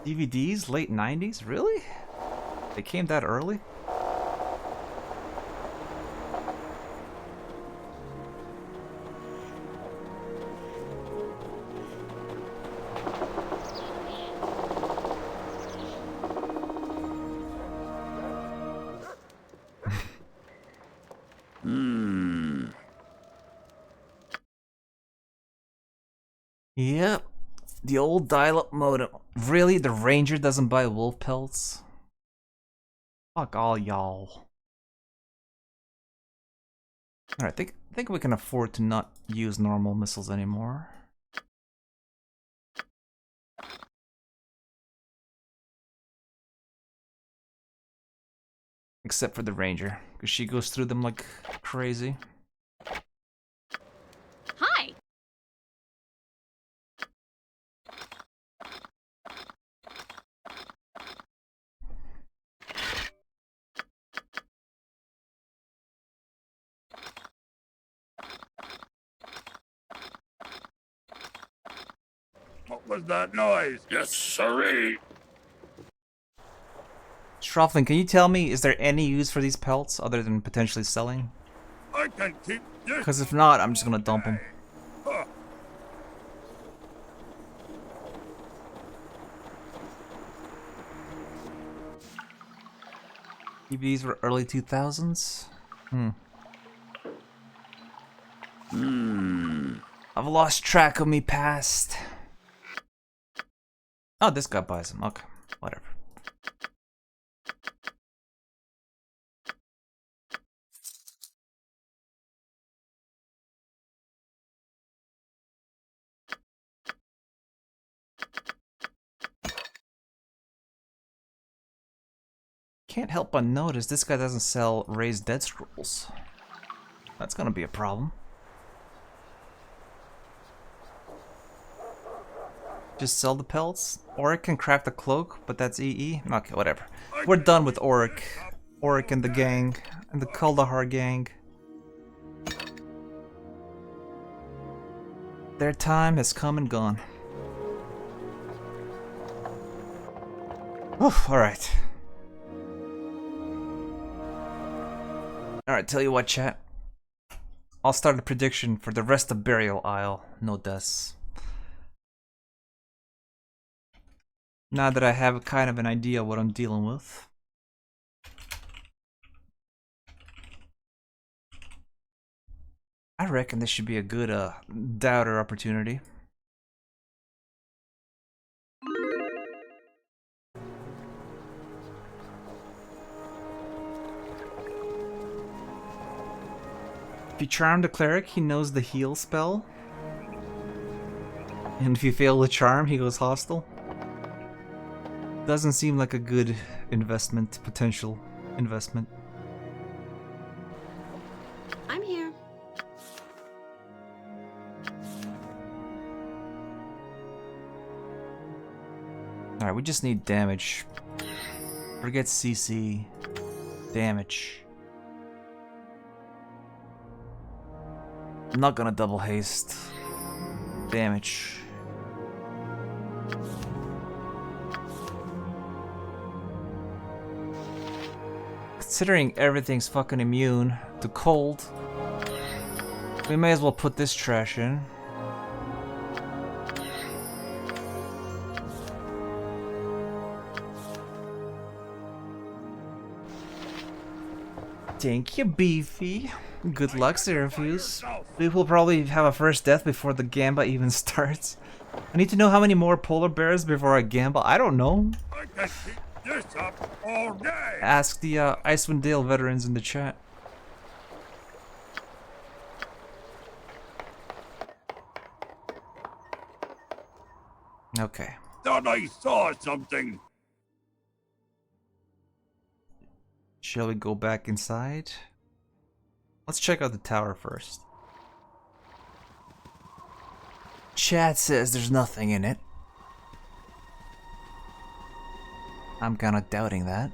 DVDs, late 90s? Really? They came that early? Yep. The old dial-up modem. Really? The Ranger doesn't buy wolf pelts? Fuck all y'all. Alright, think we can afford to not use normal missiles anymore. Except for the Ranger, because she goes through them like crazy. Hi. What was that noise? Yes, sirree. Schrofflin, can you tell me, is there any use for these pelts other than potentially selling? I can keep this. Because if not, I'm just gonna dump them. Huh. TVs were early 2000s? I've lost track of me past. Oh, this guy buys them. Okay, whatever. Can't help but notice this guy doesn't sell raised dead scrolls. That's gonna be a problem. Just sell the pelts? Auric can craft a cloak, but that's EE? Okay, whatever. We're done with Auric. Auric and the gang. And the Kuldahar gang. Their time has come and gone. Alright. Alright, tell you what, chat. I'll start a prediction for the rest of Burial Isle. No deaths. Now that I have kind of an idea what I'm dealing with. I reckon this should be a good doubter opportunity. If you charm the cleric, he knows the heal spell. And if you fail the charm, he goes hostile. Doesn't seem like a good investment, potential investment. I'm here. Alright, we just need damage. Forget CC. Damage. I'm not gonna double haste. Damage. Considering everything's fucking immune to cold, we may as well put this trash in. Thank you, Beefy. Good luck, Seraphus. We will probably have a first death before the Gamba even starts. I need to know how many more polar bears before I Gamba. I don't know. I can keep this up all day. Ask the Icewind Dale veterans in the chat. Okay. Thought I saw something. Shall we go back inside? Let's check out the tower first. Chat says there's nothing in it. I'm kinda doubting that.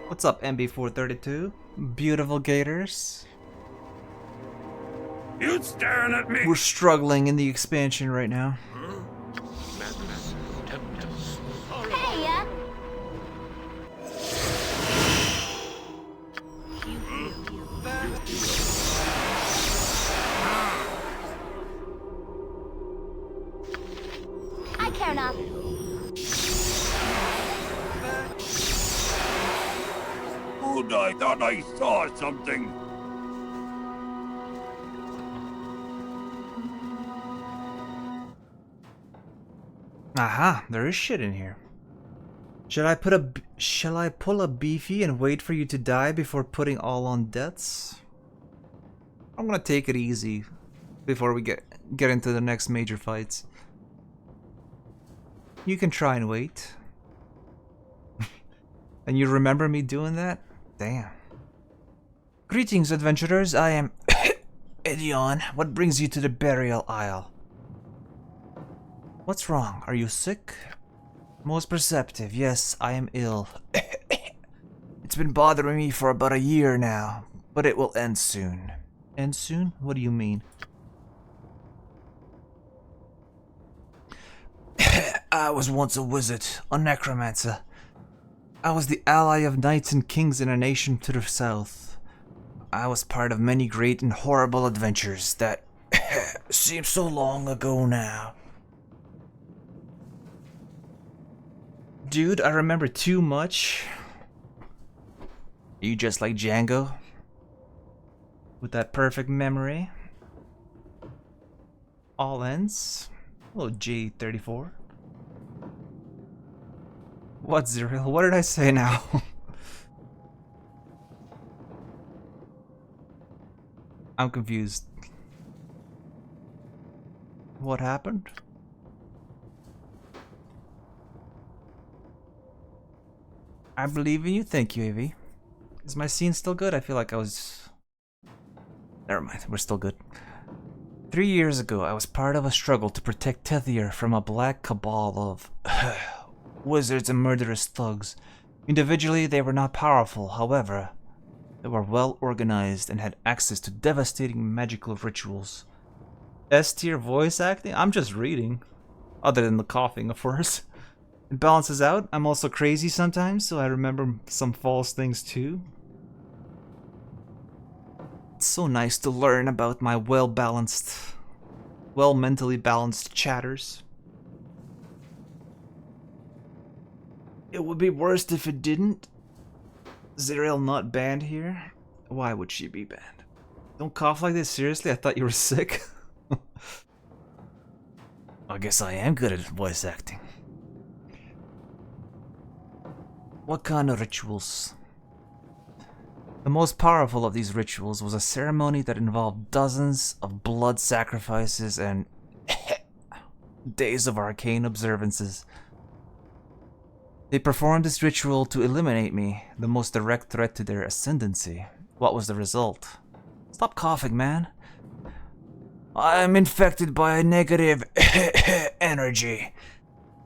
What's up, MB432? Beautiful gators. You staring at me? We're struggling in the expansion right now. Hey, ya! I care not. Good, I thought I saw something. Aha, there is shit in here. Shall I pull a beefy and wait for you to die before putting all on deaths? I'm gonna take it easy before we get into the next major fights. You can try and wait. And you remember me doing that? Damn. Greetings, adventurers. I am Edion. What brings you to the burial isle? What's wrong? Are you sick? Most perceptive. Yes, I am ill. It's been bothering me for about a year now, but it will end soon. End soon? What do you mean? I was once a wizard, a necromancer. I was the ally of knights and kings in a nation to the south. I was part of many great and horrible adventures that seem so long ago now. Dude, I remember too much. Are you just like Django? With that perfect memory? All ends? Hello, J34. What, Zerial? What did I say now? I'm confused. What happened? I believe in you. Thank you, Avi. Is my scene still good? I feel like I was... Never mind, we're still good. 3 years ago, I was part of a struggle to protect Tethier from a black cabal of wizards and murderous thugs. Individually, they were not powerful, however, they were well organized and had access to devastating magical rituals. S-tier voice acting? I'm just reading. Other than the coughing, of course. It balances out. I'm also crazy sometimes, so I remember some false things too. It's so nice to learn about my well-balanced, mentally balanced chatters. It would be worse if it didn't. Zerial not banned here? Why would she be banned? Don't cough like this, seriously? I thought you were sick. I guess I am good at voice acting. What kind of rituals? The most powerful of these rituals was a ceremony that involved dozens of blood sacrifices and days of arcane observances. They performed this ritual to eliminate me, the most direct threat to their ascendancy. What was the result? Stop coughing, man. I'm infected by a negative energy.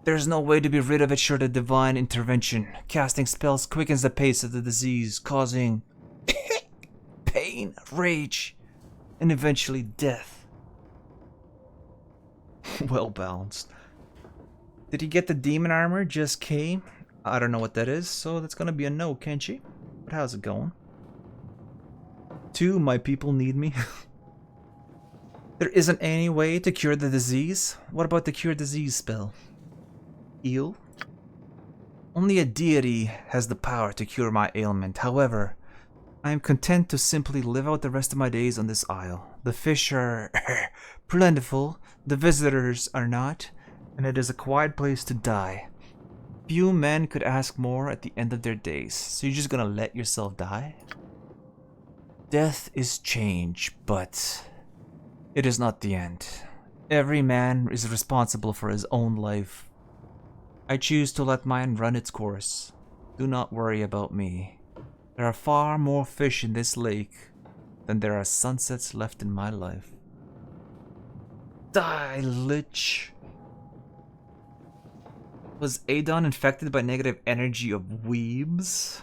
There's no way to be rid of it short of divine intervention. Casting spells quickens the pace of the disease, causing pain, rage, and eventually death. Well balanced. Did he get the demon armor? Just came. I don't know what that is, so that's gonna be a no, Kenshi. But how's it going? 2, my people need me. There isn't any way to cure the disease? What about the cure disease spell? Heal? Only a deity has the power to cure my ailment. However, I am content to simply live out the rest of my days on this isle. The fish are plentiful, the visitors are not, and it is a quiet place to die. Few men could ask more at the end of their days. So you're just gonna let yourself die? Death is change, but it is not the end. Every man is responsible for his own life. I choose to let mine run its course. Do not worry about me. There are far more fish in this lake than there are sunsets left in my life. Die, lich! Was Adon infected by negative energy of weebs?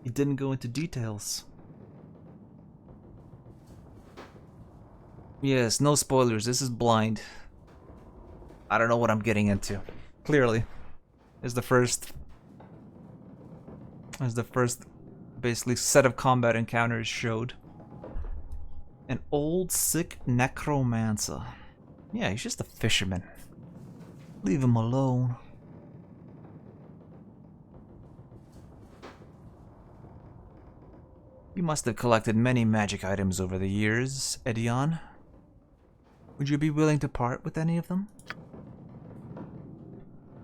He didn't go into details. Yes, no spoilers. This is blind. I don't know what I'm getting into. Clearly. Is the first basically set of combat encounters showed. An old sick necromancer. Yeah, he's just a fisherman. Leave him alone. You must have collected many magic items over the years, Edion. Would you be willing to part with any of them?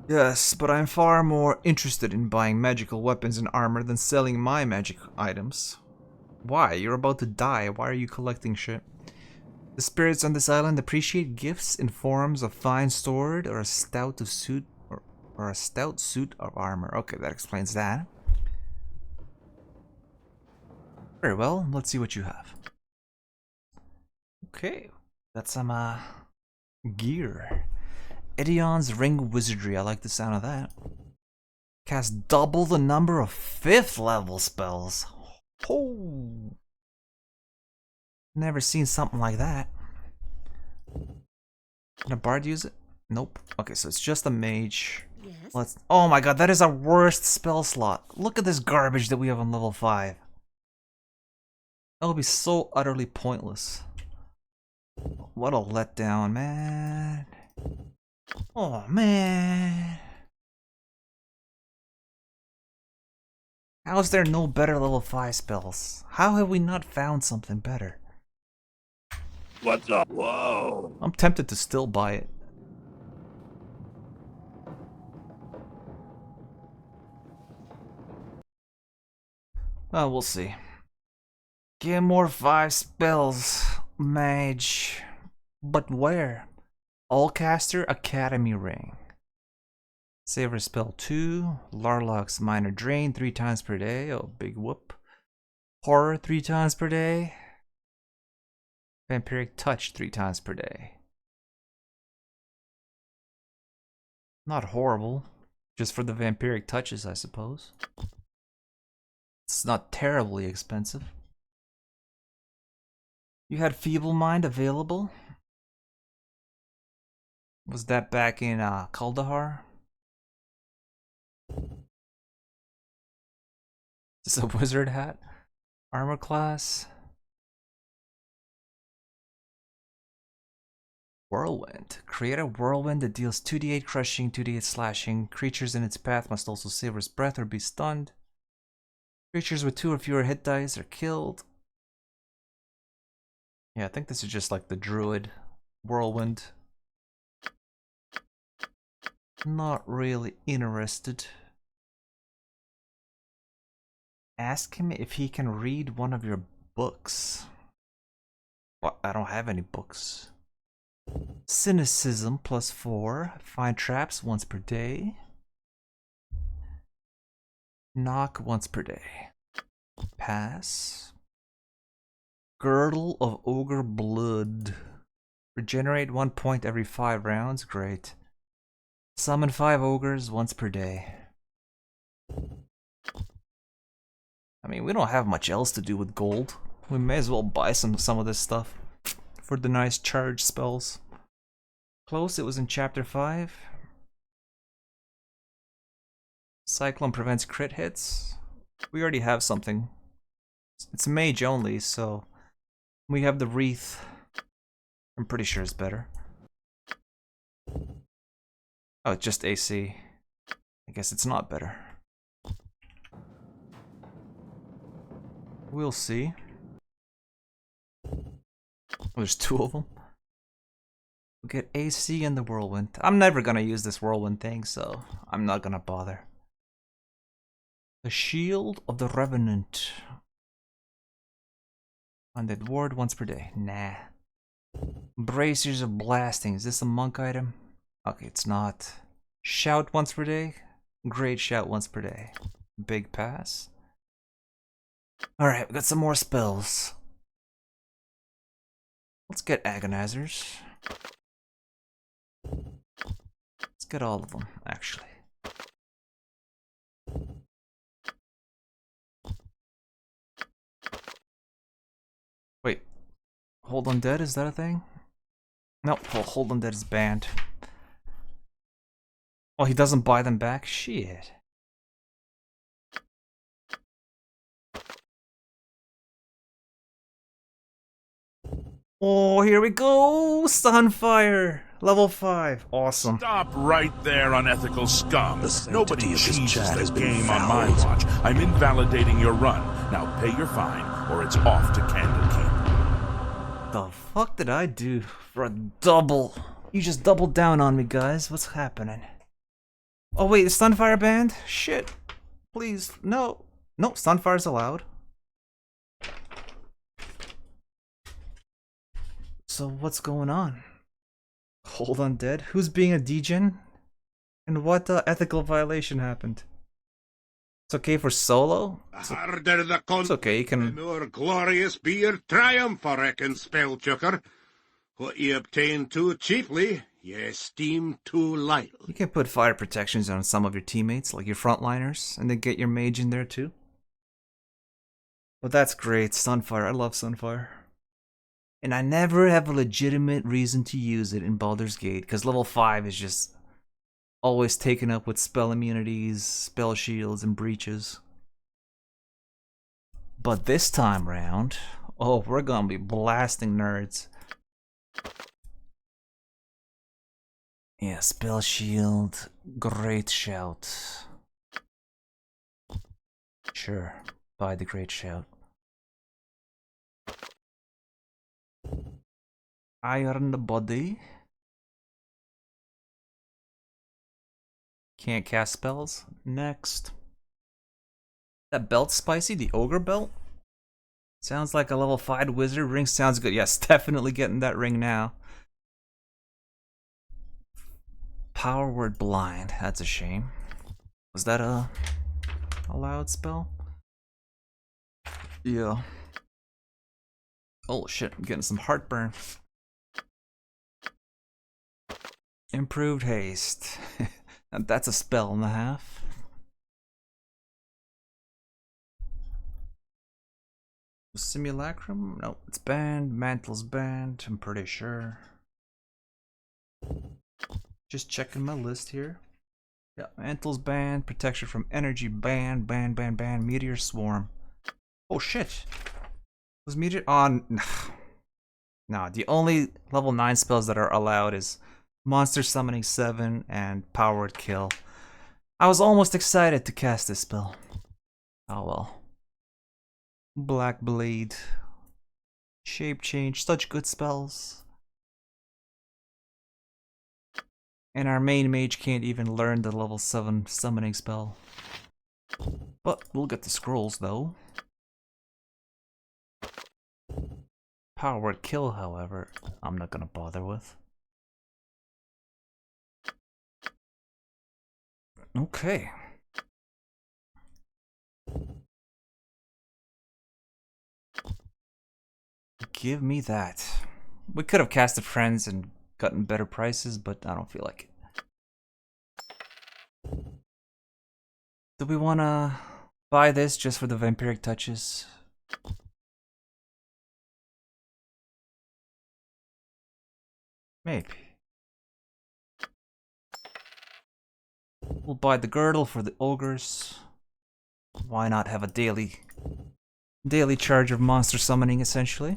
Yes, but I'm far more interested in buying magical weapons and armor than selling my magic items. Why? You're about to die. Why are you collecting shit? The spirits on this island appreciate gifts in forms of fine sword or a stout suit of armor. Okay, that explains that. Very well, let's see what you have. Okay, that's some gear. Edion's Ring Wizardry, I like the sound of that. Cast double the number of 5th level spells. Oh, never seen something like that. Can a bard use it? Nope. Okay, so it's just a mage. Yes. Oh my god, that is our worst spell slot. Look at this garbage that we have on level 5. That would be so utterly pointless. What a letdown, man. Oh, man. How is there no better level 5 spells? How have we not found something better? What's up? Whoa! I'm tempted to still buy it. Well, we'll see. Get more 5 spells, mage. But where? Allcaster Academy Ring. Saver spell 2. Larlock's Minor Drain 3 times per day. Oh, big whoop. Horror 3 times per day. Vampiric Touch 3 times per day. Not horrible. Just for the vampiric touches, I suppose. It's not terribly expensive. You had Feeble Mind available? Was that back in Kaldahar? Is this a wizard hat? Armor class? Whirlwind. Create a whirlwind that deals 2d8 crushing, 2d8 slashing. Creatures in its path must also savor its breath or be stunned. Creatures with 2 or fewer hit dice are killed. Yeah, I think this is just like the druid whirlwind. Not really interested. Ask him if he can read one of your books. Well, I don't have any books. Cynicism +4. Find traps once per day. Knock once per day. Pass. Girdle of Ogre Blood. Regenerate 1 point every 5 rounds. Great. Summon 5 ogres once per day. I mean, we don't have much else to do with gold. We may as well buy some of this stuff for the nice charge spells. Close, it was in chapter 5. Cyclone prevents crit hits. We already have something. It's mage only, so we have the wreath. I'm pretty sure it's better. Oh, it's just AC. I guess it's not better. We'll see. There's 2 of them. We'll get AC and the whirlwind. I'm never gonna use this whirlwind thing, so I'm not gonna bother. The Shield of the Revenant. Undead ward once per day. Nah. Bracers of Blasting. Is this a monk item? Okay, it's not. Shout once per day. Great shout once per day. Big pass. Alright, we got some more spells. Let's get agonizers. Let's get all of them, actually. Wait. Hold Undead, is that a thing? Nope, Hold Undead is banned. Oh, he doesn't buy them back? Shit. Oh, here we go! Sunfire! Level 5. Awesome. Stop right there, unethical scum. Nobody cheeses has the been game on my fouled. watch. I'm invalidating your run. Now pay your fine, or it's off to Candlekeep. The fuck did I do for a double? You just doubled down on me, guys. What's happening? Oh wait, is Sunfire banned? Shit. Please, no. No, Sunfire's allowed. So what's going on? Hold Undead? Who's being a degen? And what ethical violation happened? It's okay for solo? Harder the It's okay, you the can... more glorious be your triumph, I reckon, spellchucker. What you obtain too cheaply, you esteem too lightly. You can put fire protections on some of your teammates, like your frontliners, and then get your mage in there too. But that's great, Sunfire. I love Sunfire. And I never have a legitimate reason to use it in Baldur's Gate, because level 5 is just always taken up with spell immunities, spell shields, and breaches. But this time round, oh, we're gonna be blasting nerds. Yeah, spell shield, great shout. Sure, buy the great shout. Iron the body. Can't cast spells. Next. That belt's spicy, the ogre belt. Sounds like a level 5 wizard. Ring sounds good. Yes, definitely getting that ring now. Power word blind. That's a shame. Was that a allowed spell? Yeah. Oh shit, I'm getting some heartburn. Improved haste. That's a spell and a half. Simulacrum? No, it's banned. Mantle's banned, I'm pretty sure. Just checking my list here. Yeah, Mantle's banned. Protection from energy banned. Banned. Meteor swarm. Oh shit. Was meteor on? No, the only level 9 spells that are allowed is Monster Summoning 7 and Powered Kill. I was almost excited to cast this spell. Oh well. Black Blade. Shape Change, such good spells. And our main mage can't even learn the level 7 summoning spell. But we'll get the scrolls though. Powered Kill, however, I'm not gonna bother with. Okay. Give me that. We could have casted Friends and gotten better prices, but I don't feel like it. Do we want to buy this just for the vampiric touches? Maybe. We'll buy the girdle for the ogres. Why not have a daily charge of monster summoning, essentially?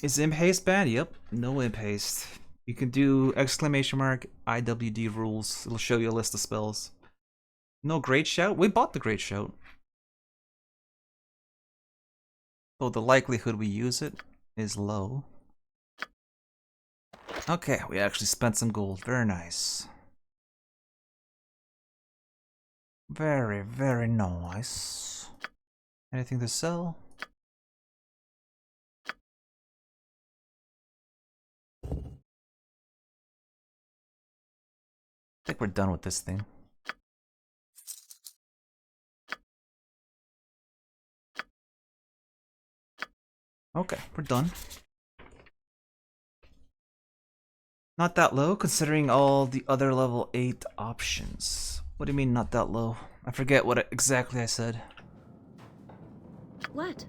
Is Imp Haste banned? Yep, no Imp Haste. You can do exclamation mark IWD rules. It'll show you a list of spells. No Great Shout? We bought the Great Shout. So the likelihood we use it is low. Okay, we actually spent some gold. Very nice. Very, very nice. Anything to sell? think we're done with this thing. Okay, we're done. Not that low, considering all the other level 8 options. What do you mean, not that low? I forget what exactly I said. What?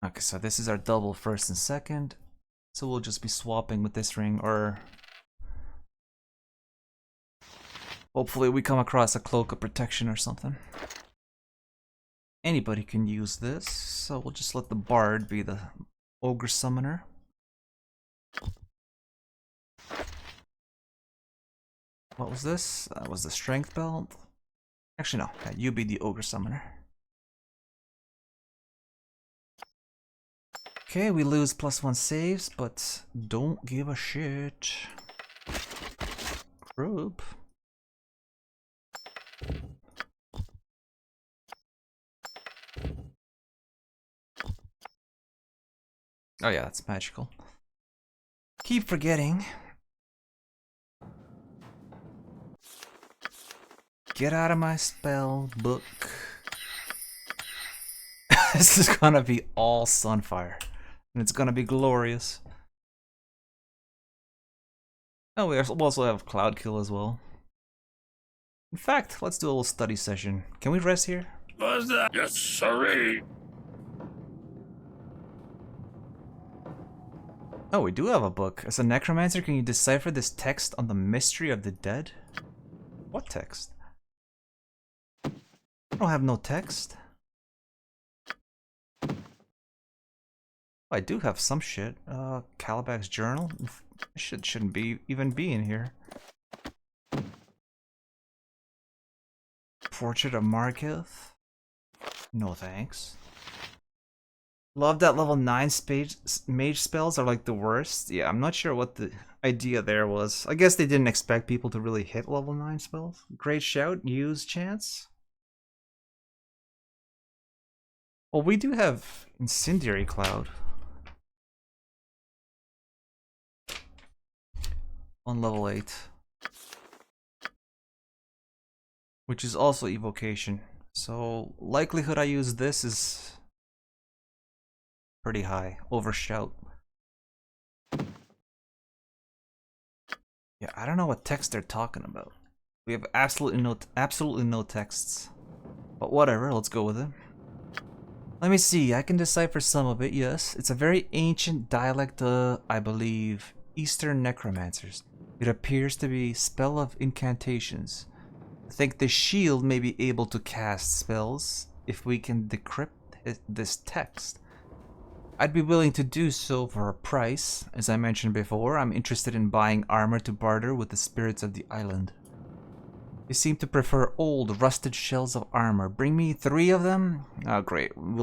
Okay, so this is our double first and second. So we'll just be swapping with this ring, or hopefully we come across a cloak of protection or something. Anybody can use this, so we'll just let the bard be the ogre summoner. What was this? That was the strength belt. Actually, no. Yeah, you be the ogre summoner. Okay, we lose +1 saves, but don't give a shit. Group. Oh yeah, that's magical. Keep forgetting. Get out of my spell book. This is gonna be all Sunfire. And it's gonna be glorious. Oh, we also have Cloud Kill as well. In fact, let's do a little study session. Can we rest here? What's that? Yes, sirree. Oh, we do have a book. As a necromancer, can you decipher this text on the mystery of the dead? What text? I don't have no text. I do have some shit. Calibac's journal? Shouldn't be even be in here. Portrait of Marketh? No thanks. Love that level 9 mage spells are like the worst. Yeah, I'm not sure what the idea there was. I guess they didn't expect people to really hit level 9 spells. Great shout, use chance. Well, we do have Incendiary Cloud. On level 8. Which is also evocation. So likelihood I use this is pretty high. Overshout. Yeah, I don't know what text they're talking about. We have absolutely no texts. But whatever, let's go with it. Let me see, I can decipher some of it, yes. It's a very ancient dialect, I believe, Eastern necromancers. It appears to be spell of incantations. I think the shield may be able to cast spells if we can decrypt this text. I'd be willing to do so for a price. As I mentioned before, I'm interested in buying armor to barter with the spirits of the island. They seem to prefer old, rusted shells of armor. Bring me 3 of them? Oh, great. We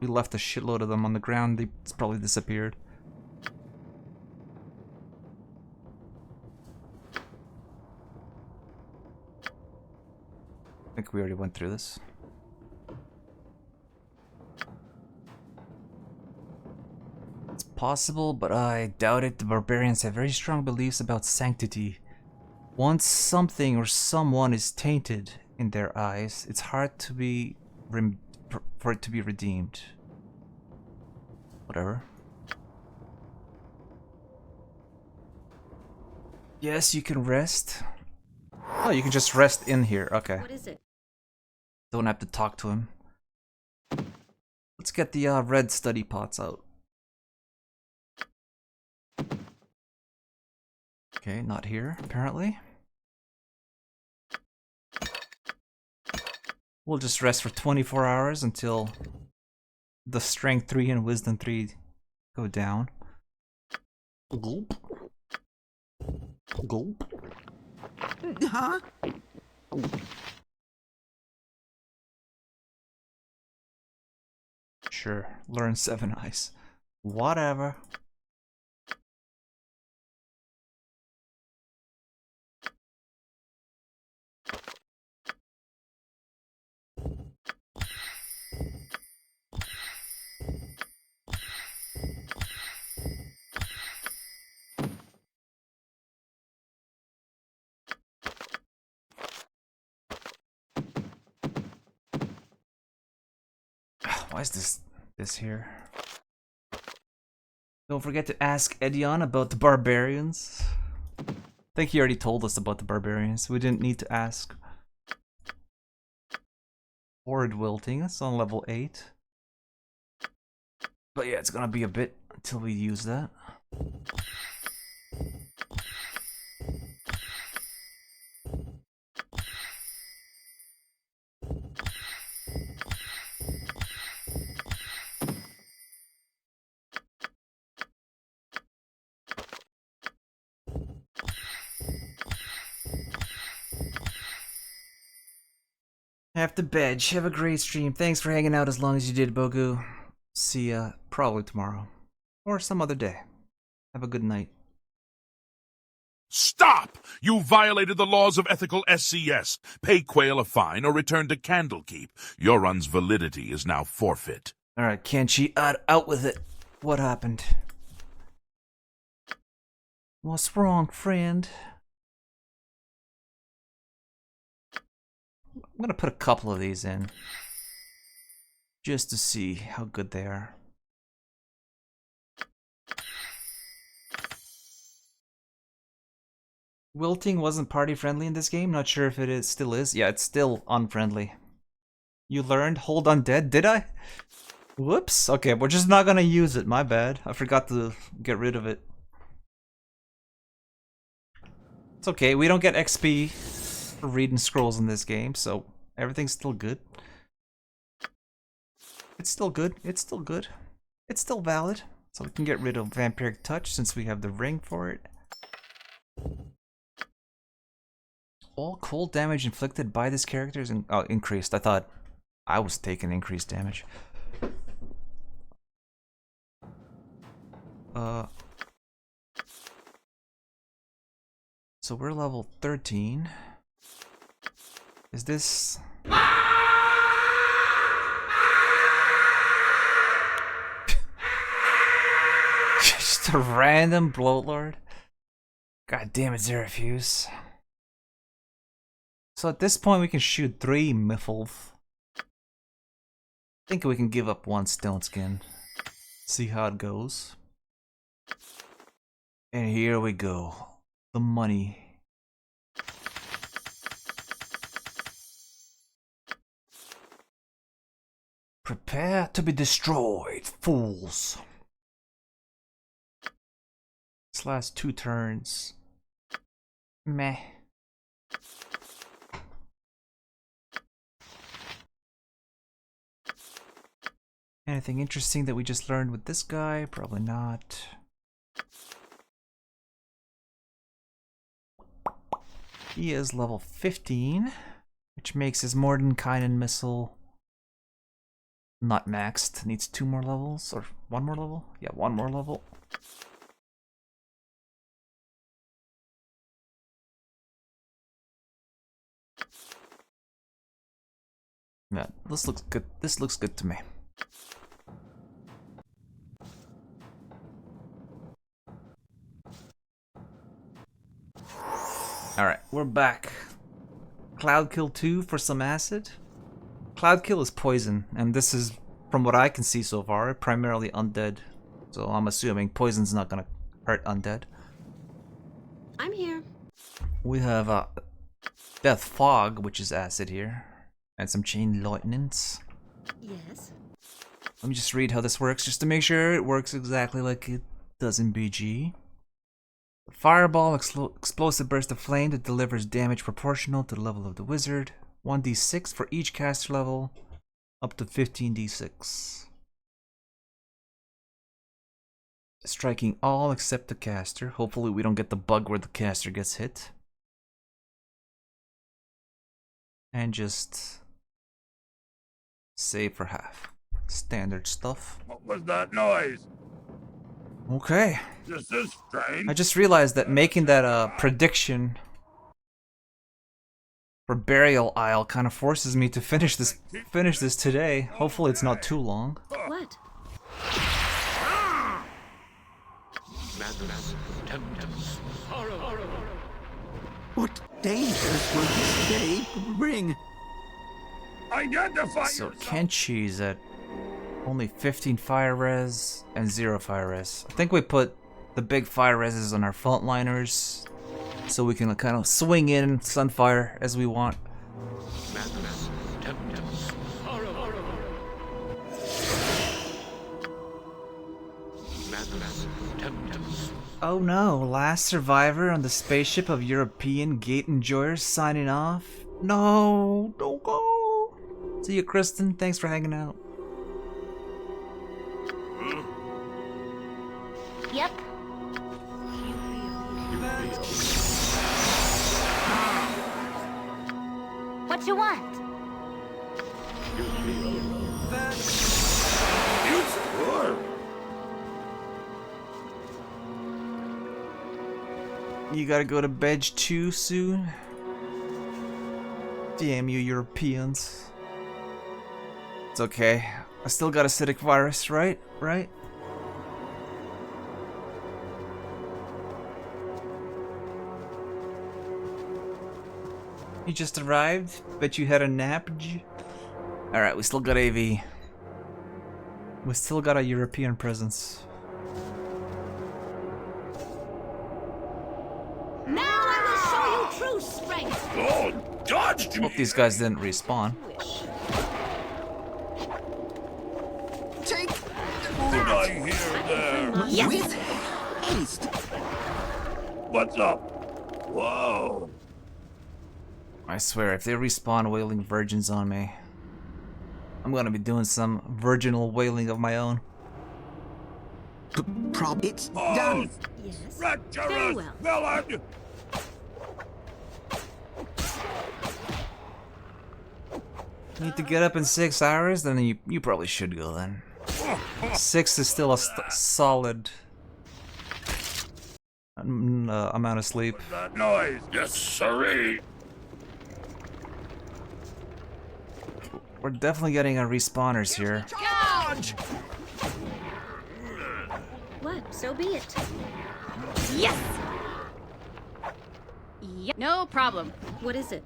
left a shitload of them on the ground. It's probably disappeared. I think we already went through this. It's possible, but I doubt it. The barbarians have very strong beliefs about sanctity. Once something or someone is tainted in their eyes, it's hard for it to be redeemed. Whatever. Yes, you can rest. Oh, you can just rest in here. Okay. What is it? Don't have to talk to him. Let's get the red study pots out. Okay, not here, apparently. We'll just rest for 24 hours until the strength 3 and wisdom 3 go down. Gulp. Gulp. Huh? Sure, learn 7 eyes. Whatever. Why is this here? Don't forget to ask Edion about the barbarians. I think he already told us about the barbarians. We didn't need to ask. Horrid wilting. That's on level 8. But yeah, it's gonna be a bit until we use that. Have to bed. Have a great stream. Thanks for hanging out as long as you did, Bogu. See ya probably tomorrow. Or some other day. Have a good night. Stop! You violated the laws of ethical SCS. Pay Quail a fine or return to Candlekeep. Your run's validity is now forfeit. Alright, Kenshi, out with it. What happened? What's wrong, friend? I'm gonna put a couple of these in. Just to see how good they are. Wilting wasn't party friendly in this game. Not sure if it still is. Yeah, it's still unfriendly. You learned Hold Undead, did I? Whoops. Okay, we're just not gonna use it. My bad. I forgot to get rid of it. It's okay. We don't get XP for reading scrolls in this game, so everything's still good. It's still good. It's still good. It's still valid. So we can get rid of Vampiric Touch since we have the ring for it. All cold damage inflicted by this character is increased. I thought I was taking increased damage. So we're level 13. Is this... Just a random bloatlord? God damn it, Zerafuse. So at this point we can shoot 3 Miffles. I think we can give up 1 stone skin. See how it goes. And here we go. The money. Prepare to be destroyed, fools. This last 2 turns. Meh. Anything interesting that we just learned with this guy? Probably not. He is level 15, which makes his Mordenkainen missile not maxed. Needs 2 more levels, or 1 more level? Yeah, 1 more level. Yeah, this looks good. This looks good to me. Alright, we're back. Cloudkill 2 for some acid. Cloudkill is poison, and this is, from what I can see so far, primarily undead. So I'm assuming poison's not gonna hurt undead. I'm here. We have Death Fog, which is acid here, and some Chain Lightnings. Yes. Let me just read how this works, just to make sure it works exactly like it does in BG. Fireball, explosive burst of flame that delivers damage proportional to the level of the wizard. 1d6 for each caster level, up to 15d6. Striking all except the caster. Hopefully we don't get the bug where the caster gets hit. And just save for half. Standard stuff. What was that noise? Okay. This is strange. I just realized that making that prediction for Burial Isle kind of forces me to finish this today. Hopefully it's not too long. What? What dangers will this day bring? Identify So yourself. Kenshi's at Only 15 fire res and 0 fire res. I think we put the big fire reses on our frontliners so we can kind of swing in Sunfire as we want. Oh no, last survivor on the spaceship of European Gate Enjoyers signing off? No, don't go! See you, Kristen. Thanks for hanging out. Yep. What you want? You gotta go to bed too soon? Damn you Europeans. It's okay. I still got acidic virus, right? Right? You just arrived? Bet you had a nap? Alright, we still got AV. We still got a European presence. Now I will show you true strength. Oh, dodged me! Hope these guys didn't respawn. Take Did I hear there? Yes. With haste. What's up? Whoa. I swear, if they respawn wailing virgins on me, I'm gonna be doing some virginal wailing of my own. It's done. Yes. Treacherous Very well. villain! Need to get up in 6 hours? Then you probably should go then. 6 is still a solid amount of sleep. That noise. Yes, sirree. We're definitely getting our respawners here. Charge! What? So be it. Yes! Yep, no problem. What is it?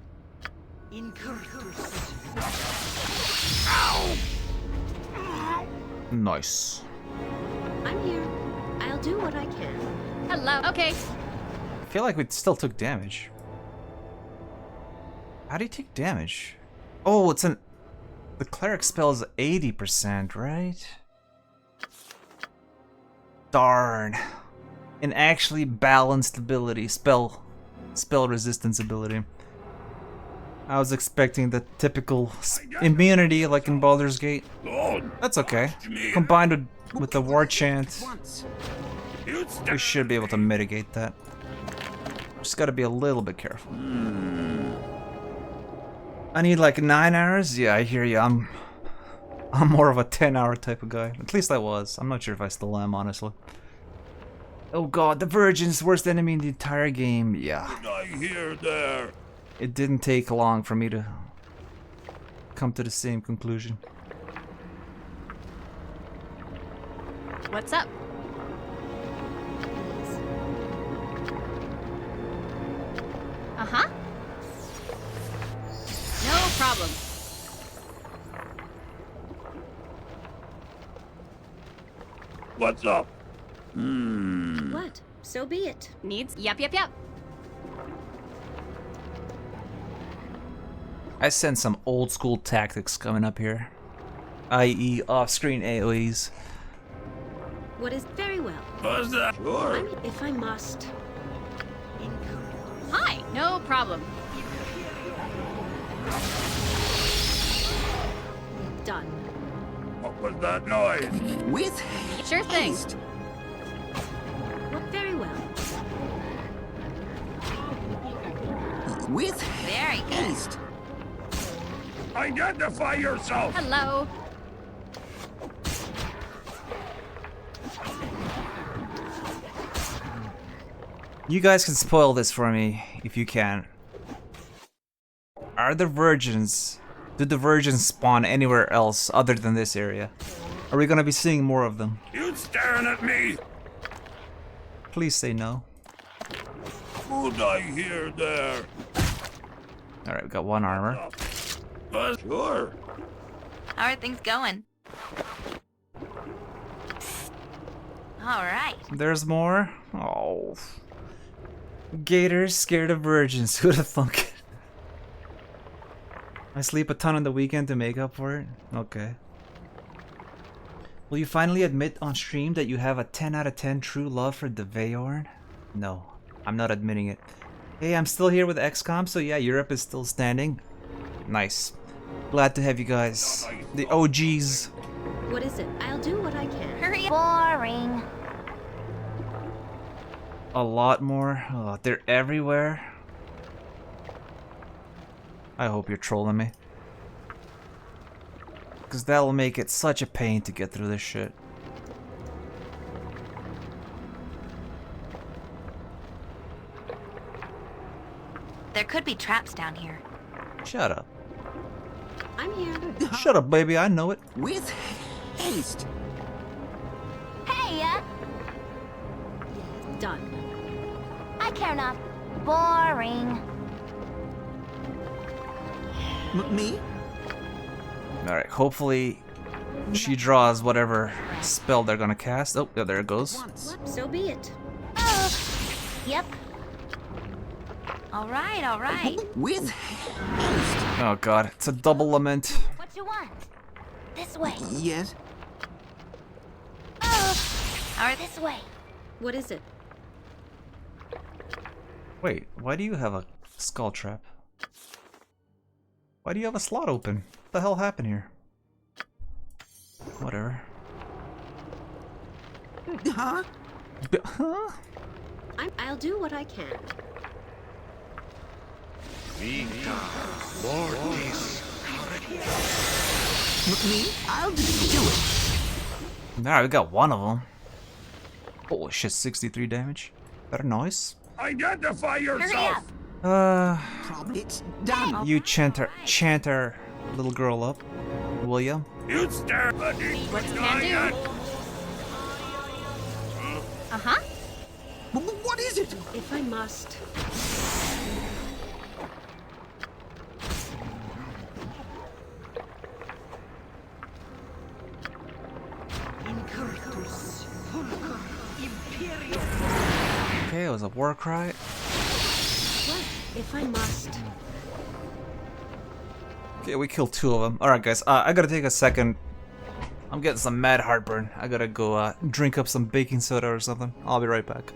Nice. I'm here. I'll do what I can. Hello, okay. I feel like we still took damage. How do you take damage? Oh, it's an... The cleric spell is 80%, right? Darn. An actually balanced ability. Spell resistance ability. I was expecting the typical immunity like in Baldur's Gate. That's okay. Combined with the war chant, we should be able to mitigate that. Just gotta be a little bit careful. I need like 9 hours? Yeah, I hear you. I'm more of a 10-hour type of guy. At least I was. I'm not sure if I still am, honestly. Oh god, the Virgin's worst enemy in the entire game. Yeah. Did I hear there? It didn't take long for me to come to the same conclusion. What's up? Uh-huh. No problem. What's up? What? So be it. Needs? Yep, yep, yep. I sense some old school tactics coming up here. I.e. off-screen AoEs. What is very well. What's that? Sure. If I must. Hi, no problem. Done. What was that noise? With Sure thing. haste. What very well. With Very good. haste. Identify yourself! Hello. You guys can spoil this for me if you can. Are the virgins... Did the virgins spawn anywhere else other than this area? Are we gonna be seeing more of them? You staring at me? Please say no. Who'd I hear there? Alright, we got 1 armor. Sure. How are things going? Alright. There's more? Oh. Gators scared of virgins. Who'd have thunk it? I sleep a ton on the weekend to make up for it? Okay. Will you finally admit on stream that you have a 10 out of 10 true love for Deveyorn? No, I'm not admitting it. Hey, I'm still here with XCOM, so yeah, Europe is still standing. Nice. Glad to have you guys. The OGs. What is it? I'll do what I can. Hurry up. Boring. A lot more. Oh, they're everywhere. I hope you're trolling me. Because that'll make it such a pain to get through this shit. There could be traps down here. Shut up. I'm here. Shut up, baby. I know it. With haste. Hey, Done. I care not. Boring. Me? Alright, hopefully she draws whatever spell they're gonna cast. Oh, yeah, there it goes. So be it. Yep. Alright, alright. With haste. Oh god, it's a double lament. What you want? This way. Yes. Or this way. What is it? Wait, why do you have a skull trap? Why do you have a slot open? What the hell happened here? Whatever. Huh? Huh? I'll do what I can. Me? I'll do it. Alright, we got one of them. Holy shit, 63 damage. Very nice. Identify yourself! Hurry up. It's done. You chanter little girl up, will ya? You stare at me! What's can do? Uh-huh. What is it? If I must. Okay, it was a war cry. What? If I must. Okay, we killed two of them. Alright guys, I gotta take a second. I'm getting some mad heartburn. I gotta go drink up some baking soda or something. I'll be right back.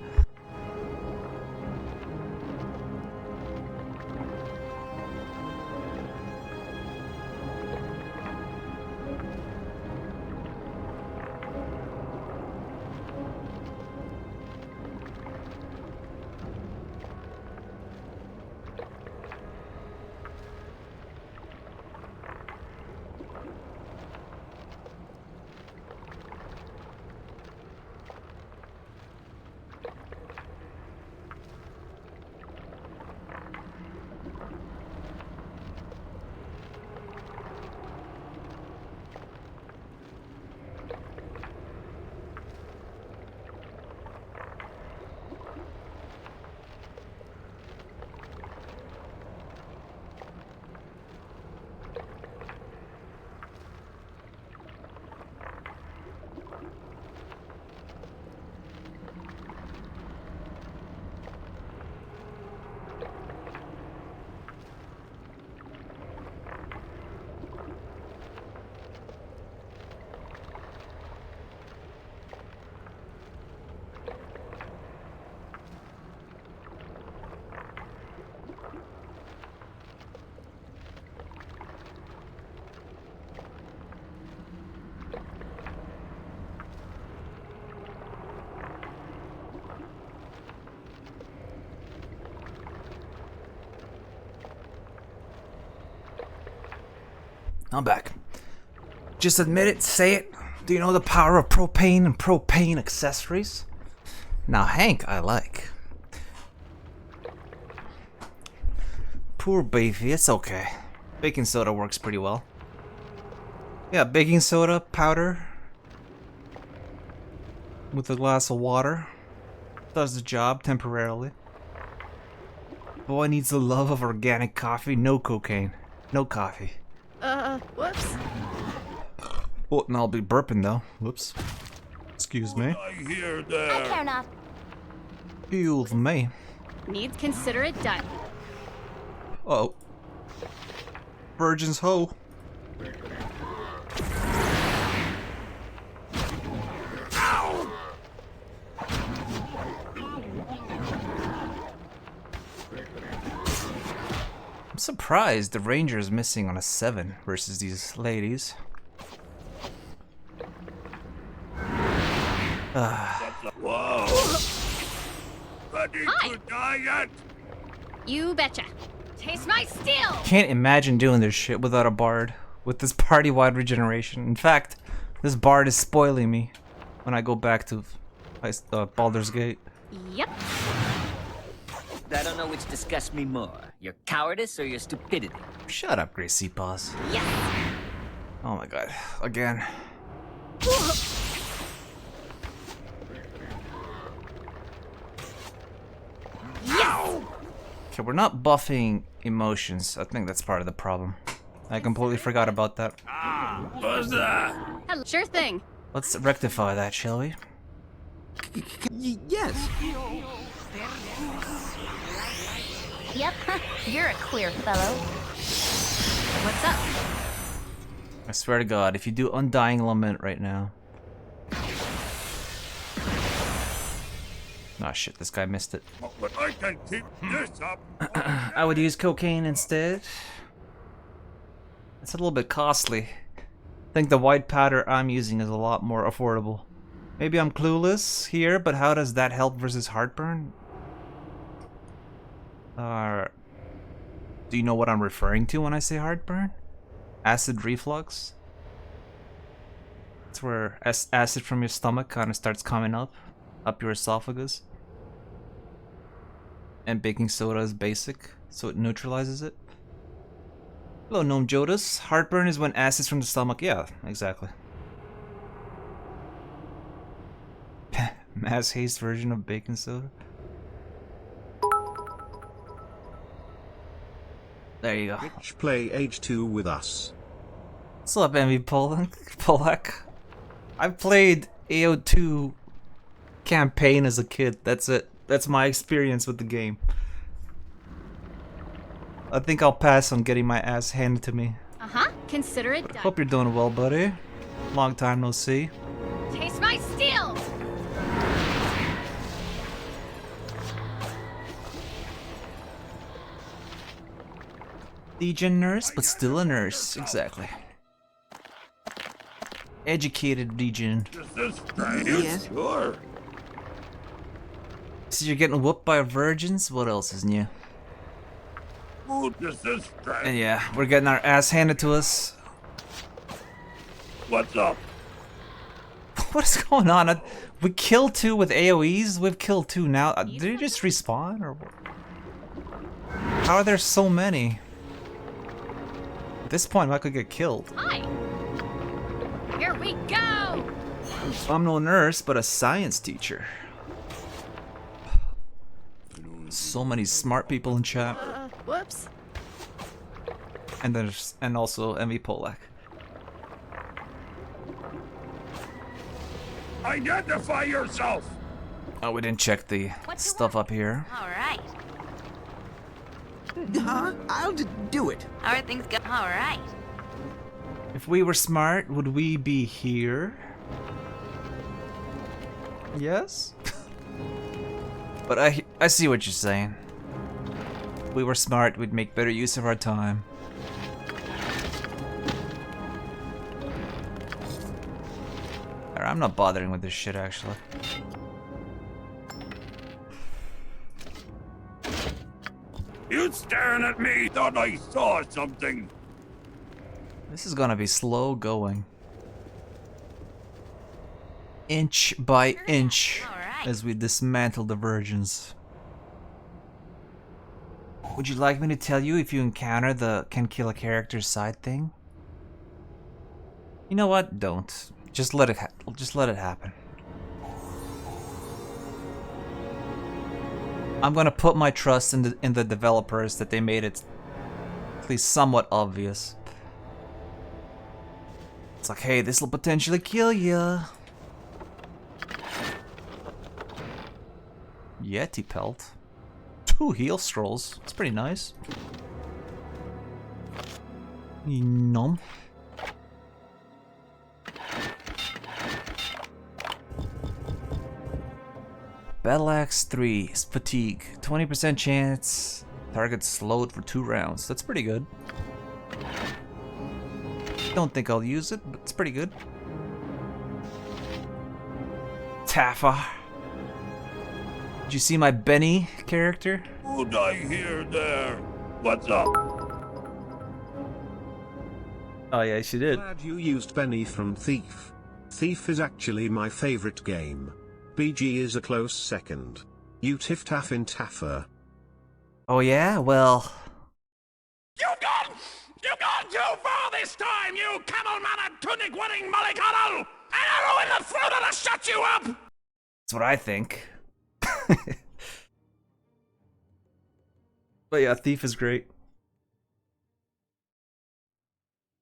I'm back. Just admit it, say it. Do you know the power of propane and propane accessories? Now Hank, I like. Poor Beefy, it's okay. Baking soda works pretty well. Yeah, baking soda, powder, with a glass of water. Does the job temporarily. Boy needs the love of organic coffee, no cocaine. No coffee. Whoops. Oh, and I'll be burping though. Whoops. Excuse me. I care not. Excuse me. Needs considerate done. Oh. Virgin's hoe. I'm surprised the ranger is missing on a 7 versus these ladies. Whoa! Ready to die yet? You betcha. Taste my steel! Can't imagine doing this shit without a bard. With this party-wide regeneration. In fact, this bard is spoiling me when I go back to Baldur's Gate. Yep. I don't know which disgusts me more, your cowardice or your stupidity. Shut up, Gracie Paws. Yes. Oh my god. Again. Yes. Okay, we're not buffing emotions. I think that's part of the problem. I completely forgot about that. What's that? Hello. Sure thing. Let's rectify that, shall we? Yes. Yep, you're a queer fellow. What's up? I swear to God, if you do Undying Lament right now. Oh shit, this guy missed it. But I can keep this up. I would use cocaine instead. It's a little bit costly. I think the white powder I'm using is a lot more affordable. Maybe I'm clueless here, but how does that help versus heartburn? Do you know what I'm referring to when I say heartburn? Acid reflux? It's where acid from your stomach kind of starts coming up your esophagus. And baking soda is basic, so it neutralizes it. Hello, Gnome Jodas. Heartburn is when acid's from the stomach. Yeah, exactly. Mass haste version of baking soda. There you go. Which play H2 with us. What's up, MV Polak? I played AO2 campaign as a kid. That's it. That's my experience with the game. I think I'll pass on getting my ass handed to me. Uh-huh. Consider it done. Hope you're doing well, buddy. Long time no see. Taste my steel! Degen nurse, but still a nurse. Exactly. Educated Degen. Yes. Sure. So you're getting whooped by virgins? What else is new? And yeah, we're getting our ass handed to us. What's up? What is going on? We killed 2 with AoEs? We've killed 2 now. Did they just respawn? Or how are there so many? At this point, I could get killed. Hi. Here we go. I'm no nurse, but a science teacher. So many smart people in chat. Whoops. And also MV Polak. Identify yourself. Oh, we didn't check the stuff up here. All right. I'll do it. How are things going? All right. If we were smart, would we be here? Yes? But I see what you're saying. If we were smart, we'd make better use of our time. I'm not bothering with this shit, actually. You staring at me? Thought I saw something. This is gonna be slow going. Inch by inch as we dismantle the virgins. Would you like me to tell you if you encounter the can kill a character side thing? You know what? Don't. Just let it happen. I'm gonna put my trust in the developers that they made it at least somewhat obvious. It's like, hey, this will potentially kill ya. Yeti pelt. 2 heal scrolls. It's pretty nice. Nom. Battle Axe 3. Fatigue. 20% chance. Target slowed for 2 rounds. That's pretty good. Don't think I'll use it, but it's pretty good. Taffa. Did you see my Benny character? Would I hear there? What's up? Oh yeah, she did. Glad you used Benny from Thief. Thief is actually my favorite game. BG is a close second. You tiff-taff in Taffa. Oh yeah? Well... You've gone too far this time, you camel-mannered, tunic-wearing mollycoddle! An arrow in the throat that'll shut you up! That's what I think. But yeah, Thief is great.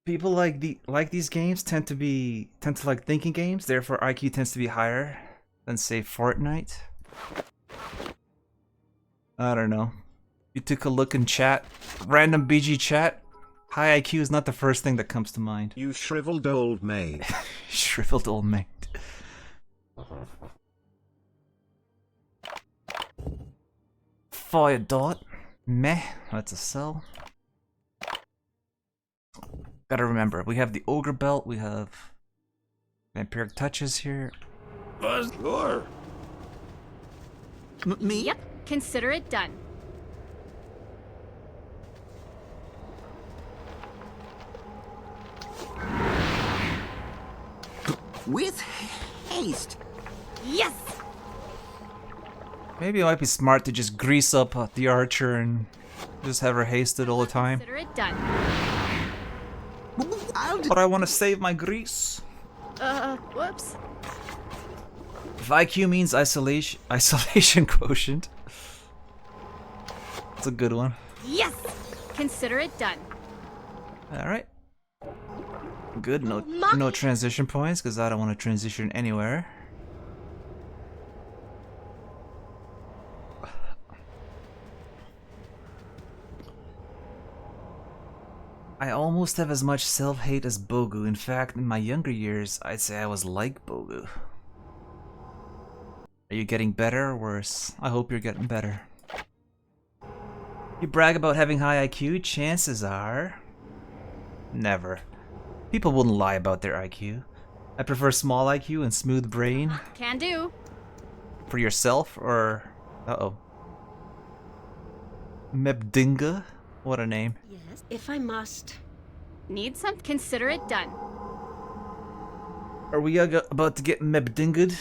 People like these games tend to like thinking games, therefore IQ tends to be higher than say Fortnite. I don't know. You took a look in chat, random BG chat. High IQ is not the first thing that comes to mind. You shriveled old maid. Shriveled old maid. Fire dot. Meh. That's a sell. Gotta remember, we have the ogre belt, we have vampiric touches here. Sure. Me? Yep, consider it done. With haste. Yes! Maybe it might be smart to just grease up the archer and just have her hasted all the time. Consider it done. But I want to save my grease. Whoops. If IQ means isolation quotient. That's a good one. Yes! Consider it done. Alright. Good, no transition points, because I don't want to transition anywhere. I almost have as much self-hate as Bogu. In fact, in my younger years, I'd say I was like Bogu. Are you getting better or worse? I hope you're getting better. You brag about having high IQ, chances are... Never. People wouldn't lie about their IQ. I prefer small IQ and smooth brain. Can do. For yourself, or... Uh-oh. Mebdinga? What a name. Yes, if I must. Need some? Consider it done. Are we about to get Mebdinged?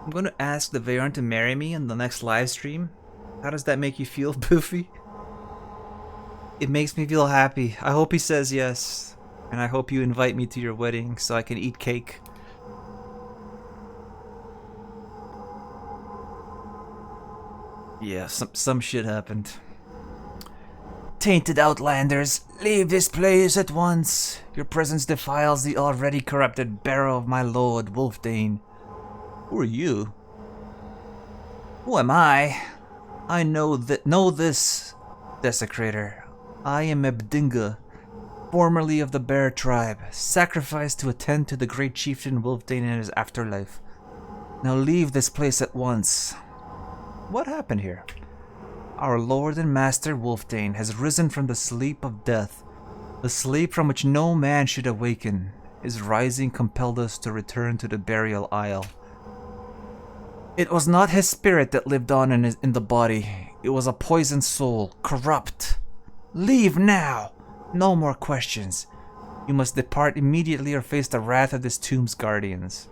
I'm gonna ask the Vayorn to marry me in the next live stream. How does that make you feel, Boofy? It makes me feel happy. I hope he says yes. And I hope you invite me to your wedding so I can eat cake. Yeah, some shit happened. Tainted Outlanders, leave this place at once. Your presence defiles the already corrupted barrow of my lord, Wolfdane. Who are you? Who am I? I know this, Desecrator. I am Mebdinga, formerly of the Bear Tribe, sacrificed to attend to the great chieftain Wolfdane in his afterlife. Now leave this place at once. What happened here? Our lord and master Wolfdane has risen from the sleep of death, the sleep from which no man should awaken. His rising compelled us to return to the burial isle. It was not his spirit that lived on in the body. It was a poisoned soul, corrupt. Leave now! No more questions. You must depart immediately or face the wrath of this tomb's guardians.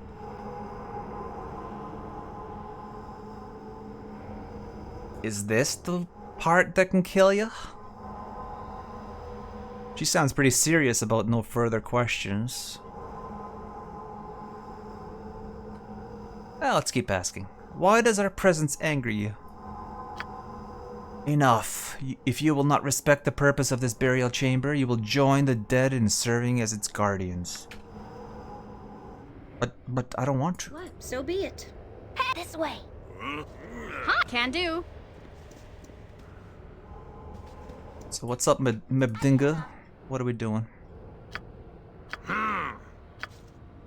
Is this the part that can kill you? She sounds pretty serious about no further questions. Well, let's keep asking. Why does our presence anger you? Enough. If you will not respect the purpose of this burial chamber, you will join the dead in serving as its guardians. But I don't want to. What? So be it. This way. Huh? Can do. So what's up, Mebdinga? What are we doing?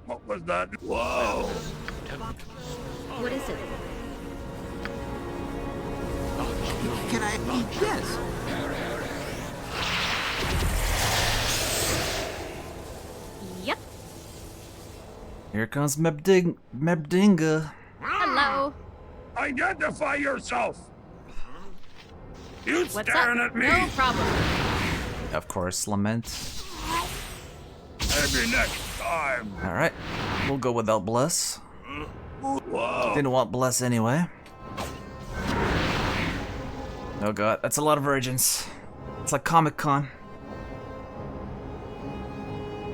What was that? Whoa! What is it? Can I eat this? Yep. Here comes Mebdinga. Hello. Identify yourself! You What's staring up? at me? No problem. Of course, Lament. Maybe next time. Alright, we'll go without Bless. Whoa. Didn't want Bless anyway. Oh god, that's a lot of virgins. It's like Comic-Con.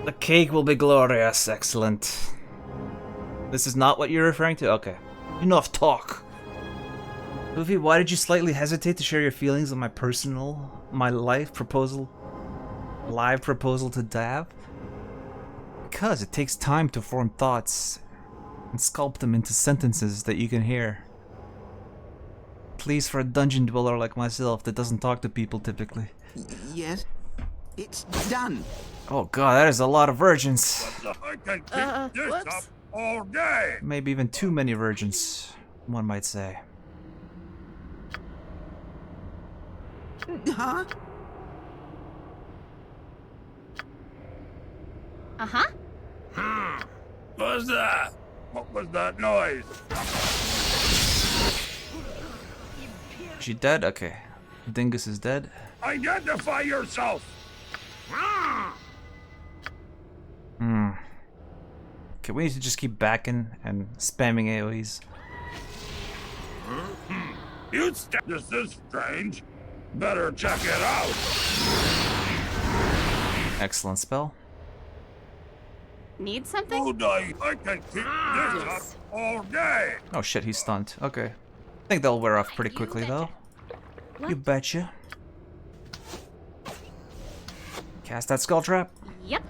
The cake will be glorious, excellent. This is not what you're referring to? Okay. Enough talk. Luffy, why did you slightly hesitate to share your feelings on my live proposal to Dav? Because it takes time to form thoughts and sculpt them into sentences that you can hear. Please, for a dungeon dweller like myself that doesn't talk to people typically. Yes, it's done. Oh god, that is a lot of virgins. I can keep this whoops. up all day. Maybe even too many virgins, one might say. Huh? Uh-huh. What's that? What was that noise? She dead? Okay. Dingus is dead. Identify yourself! Okay, we need to just keep backing and spamming AoEs. This is strange. Better check it out. Excellent spell. Need something? Good night. I can keep this up all day. Oh shit, he's stunned. Okay. I think they'll wear off pretty quickly though. You betcha. Cast that skull trap. Yep.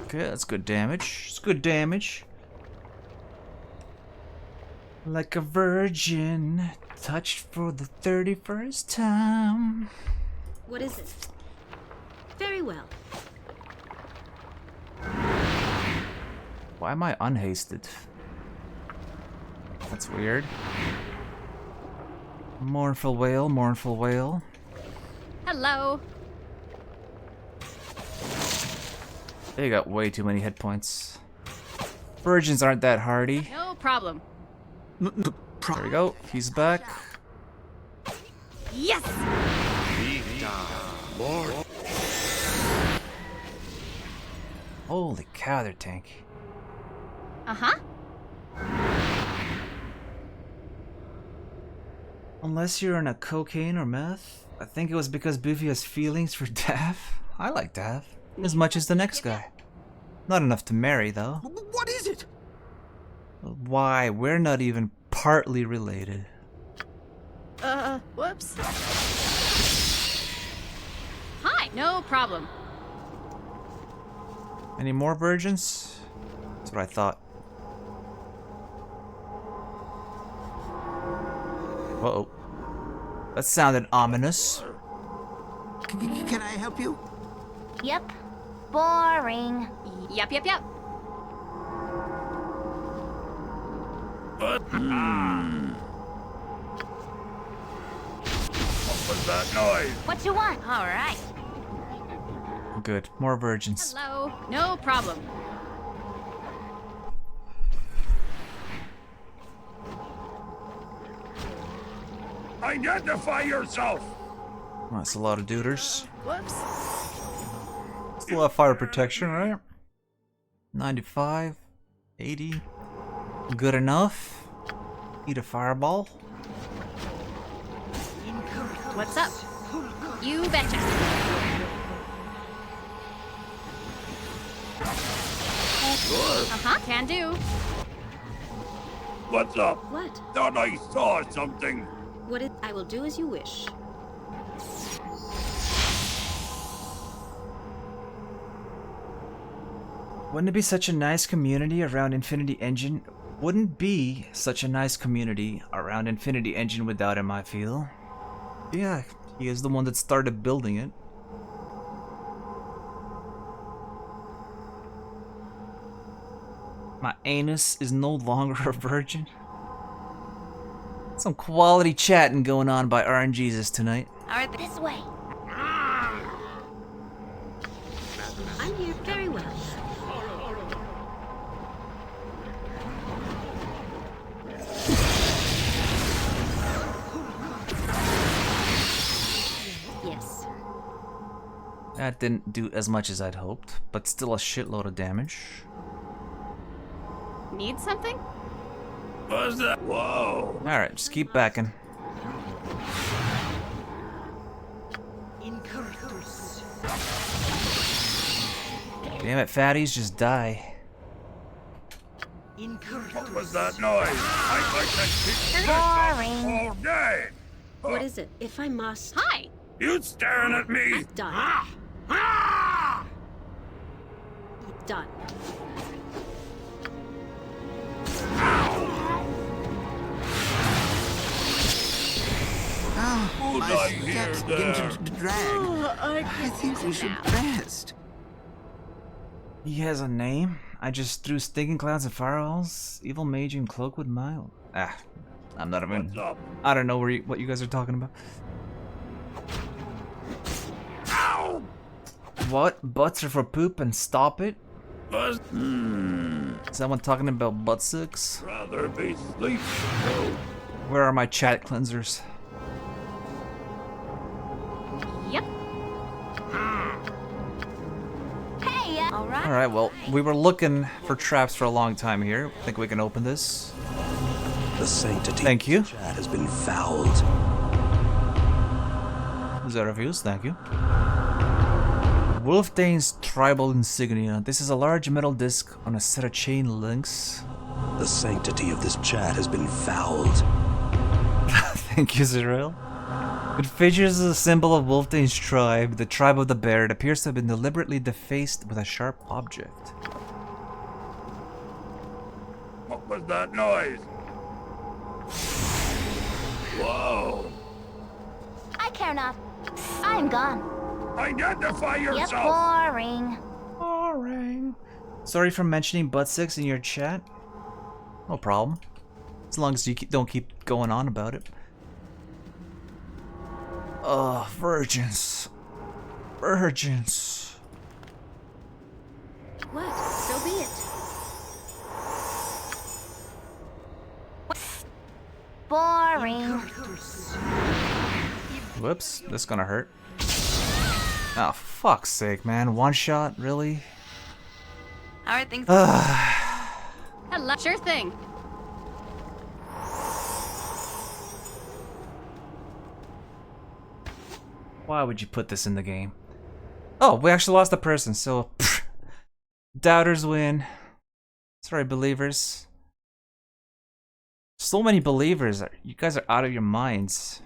Okay, that's good damage. It's good damage. Like a virgin, touched for the 31st time. What is it? Very well. Why am I unhasted? That's weird. Mournful wail, mournful wail. Hello. They got way too many hit points. Virgins aren't that hardy. No problem. There we go. He's back. Yes! Holy cow, they're tanky. Uh-huh. Unless you're on a cocaine or meth. I think it was because Buffy has feelings for Dav. I like Dav. As much as the next guy. Not enough to marry, though. What is it? Why? We're not even partly related. Whoops. Hi, no problem. Any more virgins? That's what I thought. Uh-oh. That sounded ominous. Can I help you? Yep. Boring. Yep, yep, yep. What was that noise? What you want? All right. Good. More virgins. Hello. No problem. Identify yourself! Oh, that's a lot of duders. Whoops. Still have fire protection, right? 95, 80. Good enough. Eat a fireball. What's up? You betcha. Uh-huh, can do. What's up? What? Thought I saw something. What is? I will do as you wish. Wouldn't it be such a nice community around Infinity Engine? Wouldn't be such a nice community around Infinity Engine without him, I feel. Yeah, he is the one that started building it. My anus is no longer a virgin. Some quality chatting going on by RNGesus tonight. Alright, this way. I'm here very well. Yes. That didn't do as much as I'd hoped, but still a shitload of damage. Need something? What's that? Whoa! Alright, just keep backing. Damn it, fatties, just die. What was that noise? I'd like to keep Boring. all day! What is it? If I must. Hi! You staring at me? Done. Done. Oh, my steps begin to drag. I think we should rest. He has a name? I just threw stinking clouds and fireballs. Evil mage in cloak with mile. Ah, I'm not even. I don't know what you guys are talking about. Ow! What? Butts are for poop and stop it? Buzz. Someone talking about butt six? Rather be sleeping. Where are my chat cleansers? Yep. Hey, alright. Alright, well, we were looking for traps for a long time here. Think we can open this? The sanctity Thank you. of the chat has been fouled. Zero views, thank you. Wolfdane's tribal insignia. This is a large metal disc on a set of chain links. The sanctity of this chat has been fouled. Thank you, Zerael. It features a symbol of Wolfdane's tribe, the tribe of the bear. It appears to have been deliberately defaced with a sharp object. What was that noise? Whoa! I care not. I'm gone. Identify Yep, yourself! boring. Boring. Sorry for mentioning butt six in your chat. No problem. As long as you don't keep going on about it. Virgins. Virgins. What? So be it. Boring. Whoops, this is gonna hurt. Oh, fuck's sake, man. One shot, really? Alright, thanks. Hello. Sure thing. Why would you put this in the game? Oh, we actually lost a person, so... Pfft. Doubters win. Sorry, believers. So many believers. You guys are out of your minds.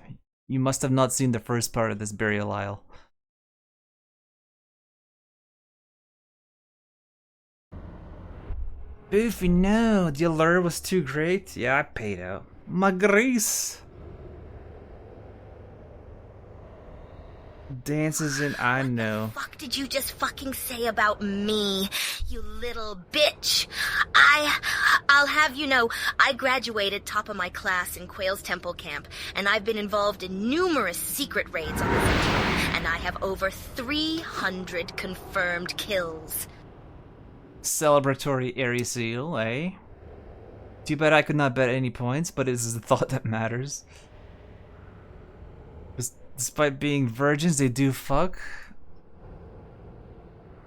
You must have not seen the first part of this burial isle. Boofy, no. The allure was too great. Yeah, I paid out. My grease. Dances in, I know. What the fuck did you just fucking say about me, you little bitch? I'll have you know, I graduated top of my class in Quail's Temple Camp, and I've been involved in numerous secret raids on the Center, and I have over 300 confirmed kills. Celebratory airy seal, eh? Too bad I could not bet any points, but it is the thought that matters. Despite being virgins, they do fuck.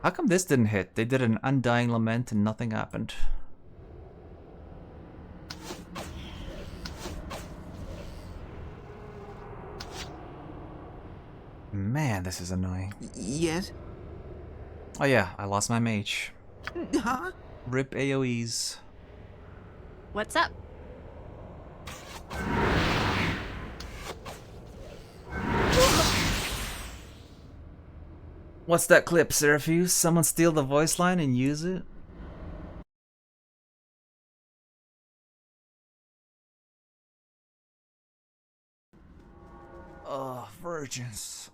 How come this didn't hit? They did an undying lament and nothing happened. Man, this is annoying. Yes? Oh yeah, I lost my mage. Huh? Rip AoEs. What's up? What's that clip, Seraphuse? Someone steal the voice line and use it? Virgins.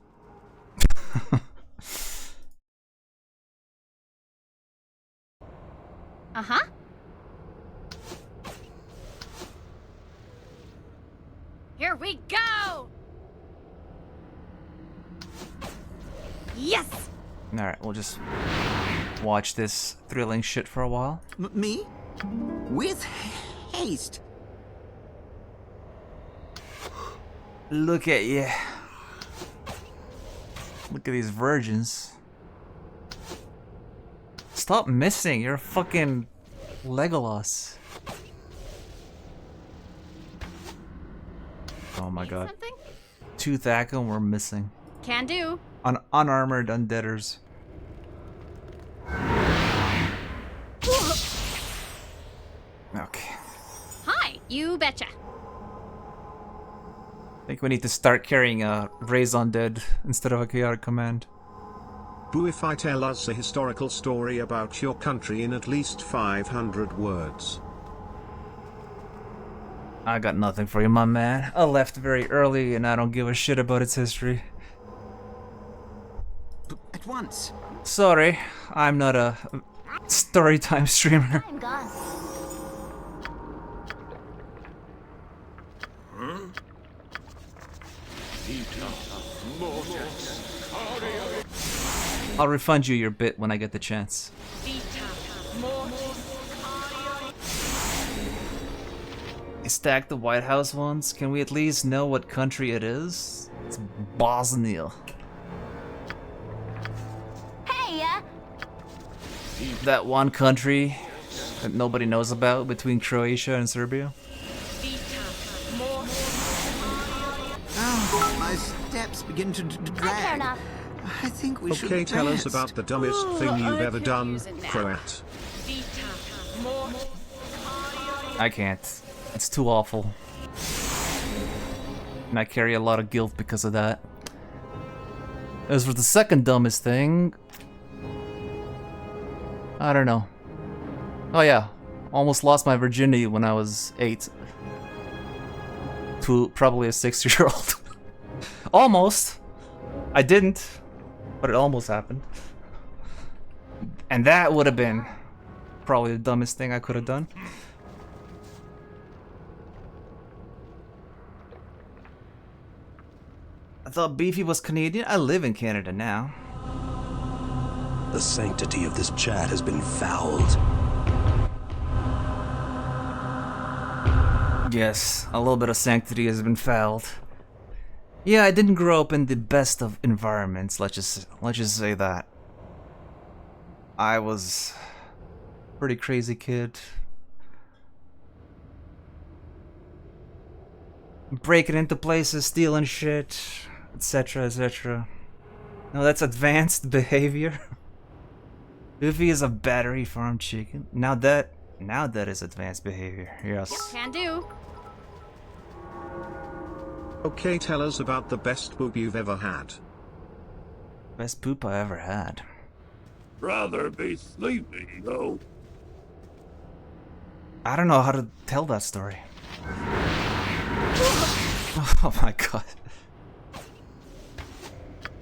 Uh-huh. Here we go! Yes! Alright, we'll just watch this thrilling shit for a while. Me? With haste. Look at you. Look at these virgins. Stop missing. You're a fucking Legolas. Oh my god. Something? Two Thackum we're missing. Can do. Unarmored undeaders. Okay. Hi, you betcha. I think we need to start carrying a Raise Undead instead of a Chaotic Command. Buify, tell us a historical story about your country in at least 500 words. I got nothing for you, my man. I left very early and I don't give a shit about its history. At once. Sorry, I'm not a storytime streamer. I'm gone. I'll refund you your bit when I get the chance. I stacked the White House once. Can we at least know what country it is? It's Bosnia. Hey, That one country that nobody knows about between Croatia and Serbia. Oh, my steps begin to drag. I think we should Okay, tell us rest. about the dumbest thing you've ever done, Croat. I can't. It's too awful. And I carry a lot of guilt because of that. As for the second dumbest thing... I don't know. Oh yeah. Almost lost my virginity when I was 8. To probably a 6-year-old. Almost. I didn't. But it almost happened. And that would have been probably the dumbest thing I could have done. I thought Beefy was Canadian. I live in Canada now. The sanctity of this chat has been fouled. Yes, a little bit of sanctity has been fouled. Yeah, I didn't grow up in the best of environments, let's just say that. I was a pretty crazy kid. Breaking into places, stealing shit, etc, etc. No, that's advanced behavior. Goofy is a battery farm chicken. Now that is advanced behavior. Yes. Can do. Okay, tell us about the best poop you've ever had. Best poop I ever had. Rather be sleepy, though. I don't know how to tell that story. Oh my god.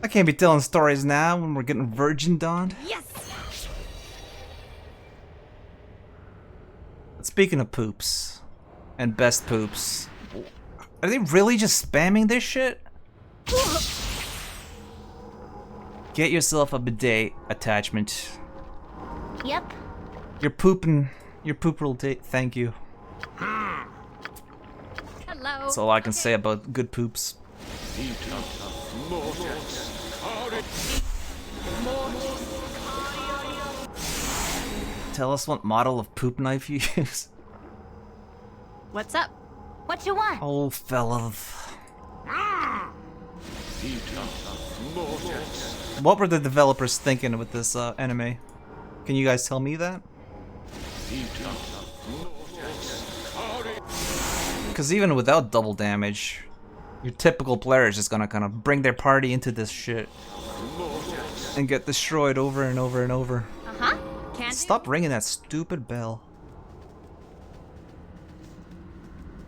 I can't be telling stories now when we're getting virgin donned. Yes. Speaking of poops and best poops, are they really just spamming this shit? Get yourself a bidet attachment. Yep. Your poop will take. Thank you. Hello. That's all I can say about good poops. Tell us what model of poop knife you use. What's up? What you want? Oh, fella. What were the developers thinking with this anime? Can you guys tell me that? Because even without double damage, your typical player is just gonna kind of bring their party into this shit and get destroyed over and over and over. Uh-huh. Can do. Stop ringing that stupid bell.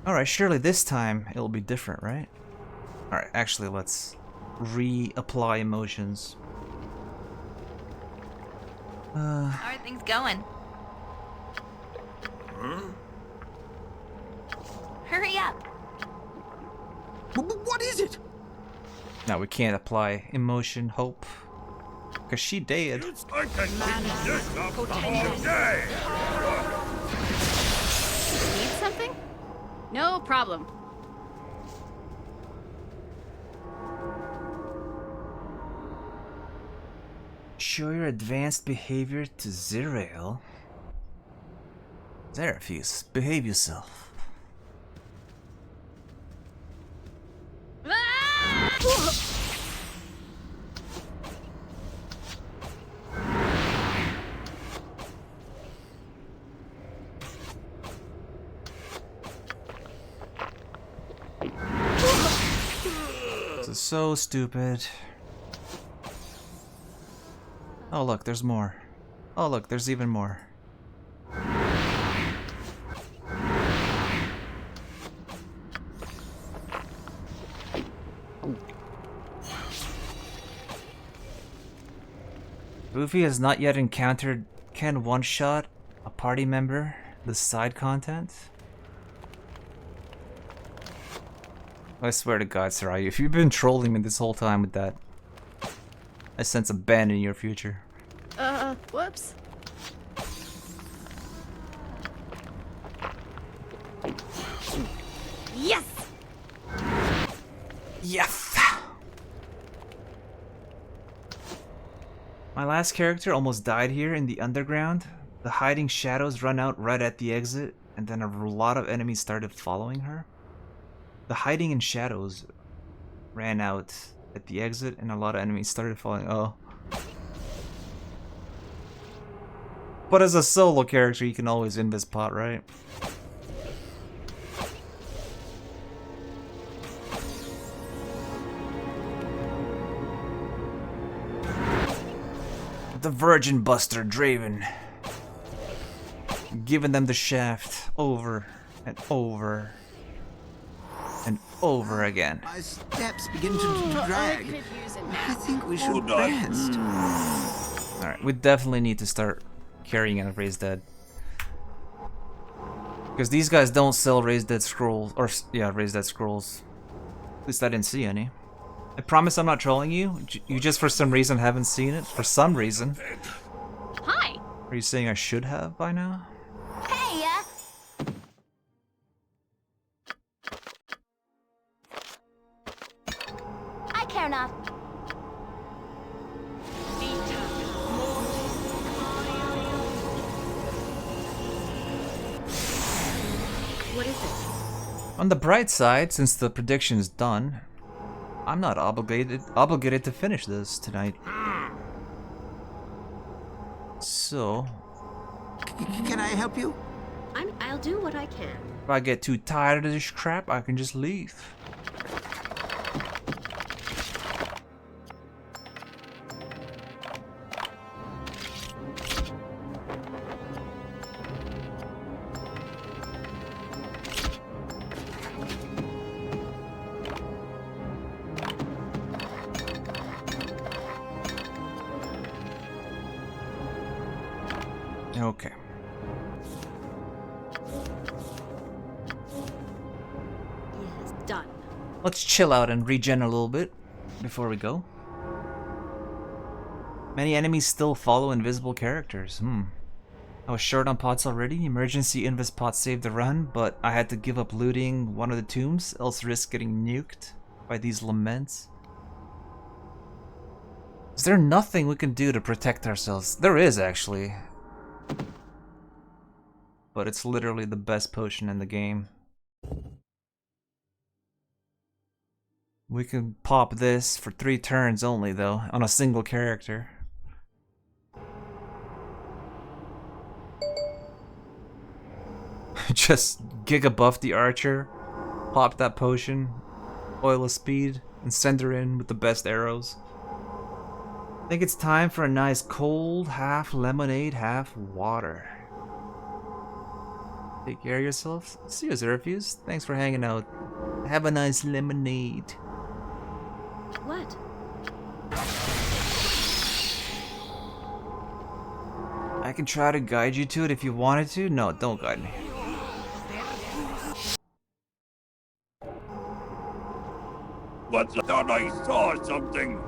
Alright, surely this time it'll be different, right? Alright, actually, let's reapply emotions. How are things going? Huh? Hurry up. What is it? Now we can't apply emotion hope. Because she dead. Need something? No problem. Show your advanced behavior to Zerael. Zeraphus, behave yourself. This is so stupid. Oh look, there's more. Oh look, there's even more. Goofy has not yet encountered can one-shot a party member, the side content. I swear to God, Sarai, if you've been trolling me this whole time with that, I sense a ban in your future. Whoops. Yes! Yes! My last character almost died here in the underground. The hiding shadows run out right at the exit, and then a lot of enemies started following her. The hiding in shadows ran out at the exit, and a lot of enemies started following. Oh. But as a solo character, you can always invis pot, right? The Virgin Buster Draven. Giving them the shaft over and over and over again. My steps begin to drag. I think we should rest. Alright, we definitely need to start carrying out Raised Dead. Because these guys don't sell Raised Dead scrolls. Or, yeah, Raised Dead scrolls. At least I didn't see any. I promise I'm not trolling you. You just for some reason haven't seen it. For some reason. Hi. Are you saying I should have by now? Hey, I care not. What is it? On the bright side, since the prediction is done, I'm not obligated to finish this tonight. So, Can I help you? I'll do what I can. if I get too tired of this crap, I can just leave. Okay. Yes, done. Let's chill out and regen a little bit before we go. Many enemies still follow invisible characters. I was short on pots already. Emergency invis pot saved the run, but I had to give up looting one of the tombs, else risk getting nuked by these laments. Is there nothing we can do to protect ourselves? There is, actually. But it's literally the best potion in the game. We can pop this for 3 turns only, though, on a single character. Just giga buff the archer, pop that potion, oil of speed, and send her in with the best arrows. I think it's time for a nice cold half lemonade, half water. Take care of yourself. See you, Zerafuse. Thanks for hanging out. Have a nice lemonade. What? I can try to guide you to it if you wanted to. No, don't guide me. What's up? Thought I saw something.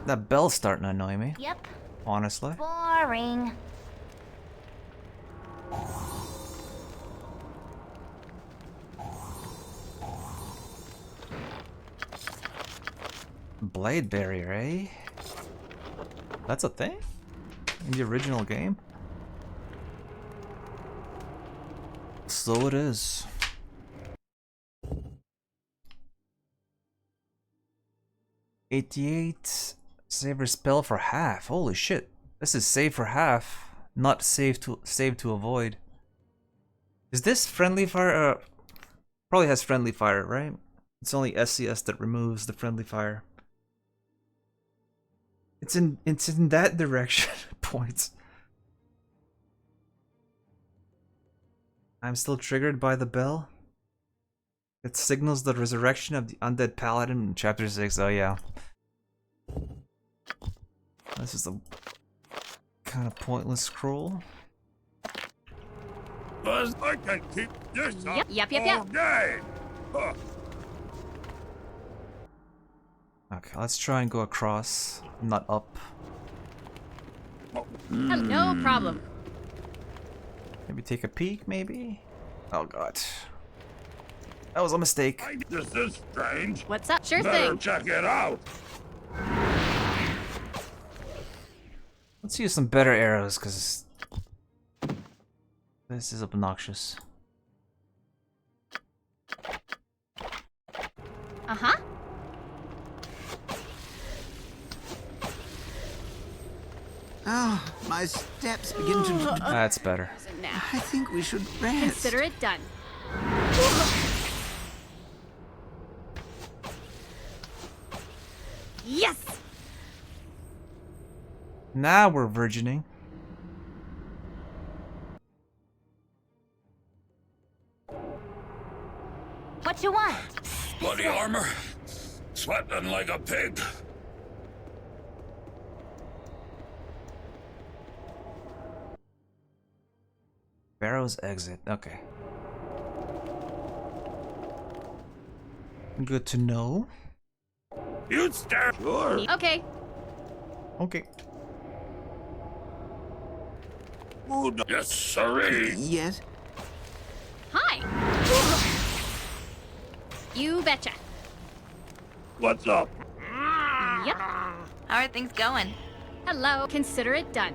That bell's starting to annoy me. Yep. Honestly. Boring. Blade barrier, eh? That's a thing? In the original game? So it is. $88. Save your spell for half. Holy shit. This is save for half, not save to avoid. Is this friendly fire? Probably has friendly fire, right? It's only SCS that removes the friendly fire. It's in that direction. Points. I'm still triggered by the bell. It signals the resurrection of the undead paladin in chapter 6. Oh yeah. This is a kind of pointless scroll. Buzz, I can keep this up Yep. all day. Huh. Okay, let's try and go across, not up. No problem. Maybe take a peek, maybe? Oh god. That was a mistake. This is strange. What's up? Sure Better thing. check it out. Let's use some better arrows, because this is obnoxious. Uh-huh. Oh, my steps begin to... That's better. I think we should rest. Consider it done. Yes! Now we're virgining. What you want? Bloody armor. Sweating like a pig. Barrow's exit. Okay. Good to know. You stare. Sure. Okay. Okay. Yes, sirree. Yes. Hi. You betcha. What's up? Yep. How are things going? Hello. Consider it done.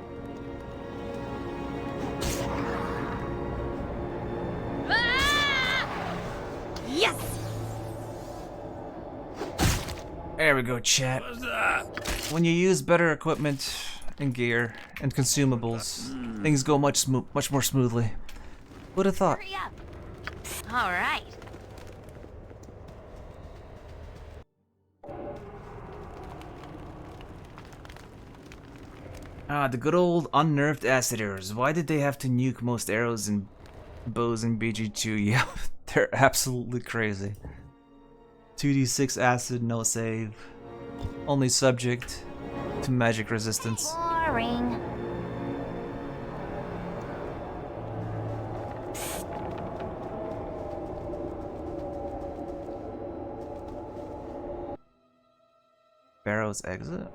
Ah! Yes. There we go, chat. What's that? When you use better equipment and gear and consumables, things go much more smoothly. Would have thought. Hurry up. All right. Ah, the good old unnerved acid arrows. Why did they have to nuke most arrows and bows in BG2? Yeah, they're absolutely crazy. 2d6 acid, no save. Only subject to magic resistance. Boring. Barrow's exit?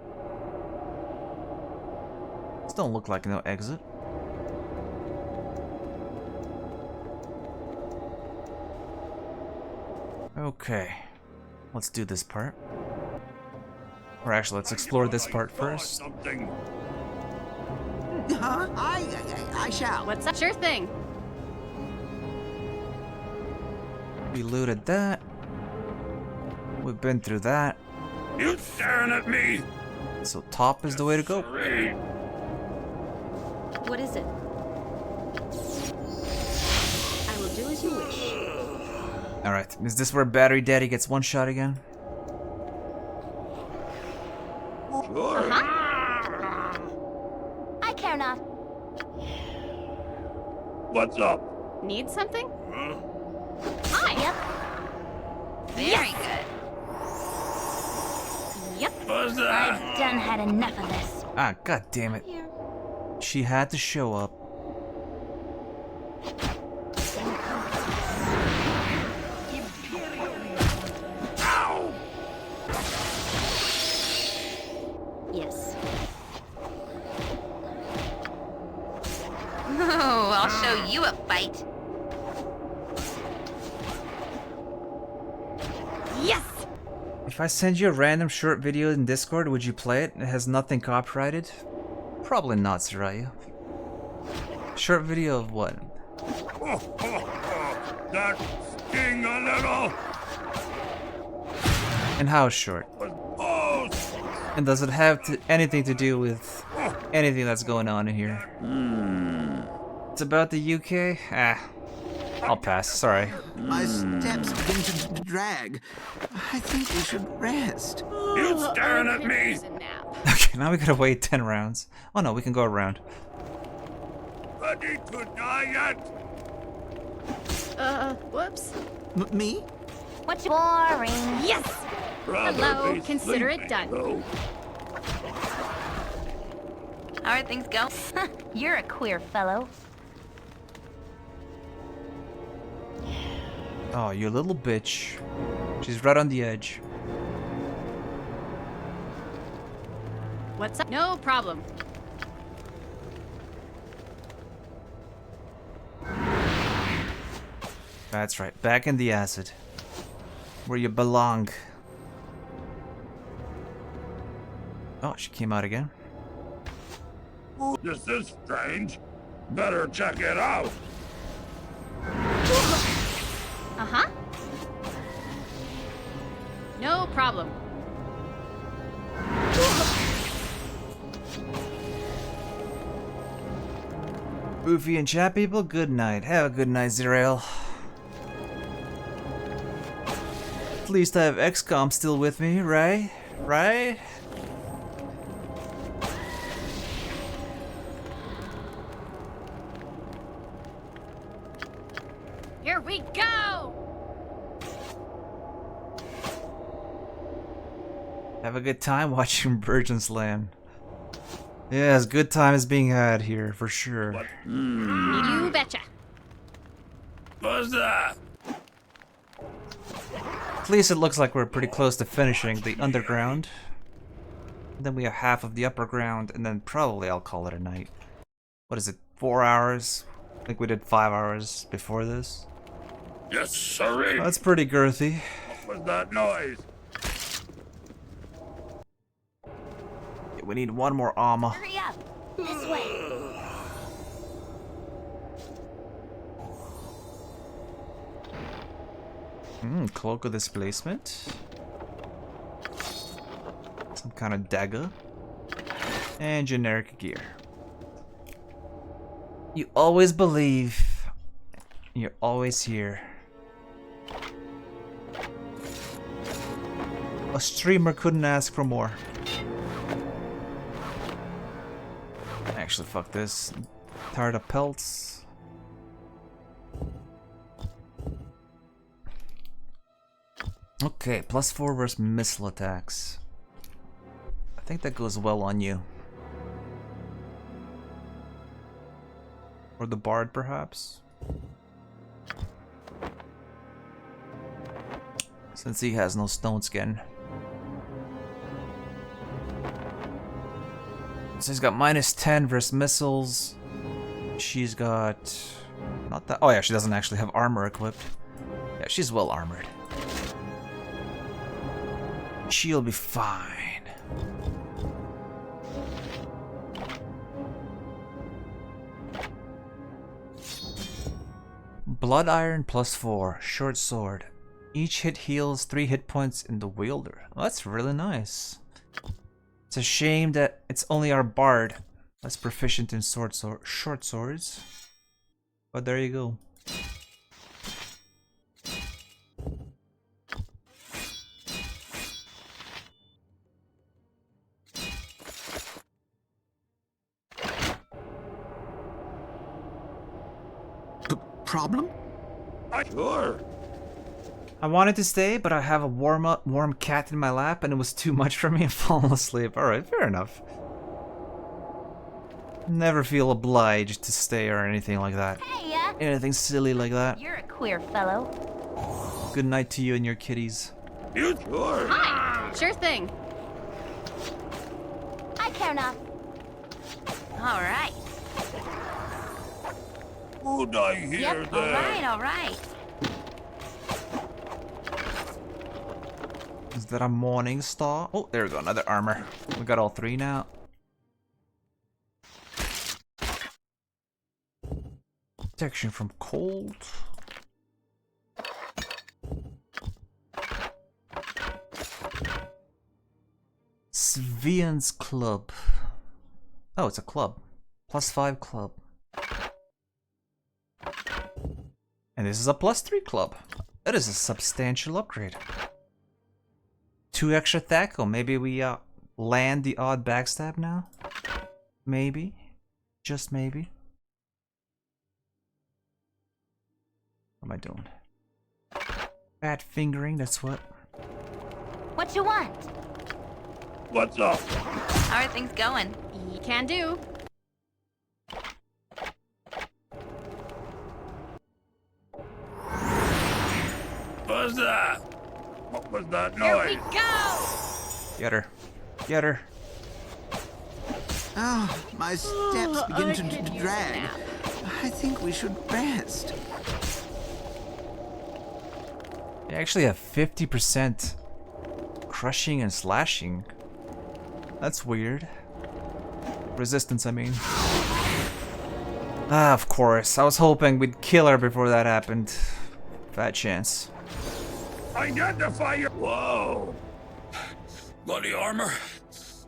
This don't look like no exit. Okay. Let's do this part. Or actually, let's explore this part first. Something. Huh? I shall. What's up? Sure thing. We looted that. We've been through that. You staring at me? So top is the way to go. Sirree. What is it? I will do as you wish. Alright, is this where Battery Daddy gets one shot again? Sure. I care not. What's up? Need something? Hi. Yep. Very good. Yep. I've done had enough of this. Ah, god damn it. She had to show up. Yes. Oh, I'll show you a fight. Yes! If I send you a random short video in Discord, would you play it? It has nothing copyrighted? Probably not, Soraya. Short video of what? That sting a little. And how short? And does it have anything to do with anything that's going on in here? It's about the UK? Ah, I'll pass, sorry. My steps begin to drag. I think we should rest. You staring at me? Okay, now we gotta wait 10 rounds. Oh no, we can go around. Ready to die yet? Whoops. Me? What's boring? Yes! Hello, consider it done. How are things go? You're a queer fellow. Oh, you little bitch. She's right on the edge. What's up? No problem. That's right, back in the acid. Where you belong. Oh, she came out again. This is strange. Better check it out. Uh-huh. No problem. Boofy and chat people, good night. Have a good night, Zerael. At least I have XCOM still with me, right? Right? Here we go! Have a good time watching Virgin's Land. Yes, good time is being had here, for sure. You betcha. What's that? At least it looks like we're pretty close to finishing the underground. Then we have half of the upper ground, and then probably I'll call it a night. What is it, 4 hours? I think we did 5 hours before this. Yes, sirree. That's pretty girthy. What was that noise? Yeah, we need one more armor. Hurry up. This way. Cloak of displacement. Some kind of dagger. And generic gear. You always believe. You're always here. A streamer couldn't ask for more. Actually, fuck this. Tired of pelts. Okay, +4 versus missile attacks. I think that goes well on you. Or the bard, perhaps? Since he has no stone skin. So he's got -10 versus missiles. She's got... not that... oh yeah, she doesn't actually have armor equipped. Yeah, she's well armored. She'll be fine. Blood Iron +4, short sword. Each hit heals 3 hit points in the wielder. Well, that's really nice. It's a shame that it's only our bard that's proficient in short swords. But there you go. Problem? Sure. I wanted to stay, but I have a warm cat in my lap, and it was too much for me and falling asleep. Alright, fair enough. Never feel obliged to stay or anything like that. Hey, Anything silly like that. you're a queer fellow. Good night to you and your kitties. You sure? Hi! Sure thing. I care not. All right. Would I hear Yep, that? all right. Is that a morning star? Oh, there we go, another armor. We got all 3 now. Protection from cold. Svian's Club. Oh, it's a club. +5 club. And this is a +3 club. That is a substantial upgrade. 2 extra thaco. Maybe we land the odd backstab now? Maybe. Just maybe. What am I doing? Fat fingering, that's what. What you want? What's up? How are things going? Can do. What's that? What was that Here we noise? go! Get her. Get her. Oh, my steps begin to drag. Snap. I think we should rest. You actually have 50% crushing and slashing. That's weird. Resistance, I mean. Ah, of course. I was hoping we'd kill her before that happened. Fat chance. Identify your. Whoa! Bloody armor.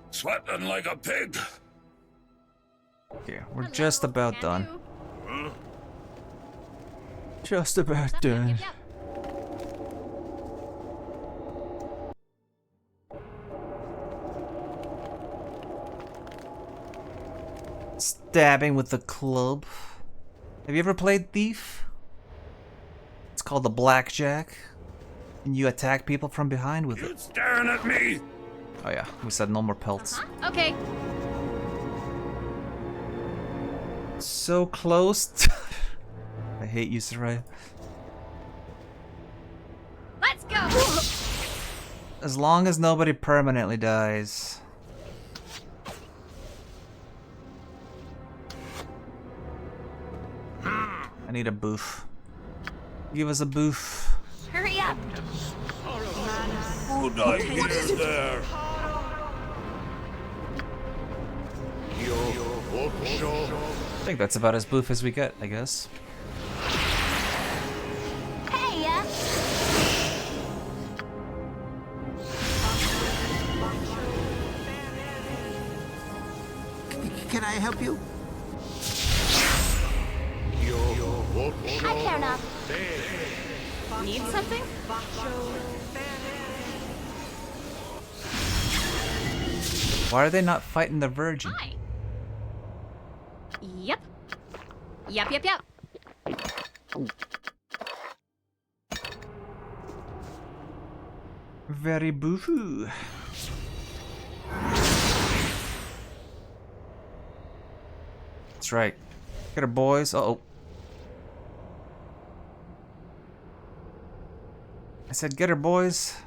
Sweating like a pig. Okay, we're just about Can done. do. Just about done. Yep, yep. Stabbing with the club. Have you ever played Thief? It's called the Blackjack. And you attack people from behind with it. Staring at me. Oh yeah, we said no more pelts. Okay. So close. I hate you, Sarai. Let's go! As long as nobody permanently dies. I need a boof. Give us a boof. Hurry up. Would I hear there? I think that's about as boof as we get, I guess. Hey, Can I help you? I care not. Need something? Why are they not fighting the Virgin? Hi. Yep. Yep, yep, yep. Very boohoo. That's right. Get her, boys. Uh-oh. I said get her, boys.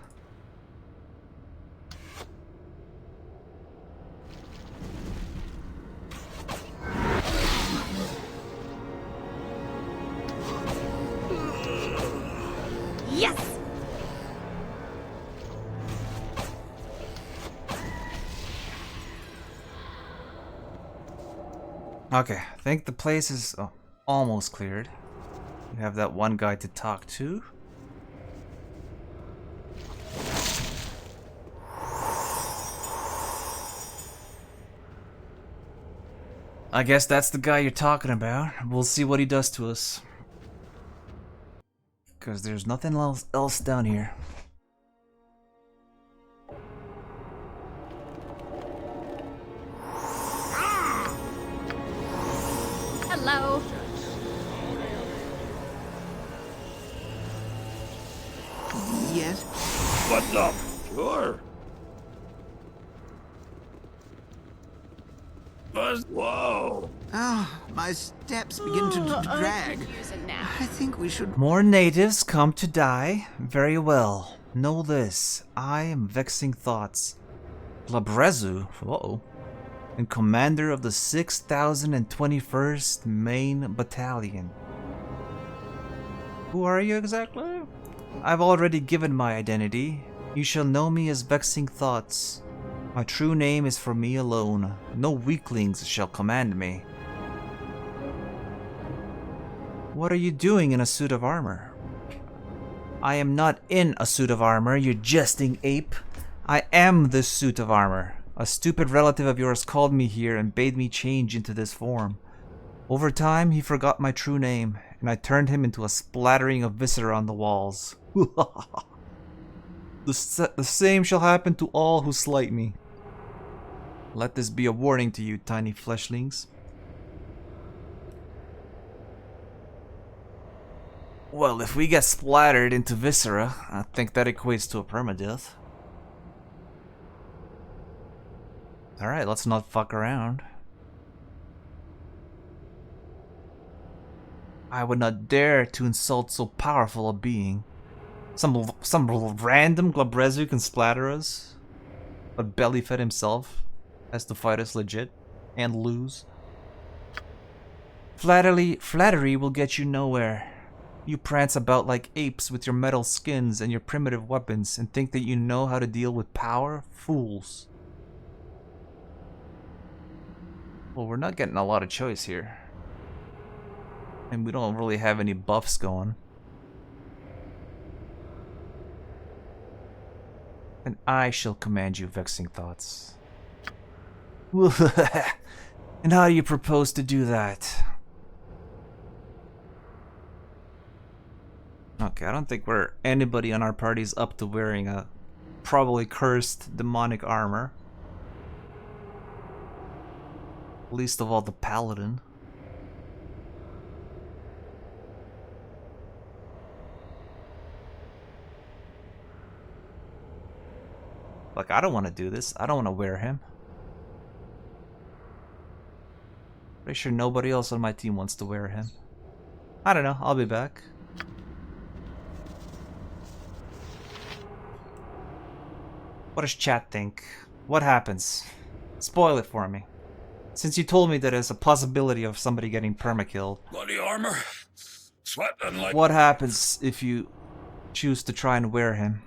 Yes! Okay, I think the place is almost cleared. We have that one guy to talk to. I guess that's the guy you're talking about. We'll see what he does to us. Because there's nothing else down here. Hello. Yes? What's up? Sure. Whoa. Oh, my steps begin to drag. I think we should... More natives come to die. Very well. Know this. I am Vexing Thoughts. Glabrezu, uh-oh, and commander of the 6021st Main Battalion. Who are you exactly? I've already given my identity. You shall know me as Vexing Thoughts. My true name is for me alone. No weaklings shall command me. What are you doing in a suit of armor? I am not in a suit of armor, you jesting ape. I am this suit of armor. A stupid relative of yours called me here and bade me change into this form. Over time, he forgot my true name, and I turned him into a splattering of viscera on the walls. The same shall happen to all who slight me. Let this be a warning to you, tiny fleshlings. Well, if we get splattered into viscera, I think that equates to a permadeath. Alright, let's not fuck around. I would not dare to insult so powerful a being. Some random Glabrezu can splatter us, but Bellyfed himself has to fight us legit and lose. Flattery will get you nowhere. You prance about like apes with your metal skins and your primitive weapons and think that you know how to deal with power? Fools. Well, we're not getting a lot of choice here. And we don't really have any buffs going. And I shall command you, Vexing Thoughts. And how do you propose to do that? Okay, I don't think anybody on our party is up to wearing a probably cursed demonic armor. Least of all the paladin. Like, I don't want to do this. I don't want to wear him. Pretty sure nobody else on my team wants to wear him. I don't know. I'll be back. What does chat think? What happens? Spoil it for me. Since you told me that there's a possibility of somebody getting permakilled. Bloody armor. Sweating like... What happens if you choose to try and wear him?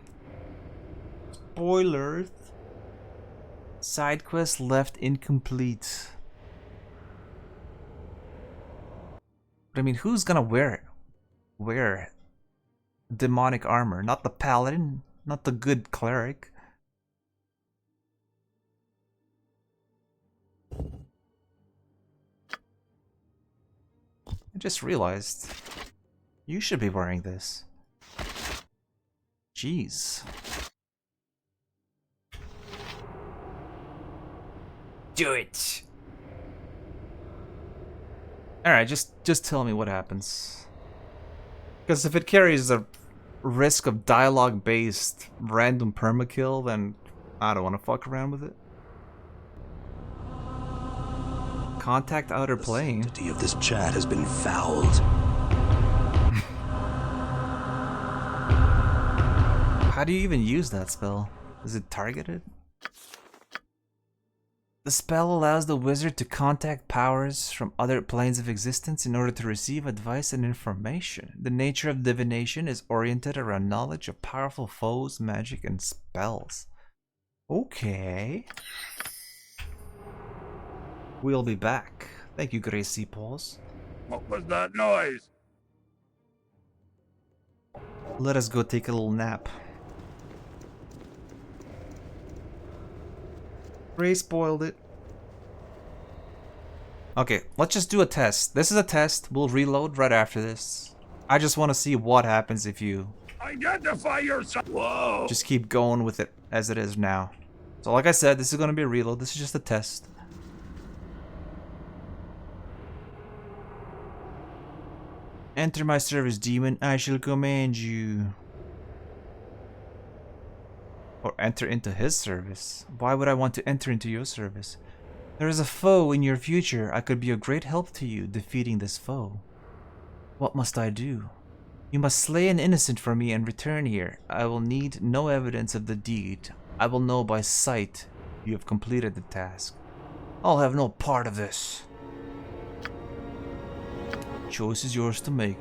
Spoilers. Side quest left incomplete. But I mean, who's gonna wear demonic armor? Not the paladin, not the good cleric. I just realized you should be wearing this. Jeez. Do it. Alright, just tell me what happens. Because if it carries a risk of dialogue-based random permakill, then I don't want to fuck around with it. Contact outer plane. The sanctity of this chat has been fouled. How do you even use that spell? Is it targeted? The spell allows the wizard to contact powers from other planes of existence in order to receive advice and information. The nature of divination is oriented around knowledge of powerful foes, magic, and spells. Okay. We'll be back. Thank you, Gracie Paws. What was that noise? Let us go take a little nap. Ray spoiled it. Okay, let's just do a test. This is a test. We'll reload right after this. I just want to see what happens if you identify yourself. Whoa. Just keep going with it as it is now. So like I said, this is going to be a reload. This is just a test. Enter my service, demon. I shall command you. Or enter into his service? Why would I want to enter into your service? There is a foe in your future. I could be a great help to you defeating this foe. What must I do? You must slay an innocent for me and return here. I will need no evidence of the deed. I will know by sight you have completed the task. I'll have no part of this. Choice is yours to make.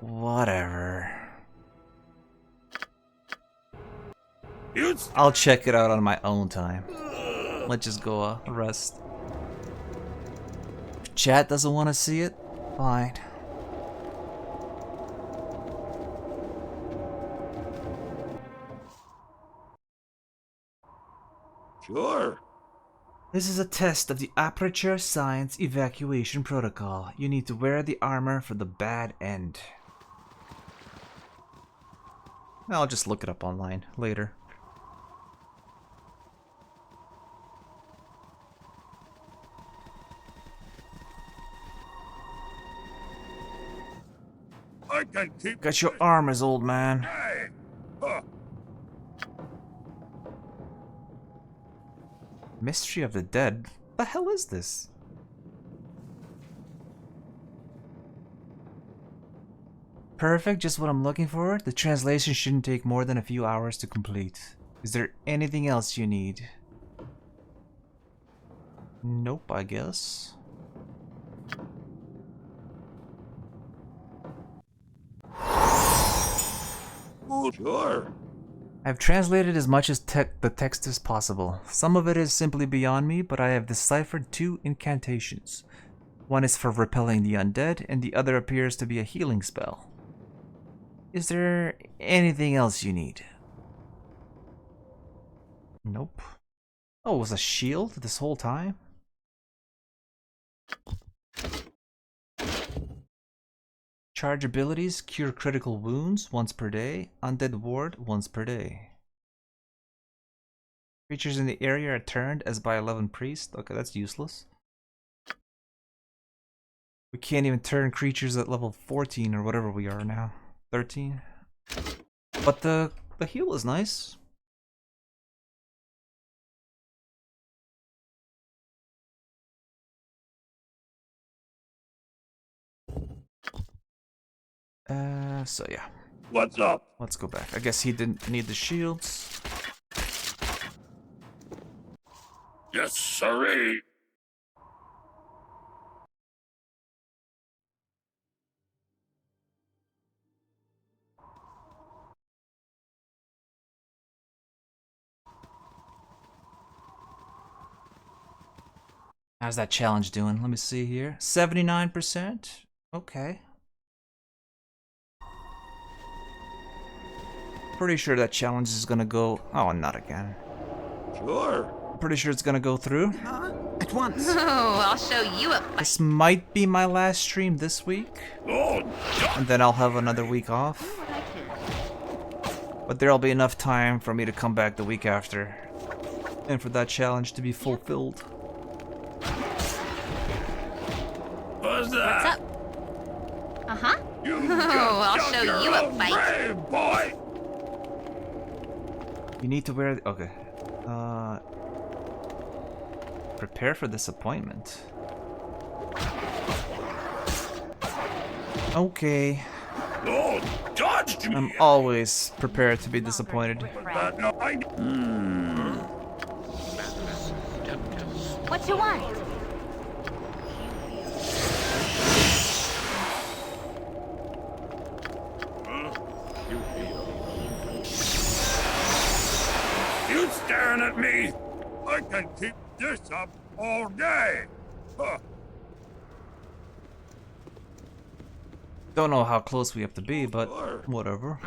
Whatever. I'll check it out on my own time. Let's just go rest. If chat doesn't want to see it, fine. Sure. This is a test of the Aperture Science Evacuation Protocol. You need to wear the armor for the bad end. I'll just look it up online later. I can keep. Got your armors, old man. Hey. Huh. Mystery of the Dead? What the hell is this? Perfect, just what I'm looking for. The translation shouldn't take more than a few hours to complete. Is there anything else you need? Nope, I guess. Sure. I've translated as much as the text as possible. Some of it is simply beyond me, but I have deciphered 2 incantations. One is for repelling the undead, and the other appears to be a healing spell. Is there anything else you need? Nope. Oh, it was a shield this whole time? Charge abilities, cure critical wounds once per day, undead ward once per day. Creatures in the area are turned as by 11 priests. Okay, that's useless. We can't even turn creatures at level 14 or whatever we are now. 13. But the heal is nice. So yeah. What's up? Let's go back. I guess he didn't need the shields. Yes, sirree. How's that challenge doing? Let me see here. 79%. Okay. Pretty sure that challenge is gonna go... Oh, not again. Sure. Pretty sure it's gonna go through. At once. Oh, I'll show you a fight. This might be my last stream this week. And then I'll have another week off. But there'll be enough time for me to come back the week after. And for that challenge to be fulfilled. What's that? What's up? Uh-huh. Oh, I'll show you a fight. Brave boy. You need to wear... Okay. Prepare for disappointment. Okay. Oh, dodged me. I'm always prepared to be disappointed. What you want? You staring at me? I can keep this up all day. Huh. Don't know how close we have to be, but whatever.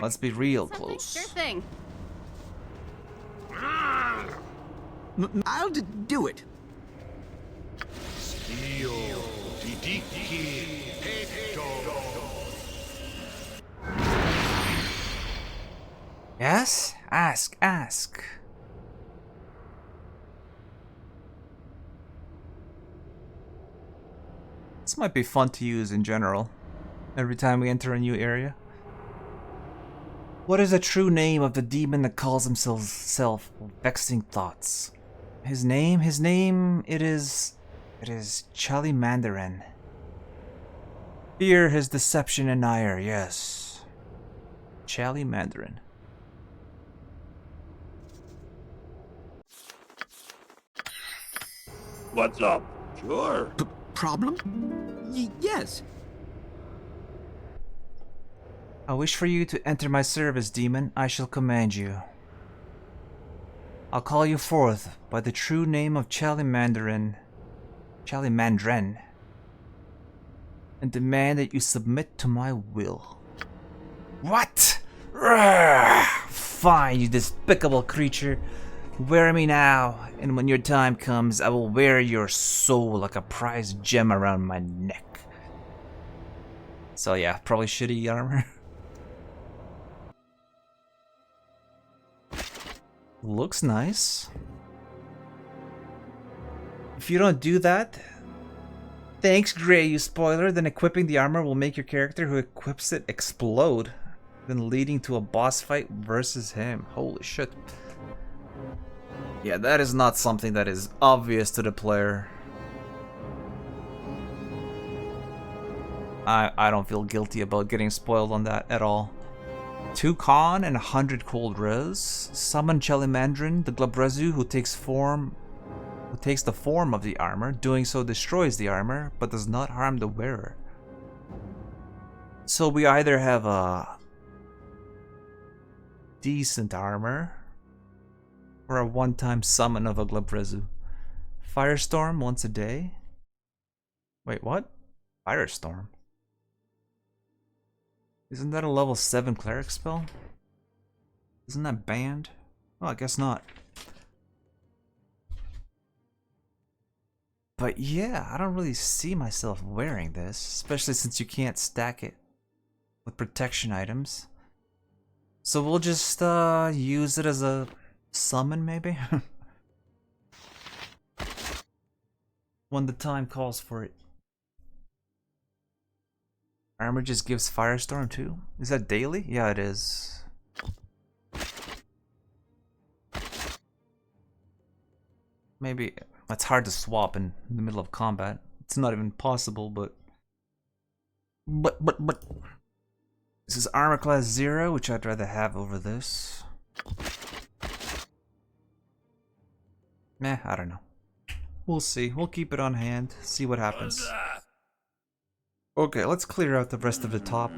Let's be real close. Sure thing. I'll do it. Yes? Ask. This might be fun to use in general. Every time we enter a new area. What is the true name of the demon that calls himself Vexing Thoughts? His name, it is Charlie Mandarin. Fear, his deception and ire, yes. Charlie Mandarin. What's up? Sure. Problem? Yes. I wish for you to enter my service, demon. I shall command you. I'll call you forth by the true name of Charlie Mandarin, and demand that you submit to my will. What? Rawr! Fine, you despicable creature. Wear me now, and when your time comes, I will wear your soul like a prized gem around my neck. So yeah, probably shitty armor. Looks nice. If you don't do that, thanks Gray, you spoiler, then equipping the armor will make your character who equips it explode, then leading to a boss fight versus him. Holy shit. Yeah, that is not something that is obvious to the player. I don't feel guilty about getting spoiled on that at all. 2 con and 100 cold res. Summon Chelimandrin, the Glabrezu, who takes the form of the armor. Doing so destroys the armor, but does not harm the wearer. So we either have a decent armor or a one-time summon of a Glabrezu. Firestorm once a day. Wait, what? Firestorm? Isn't that a level 7 cleric spell? Isn't that banned? Oh, I guess not. But yeah, I don't really see myself wearing this, especially since you can't stack it with protection items. So we'll just use it as a summon, maybe? When the time calls for it. Armor just gives Firestorm too? Is that daily? Yeah, it is. Maybe that's hard to swap in the middle of combat. It's not even possible, but this is armor class 0, which I'd rather have over this. Meh, I don't know. We'll see. We'll keep it on hand, see what happens. Okay, let's clear out the rest of the top.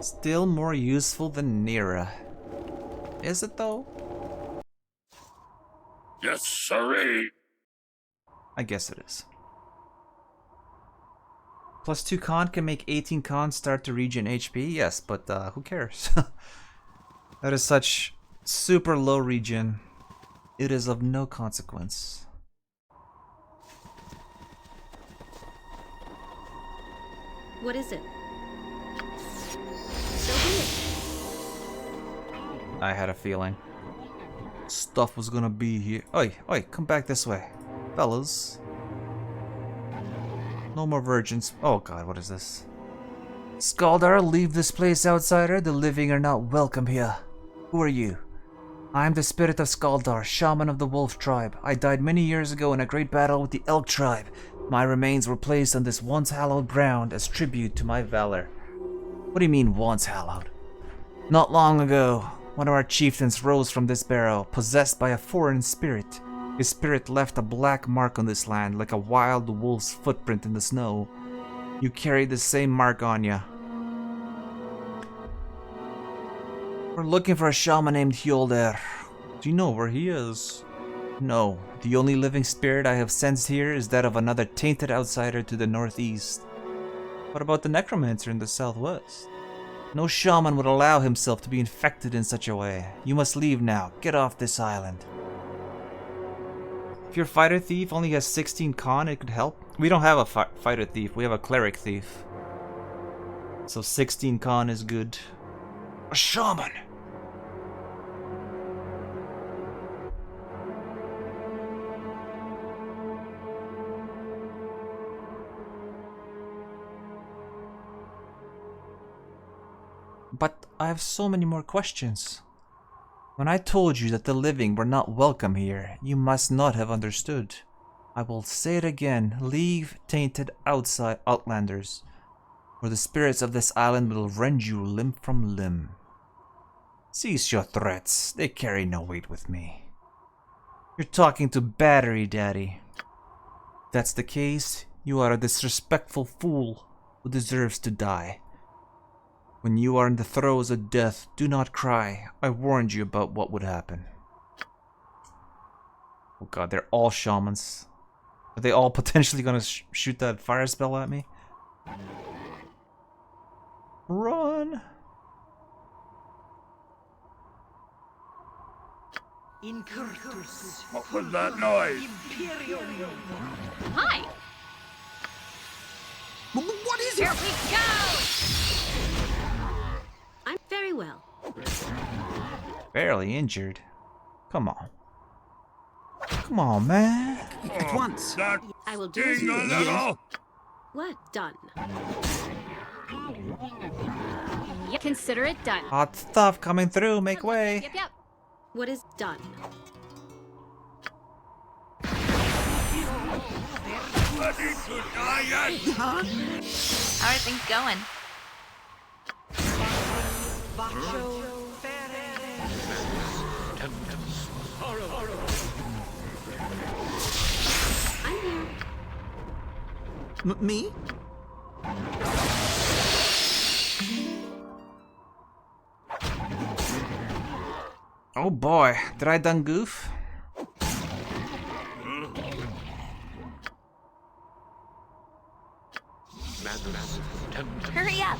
Still more useful than Nira. Is it though? Yes, sirree. I guess it is. Plus 2 con can make 18 con start to regen HP? Yes, but who cares? That is such super low regen. It is of no consequence. What is it? So be it. I had a feeling. Stuff was gonna be here. Oi, oi, come back this way. Fellas. No more virgins. Oh god, what is this? Skaldar, leave this place, outsider. The living are not welcome here. Who are you? I am the spirit of Skaldar, shaman of the wolf tribe. I died many years ago in a great battle with the elk tribe. My remains were placed on this once hallowed ground as tribute to my valor. What do you mean, once hallowed? Not long ago, one of our chieftains rose from this barrow, possessed by a foreign spirit. His spirit left a black mark on this land, like a wild wolf's footprint in the snow. You carry the same mark on ya. We're looking for a shaman named Hjolder. Do you know where he is? No. The only living spirit I have sensed here is that of another tainted outsider to the northeast. What about the necromancer in the southwest? No shaman would allow himself to be infected in such a way. You must leave now. Get off this island. If your fighter thief only has 16 con, it could help. We don't have a fighter thief. We have a cleric thief. So 16 con is good. A shaman! But I have so many more questions. When I told you that the living were not welcome here, you must not have understood. I will say it again. Leave tainted outside outlanders, or the spirits of this island will rend you limb from limb. Cease your threats. They carry no weight with me. You're talking to Battery Daddy. If that's the case, you are a disrespectful fool who deserves to die. When you are in the throes of death, do not cry. I warned you about what would happen. Oh god, they're all shamans. Are they all potentially gonna shoot that fire spell at me? Run! What was that noise? Hi! What is Here it? we go! I'm very well. Barely injured. Come on. Come on, man. At once. That I will do thing a as little. What? Done. Yep. Consider it done. Hot stuff coming through. Make way. Yep, yep. What is done? Ready to die yet? Huh? How are things going? I'm here. Me? Oh boy, did I done goof? Hurry up!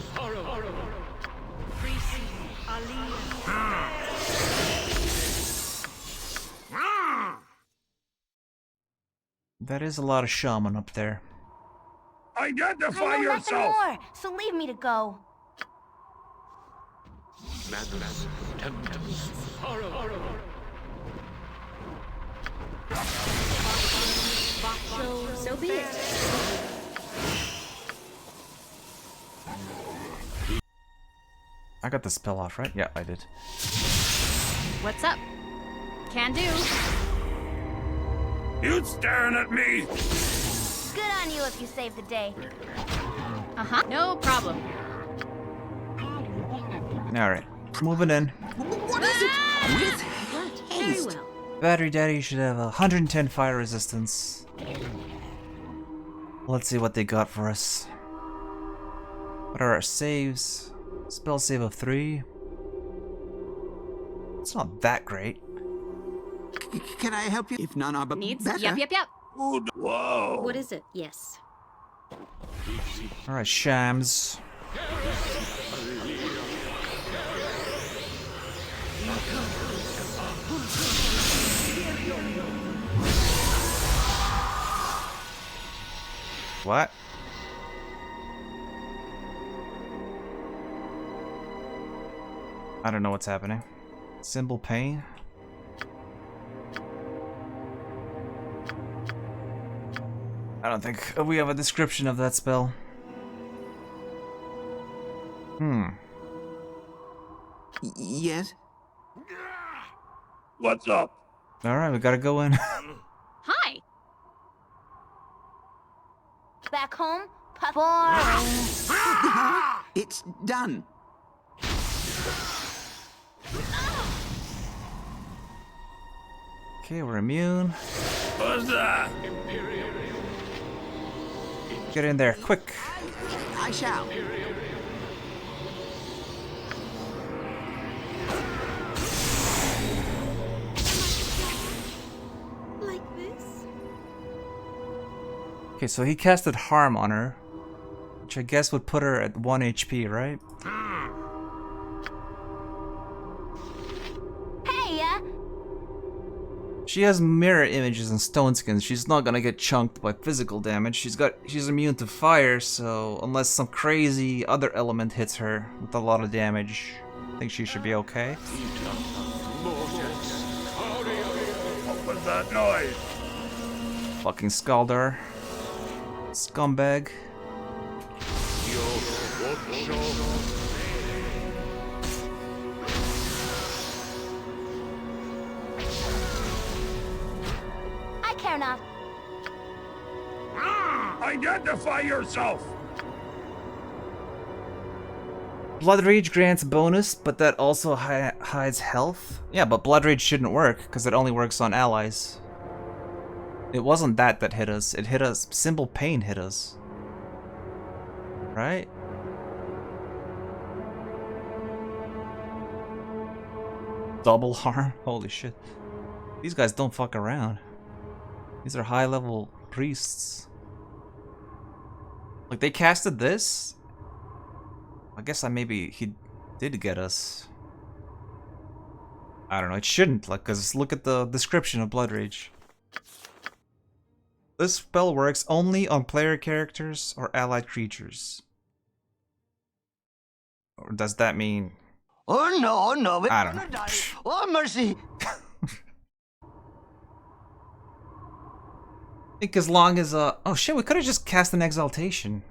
That is a lot of shaman up there. I Identify know nothing yourself. more, so leave me to go. So be it. I got the spell off, right? Yeah, I did. What's up? Can do. You staring at me? Good on you if you save the day. Uh-huh. No problem. Alright, moving in. What is it? With Very haste. well. Battery Daddy should have 110 fire resistance. Let's see what they got for us. What are our saves? Spell save of 3. It's not that great. Can I help you? If none are Needs? better. Yep, yep, yep. Whoa. What is it? Yes. Alright, Shams. What? I don't know what's happening. Symbol pain? I don't think we have a description of that spell. Yes? What's up? Alright, we gotta go in. Hi. Back home? Boring. It's done. Okay, we're immune. What's that? Get in there, quick. I shall. Like this? Okay, so he casted harm on her, which I guess would put her at 1 HP, right? Hey, She has mirror images and stone skins. She's not gonna get chunked by physical damage. She's immune to fire, so unless some crazy other element hits her with a lot of damage, I think she should be okay. What was that noise? Fucking Skaldar. Scumbag. or not? Identify yourself! Blood Rage grants bonus, but that also hides health? Yeah, but Blood Rage shouldn't work, because it only works on allies. It wasn't that hit us. It hit us. Simple Pain hit us. Right? Double harm? Holy shit. These guys don't fuck around. These are high-level priests. Like, they casted this? I guess maybe he did get us. I don't know, it shouldn't, like, cause look at the description of Blood Rage. This spell works only on player characters or allied creatures. Or does that mean... Oh no, no, we're I don't gonna know. die. Oh mercy. I think as long as, oh shit, we could've just cast an Exaltation.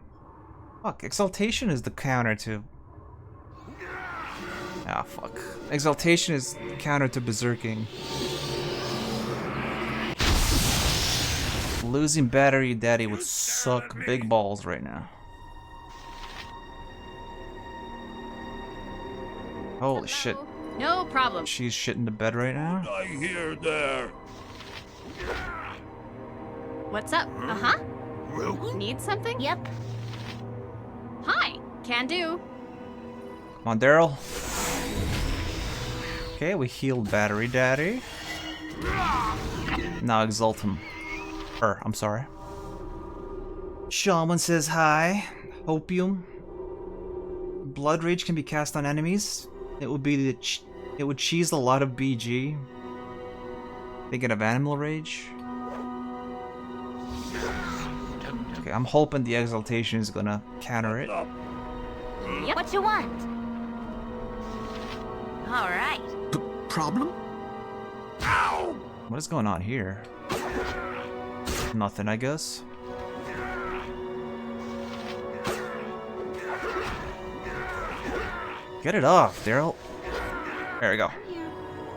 Fuck, Exaltation is the counter to... Ah, fuck. Exaltation is counter to Berserking. Losing Battery Daddy would suck big balls right now. Holy shit. No problem. She's shitting the bed right now? I hear there. What's up? Uh-huh. Need something? Yep. Hi. Can do. Come on, Daryl. Okay, we healed Battery Daddy. Now exalt him. I'm sorry. Shaman says hi. Opium. Blood Rage can be cast on enemies. It would be it would cheese a lot of BG. Thinking of Animal Rage. Okay, I'm hoping the Exaltation is gonna counter it. Yep. What you want? All right. Problem? Ow! What is going on here? Nothing, I guess. Get it off, Daryl. There we go.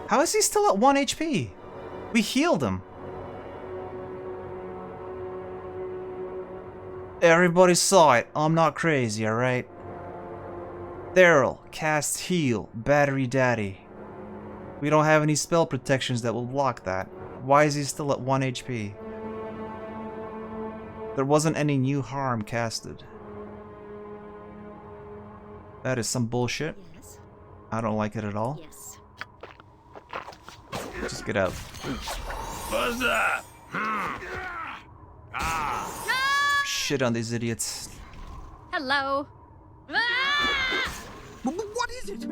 How is he still at 1 HP? We healed him. Everybody saw it. I'm not crazy, alright? Daryl, cast heal, Battery Daddy. We don't have any spell protections that will block that. Why is he still at 1 HP? There wasn't any new harm casted. That is some bullshit. Yes. I don't like it at all. Yes. Just get out. What's that? Shit on these idiots. Hello. What is it?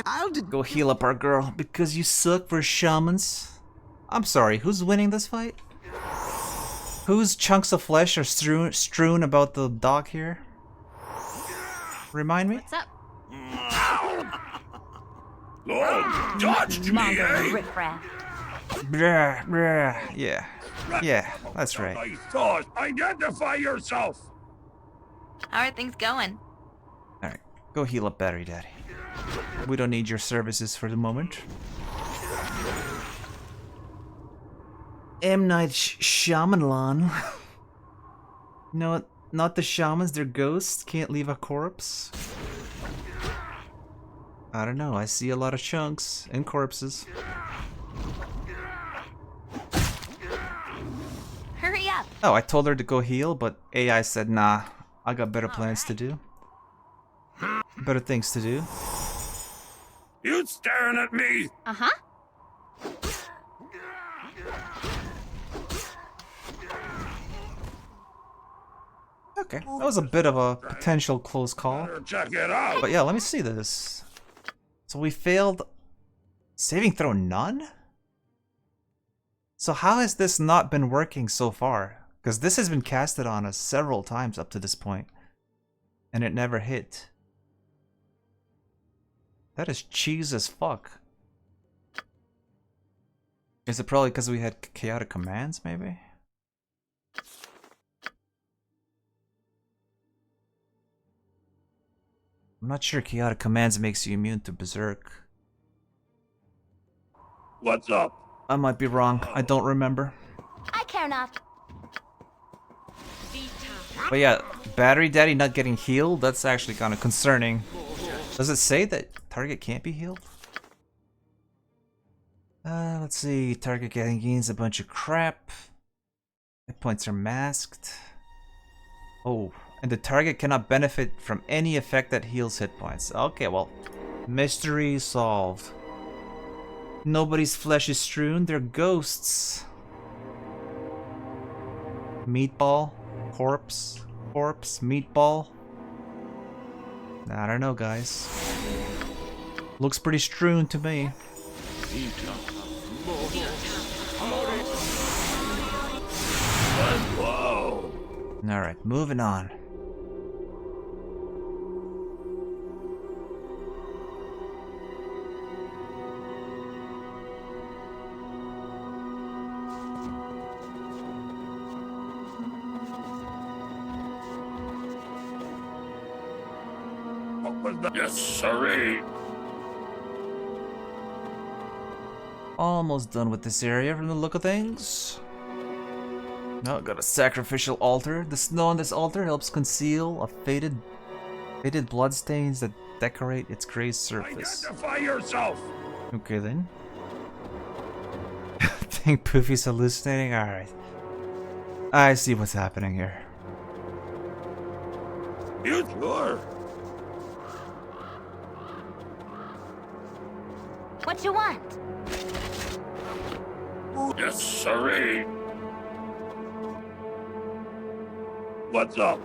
I'll Go heal up our girl because you suck for shamans. I'm sorry, who's winning this fight? Whose chunks of flesh are strewn about the dock here? Remind me? What's up? Oh, touched me, eh? Riffraff. Brah, brah. Yeah. Yeah, that's right. I saw it. Identify yourself. How are things going? Alright, go heal up Battery Daddy. We don't need your services for the moment. M. Night Shyamalan. No, not the shamans, they're ghosts. Can't leave a corpse. I don't know, I see a lot of chunks and corpses. Hurry up. Oh, I told her to go heal, but AI said, nah, I got better plans to do. Better things to do. You staring at me? Uh-huh. Okay, that was a bit of a potential close call. Check it out. But yeah, let me see this. So we failed saving throw none? So how has this not been working so far? Because this has been casted on us several times up to this point. And it never hit. That is cheese as fuck. Is it probably because we had chaotic commands, maybe? I'm not sure chaotic commands makes you immune to berserk. What's up? I might be wrong. I don't remember. Care not. But yeah, Battery Daddy not getting healed, that's actually kind of concerning. Does it say that target can't be healed? Let's see. Target getting gains a bunch of crap. Hit points are masked. Oh, and the target cannot benefit from any effect that heals hit points. Okay, well, mystery solved. Nobody's flesh is strewn, they're ghosts. Meatball, corpse, meatball. I don't know, guys. Looks pretty strewn to me. Whoa. Alright, moving on. What was that? Yes, sirree. Almost done with this area from the look of things. Now got a sacrificial altar. The snow on this altar helps conceal a faded bloodstains that decorate its gray surface. Identify yourself. Okay then. Think Poofy's hallucinating? Alright. I see what's happening here. You sure? What you want? Yes, sirree. What's up?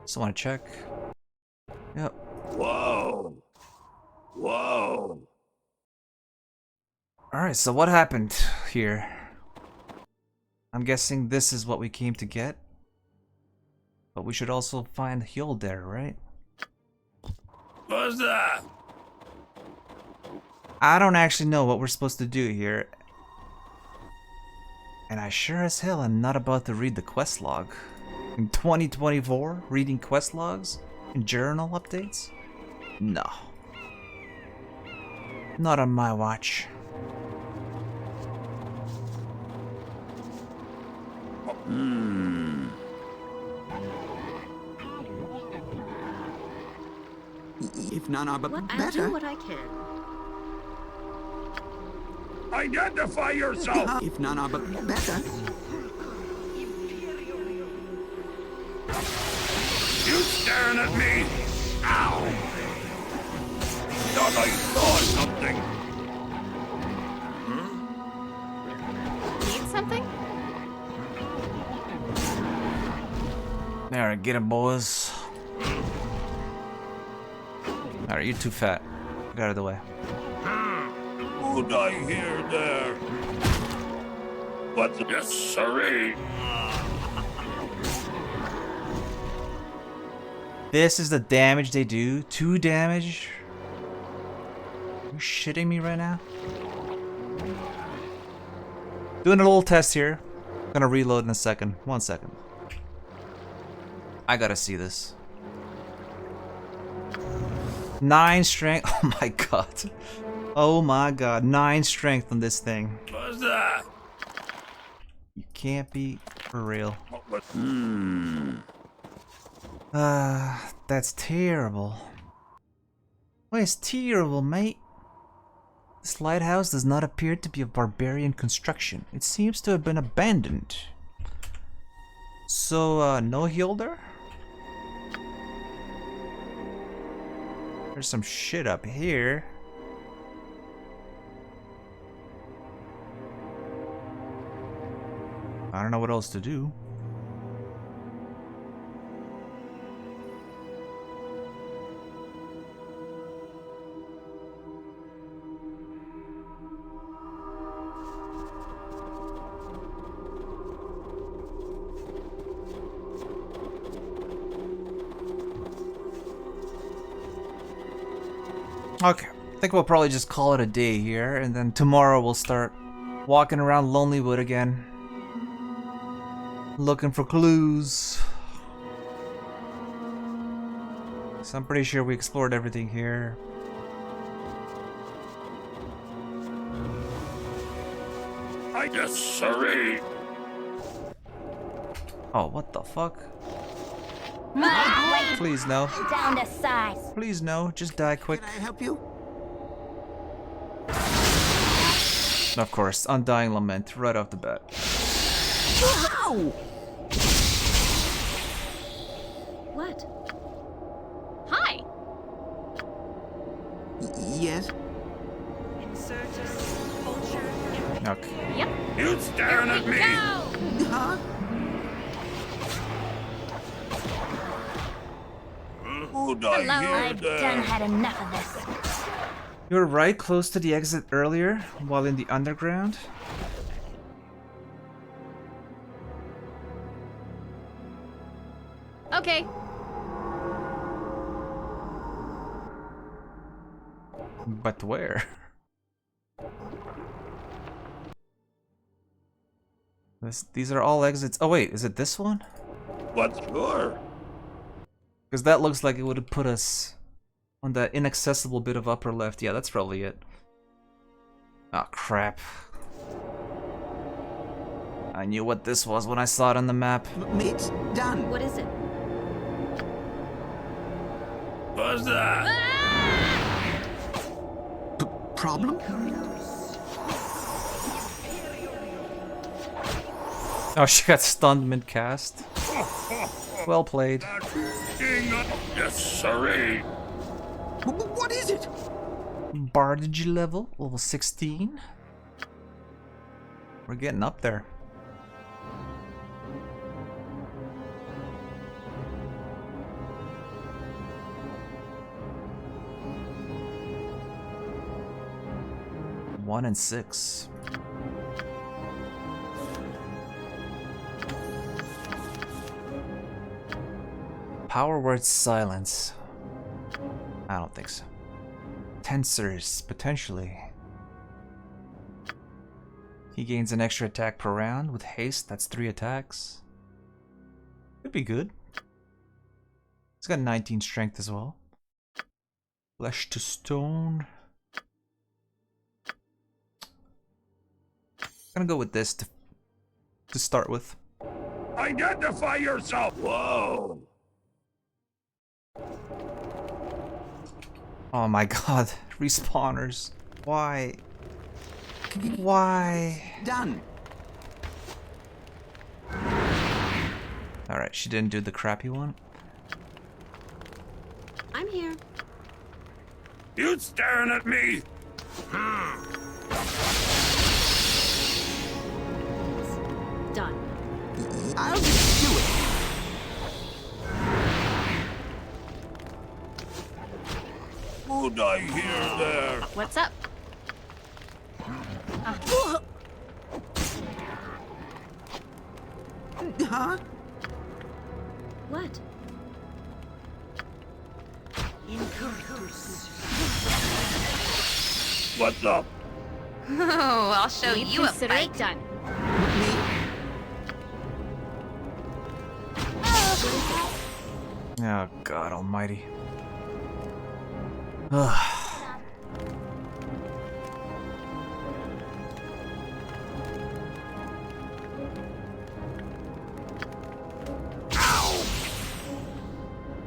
Just want to check. Yep. Whoa. Whoa. Alright, so what happened here? I'm guessing this is what we came to get. But we should also find Hilder, right? What's that? I don't actually know what we're supposed to do here. And I sure as hell am not about to read the quest log. In 2024, reading quest logs and journal updates? No. Not on my watch. If none are but I'll better. do what I can. Identify yourself. If none are but better. You staring at me? Ow! Thought I saw something. Need something? Alright, get him, boys. Alright, you're too fat. Get out of the way. Who'd I hear there? What's yes, sirree? This is the damage they do? 2 damage? Are you shitting me right now? Doing a little test here. Gonna reload in a second. 1 second. I gotta see this. 9 strength. Oh my god. Oh my god. 9 strength on this thing. What's that? You can't be for real. That's terrible. Why, it's terrible, mate. This lighthouse does not appear to be of barbarian construction. It seems to have been abandoned. So, no Hilder? There's some shit up here. I don't know what else to do. Okay, I think we'll probably just call it a day here, and then tomorrow we'll start walking around Lonelywood again. Looking for clues. So I'm pretty sure we explored everything here. Yes, sirree. Oh, what the fuck? Please no. Down to size. Please no. Just die quick. Can I help you? Of course, Undying Lament right off the bat. Ow! What? Hi. Yes. Okay. Yep. You staring at me? Go. Huh? Who'd I Hello. hear I've there? done had enough of this. You were right close to the exit earlier, while in the underground. Okay. But where? These are all exits. Oh wait, is it this one? What's your? Because that looks like it would have put us on that inaccessible bit of upper left. Yeah, that's probably it. Oh crap. I knew what this was when I saw it on the map. Mates, done. What is it? What's that? Problem? Oh, she got stunned mid-cast. Well played. Yes, sirree. What is it? Bardage level 16. We're getting up there. One and 6. Power word silence. I don't think so. Tensors, potentially. He gains an extra attack per round. With haste, that's 3 attacks. Could be good. He's got 19 strength as well. Flesh to stone. Gonna go with this to start with. Identify yourself. Whoa. Oh my god, respawners. Why? Why? Done. Alright, she didn't do the crappy one. I'm here. You staring at me? Done. I'll just do it. Who'd I hear there? What's up? Huh? What? What's up? Oh, I'll show You'd you a consider fight. it done. Oh god almighty. Ugh.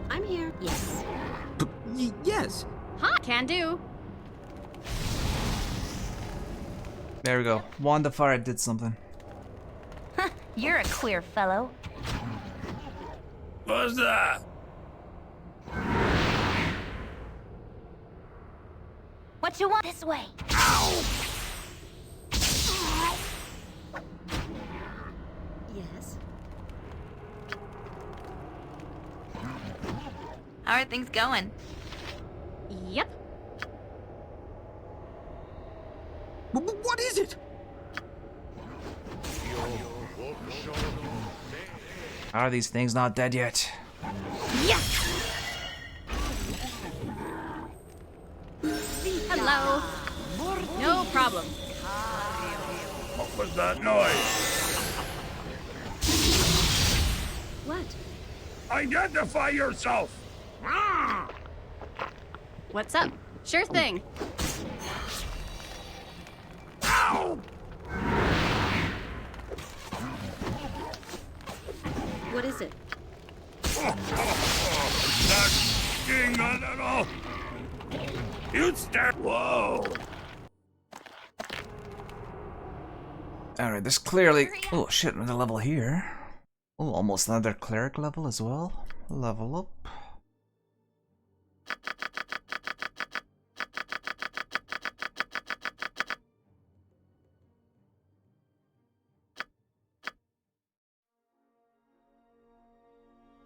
I'm here. Yes. Yes. Huh? Can do. There we go. Wand of Fire did something. You're a queer fellow. What's that? What you want this way? Yes. How are things going? Yep. What is it? Are these things not dead yet? Yes. Hello. No problem. What was that noise? What? Identify yourself. What's up? Sure thing. Ow! What is it? That king a little. You start. Whoa. Alright, there's clearly... Oh shit, another level here. Oh, almost another cleric level as well. Level up.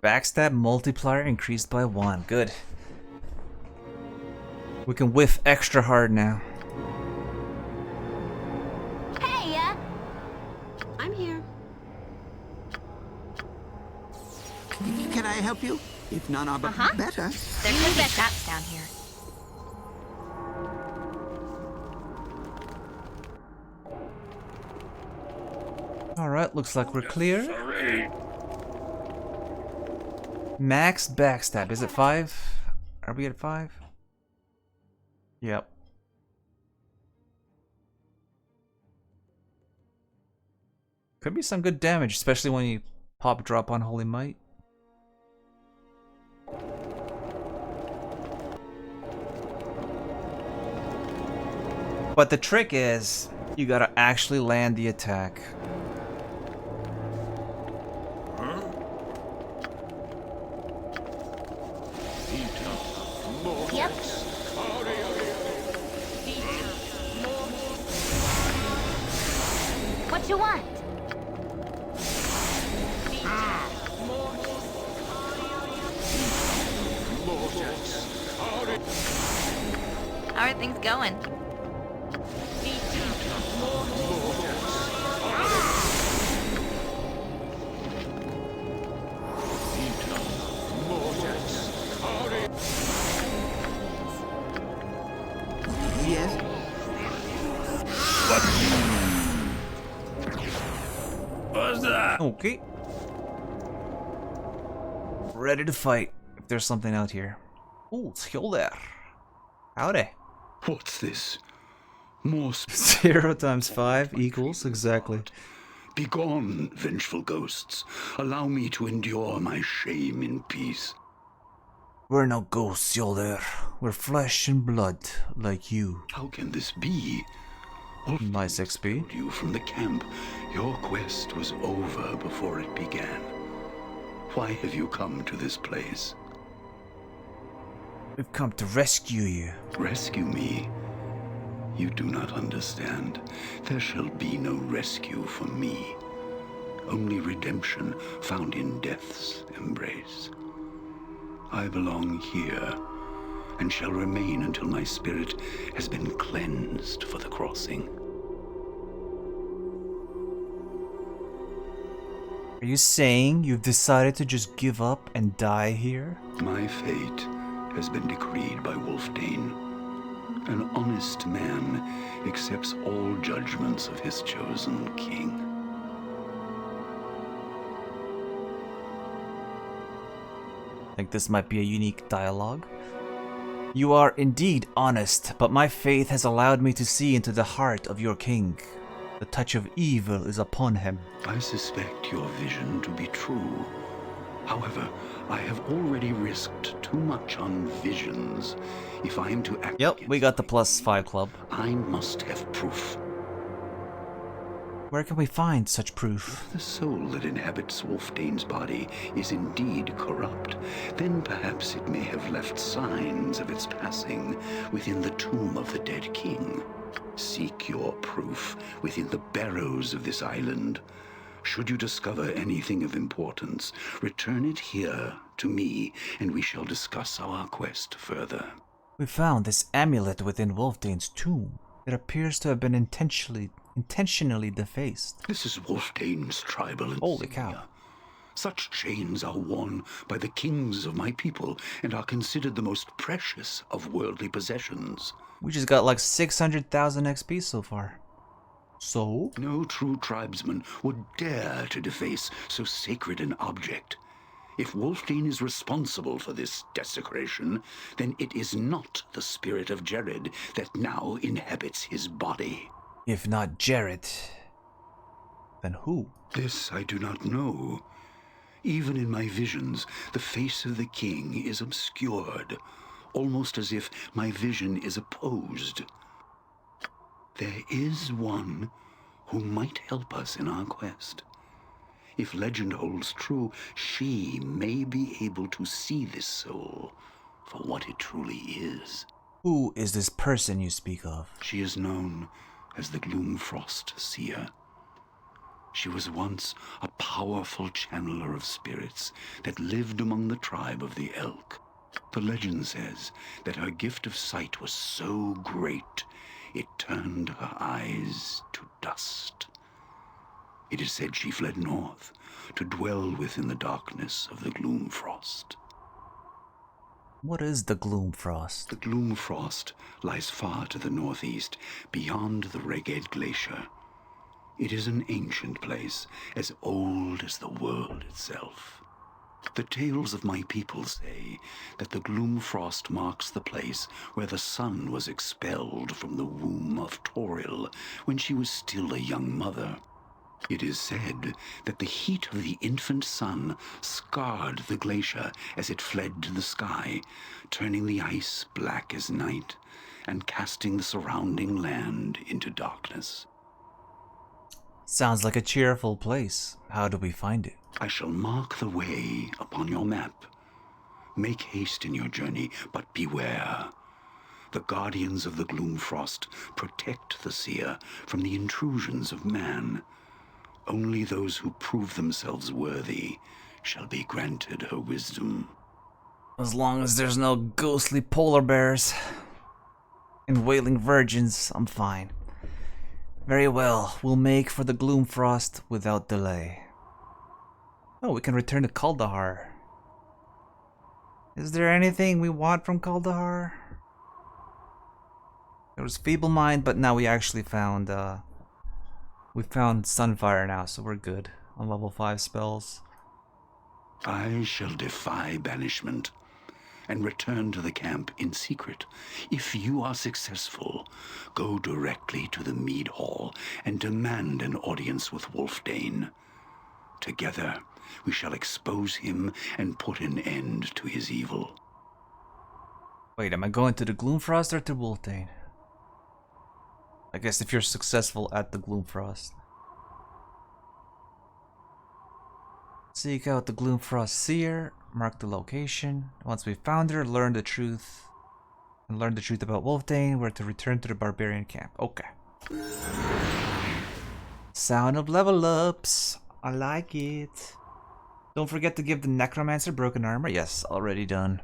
Backstab multiplier increased by 1. Good. We can whiff extra hard now. Hey, I'm here. Can I help you? If none are better. There could be traps down here. Alright, looks like we're clear. Max backstab. Is it 5? Are we at 5? Yep. Could be some good damage, especially when you pop drop on Holy Might. But the trick is, you gotta actually land the attack. Yep. What you want? How are things going? Yes. What's that? Okay. Ready to fight if there's something out here. Oh, it's there. Howdy. What's this? More 0 times 5 equals exactly. Begone, vengeful ghosts. Allow me to endure my shame in peace. We're no ghosts, there. We're flesh and blood, like you. How can this be? Nice XP. You from the camp. Your quest was over before it began. Why have you come to this place? We've come to rescue you. Rescue me? You do not understand. There shall be no rescue for me. Only redemption found in death's embrace. I belong here, and shall remain until my spirit has been cleansed for the crossing. Are you saying you've decided to just give up and die here? My fate has been decreed by Wolfdane. An honest man accepts all judgments of his chosen king. I think this might be a unique dialogue. You are indeed honest, but my faith has allowed me to see into the heart of your king. The touch of evil is upon him. I suspect your vision to be true. However, I have already risked too much on visions. If I am to act... Yep, we got the +5 club. I must have proof. Where can we find such proof? If the soul that inhabits Wolfdane's body is indeed corrupt, then perhaps it may have left signs of its passing within the tomb of the dead king. Seek your proof within the barrows of this island. Should you discover anything of importance, return it here to me, and we shall discuss our quest further. We found this amulet within Wolfdane's tomb. It appears to have been intentionally defaced. This is Wolfdane's tribal insignia. Holy cow. Such chains are worn by the kings of my people and are considered the most precious of worldly possessions. We just got like 600,000 XP so far. So? No true tribesman would dare to deface so sacred an object. If Wolfdane is responsible for this desecration, then it is not the spirit of Jared that now inhabits his body. If not Jared, then who? This I do not know. Even in my visions, the face of the king is obscured, almost as if my vision is opposed. There is one who might help us in our quest. If legend holds true, she may be able to see this soul for what it truly is. Who is this person you speak of? She is known as the Gloomfrost Seer. She was once a powerful channeler of spirits that lived among the tribe of the Elk. The legend says that her gift of sight was so great, it turned her eyes to dust. It is said she fled north to dwell within the darkness of the Gloomfrost. What is the Gloomfrost? The Gloomfrost lies far to the northeast, beyond the Reged Glacier. It is an ancient place, as old as the world itself. The tales of my people say that the Gloomfrost marks the place where the sun was expelled from the womb of Toril when she was still a young mother. It is said that the heat of the infant sun scarred the glacier as it fled to the sky, turning the ice black as night and casting the surrounding land into darkness. Sounds like a cheerful place. How do we find it? I shall mark the way upon your map. Make haste in your journey, but beware. The guardians of the Gloomfrost protect the seer from the intrusions of man. Only those who prove themselves worthy shall be granted her wisdom. As long as there's no ghostly polar bears and wailing virgins, I'm fine. Very well, we'll make for the Gloomfrost without delay. Oh, we can return to Kuldahar. Is there anything we want from Kuldahar? There was Feeble Mind, but now we actually found Sunfire now, so we're good on level 5 spells. I shall defy banishment and return to the camp in secret. If you are successful, go directly to the Mead Hall and demand an audience with Wolfdane. Together, we shall expose him and put an end to his evil. Wait, am I going to the Gloomfrost or to Wolfdane? I guess if you're successful at the Gloomfrost. Seek out the Gloomfrost Seer, mark the location. Once we've found her, learn the truth. And learn the truth about Wolfdane, we're to return to the barbarian camp. Okay. Sound of level ups. I like it. Don't forget to give the Necromancer broken armor. Yes, already done.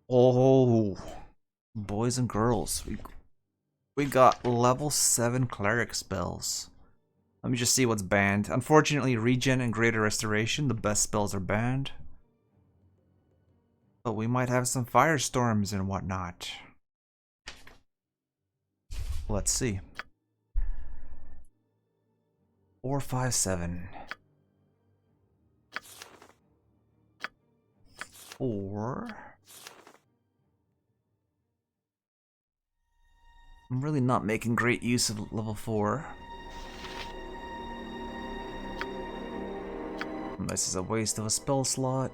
Oh, boys and girls. We got level 7 cleric spells. Let me just see what's banned. Unfortunately, Regen and Greater Restoration, the best spells are banned. But we might have some firestorms and whatnot. Let's see. 4, 5, 7. 4. I'm really not making great use of level 4. This is a waste of a spell slot.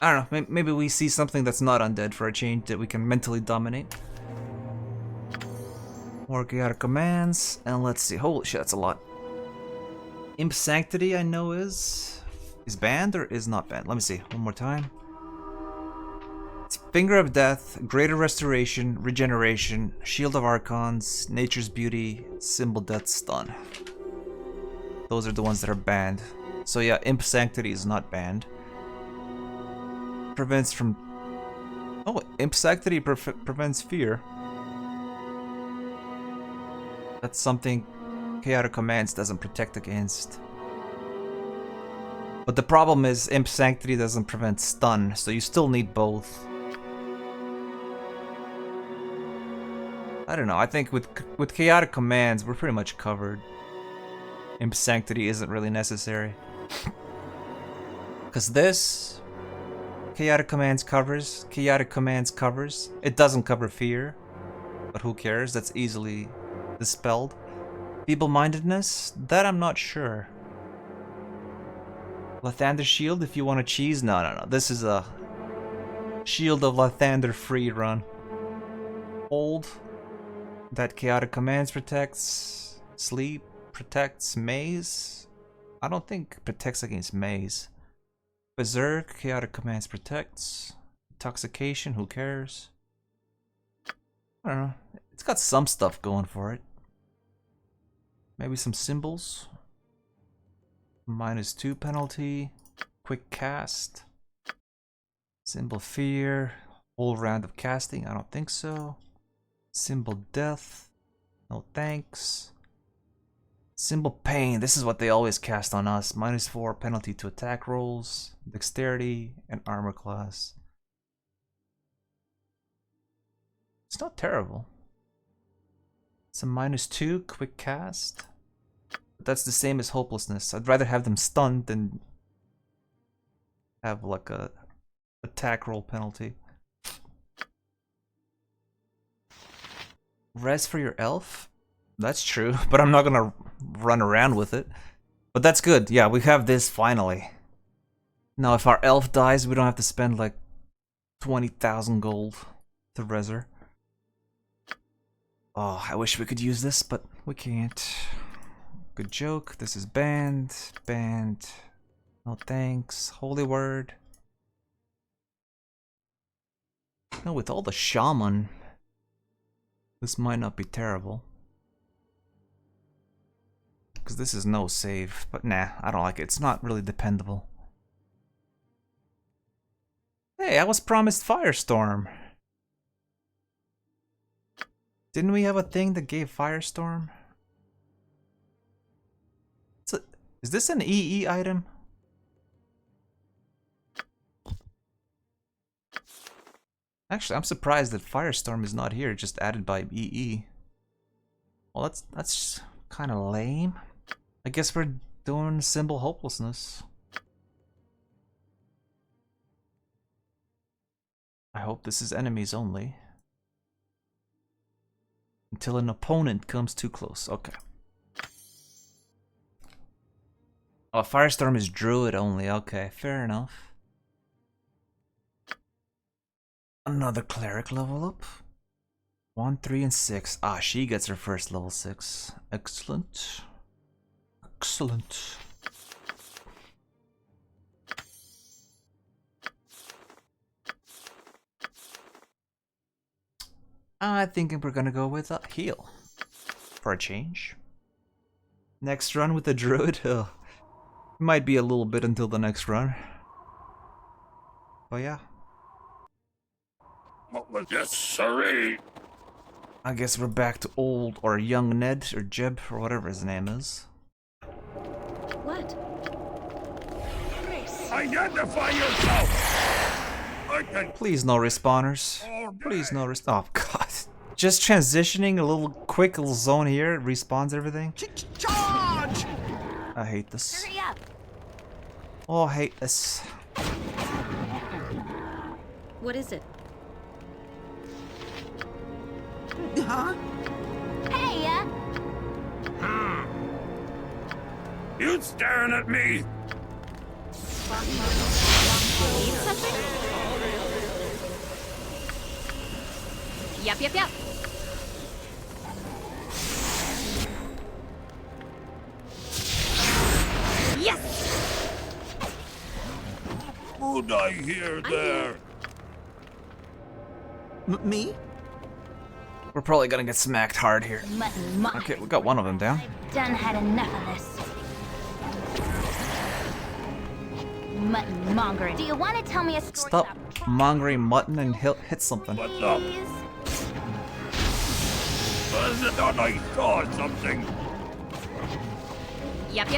I don't know, maybe we see something that's not undead for a change that we can mentally dominate. More chaotic commands, and let's see. Holy shit, that's a lot. Imp Sanctity, I know is banned or is not banned. Let me see, one more time. It's Finger of Death, Greater Restoration, Regeneration, Shield of Archons, Nature's Beauty, Symbol Death, Stun. Those are the ones that are banned. So yeah, Imp Sanctity is not banned. Prevents from... Oh, Imp Sanctity prevents fear. That's something Chaotic Commands doesn't protect against. But the problem is Imp Sanctity doesn't prevent stun, so you still need both. I don't know, I think with Chaotic Commands we're pretty much covered. Imp Sanctity isn't really necessary. Because this... Chaotic Commands covers. It doesn't cover fear. But who cares? That's easily dispelled. Feeble-mindedness? That I'm not sure. Lathander shield if you want to cheese. No. This is a Shield of Lathander free run. Hold. That chaotic commands protects. Sleep protects maze. I don't think protects against maze. Berserk, chaotic commands protects. Intoxication, who cares? I don't know. It's got some stuff going for it. Maybe some symbols. -2 penalty. Quick cast. Symbol fear. Whole round of casting. I don't think so. Symbol death. No thanks. Symbol pain. This is what they always cast on us. -4 penalty to attack rolls, dexterity, and armor class. It's not terrible. It's a -2 quick cast. But that's the same as hopelessness. I'd rather have them stunned than have like a attack roll penalty. Res for your elf? That's true, but I'm not gonna run around with it. But that's good. Yeah, we have this finally. Now if our elf dies, we don't have to spend like 20,000 gold to res her. Oh, I wish we could use this, but we can't. Good joke. This is banned. Banned. No thanks. Holy word. No, with all the shaman, this might not be terrible. Because this is no save. But nah, I don't like it. It's not really dependable. Hey, I was promised Firestorm. Didn't we have a thing that gave Firestorm? Is this an EE item? Actually, I'm surprised that Firestorm is not here, just added by EE. Well, that's kind of lame. I guess we're doing symbol hopelessness. I hope this is enemies only. Until an opponent comes too close. Okay. Oh, Firestorm is druid only. Okay, fair enough. Another cleric level up. 1, 3, and 6. Ah, she gets her first level 6. Excellent. Excellent. I think we're gonna go with a heal. For a change. Next run with the druid. Might be a little bit until the next run. But yeah. What was this, sirree? I guess we're back to old or young Ned or Jeb or whatever his name is. What? Identify yourself! Please no respawners. Please no oh god. Just transitioning a little quick little zone here, it respawns everything. Charge! I hate this. Hurry up. Oh, I hate this. What is it? Huh? Hey, You staring at me? Need something? Yep. Yes! Who'd I hear there? Me? We're probably gonna get smacked hard here. Mutton. Okay, we got one of them down. Done had enough of this. Mutton mongering. Do you want to tell me a story? Stop mongering mutton and hit something. What's up? Was it on I saw something? Yep.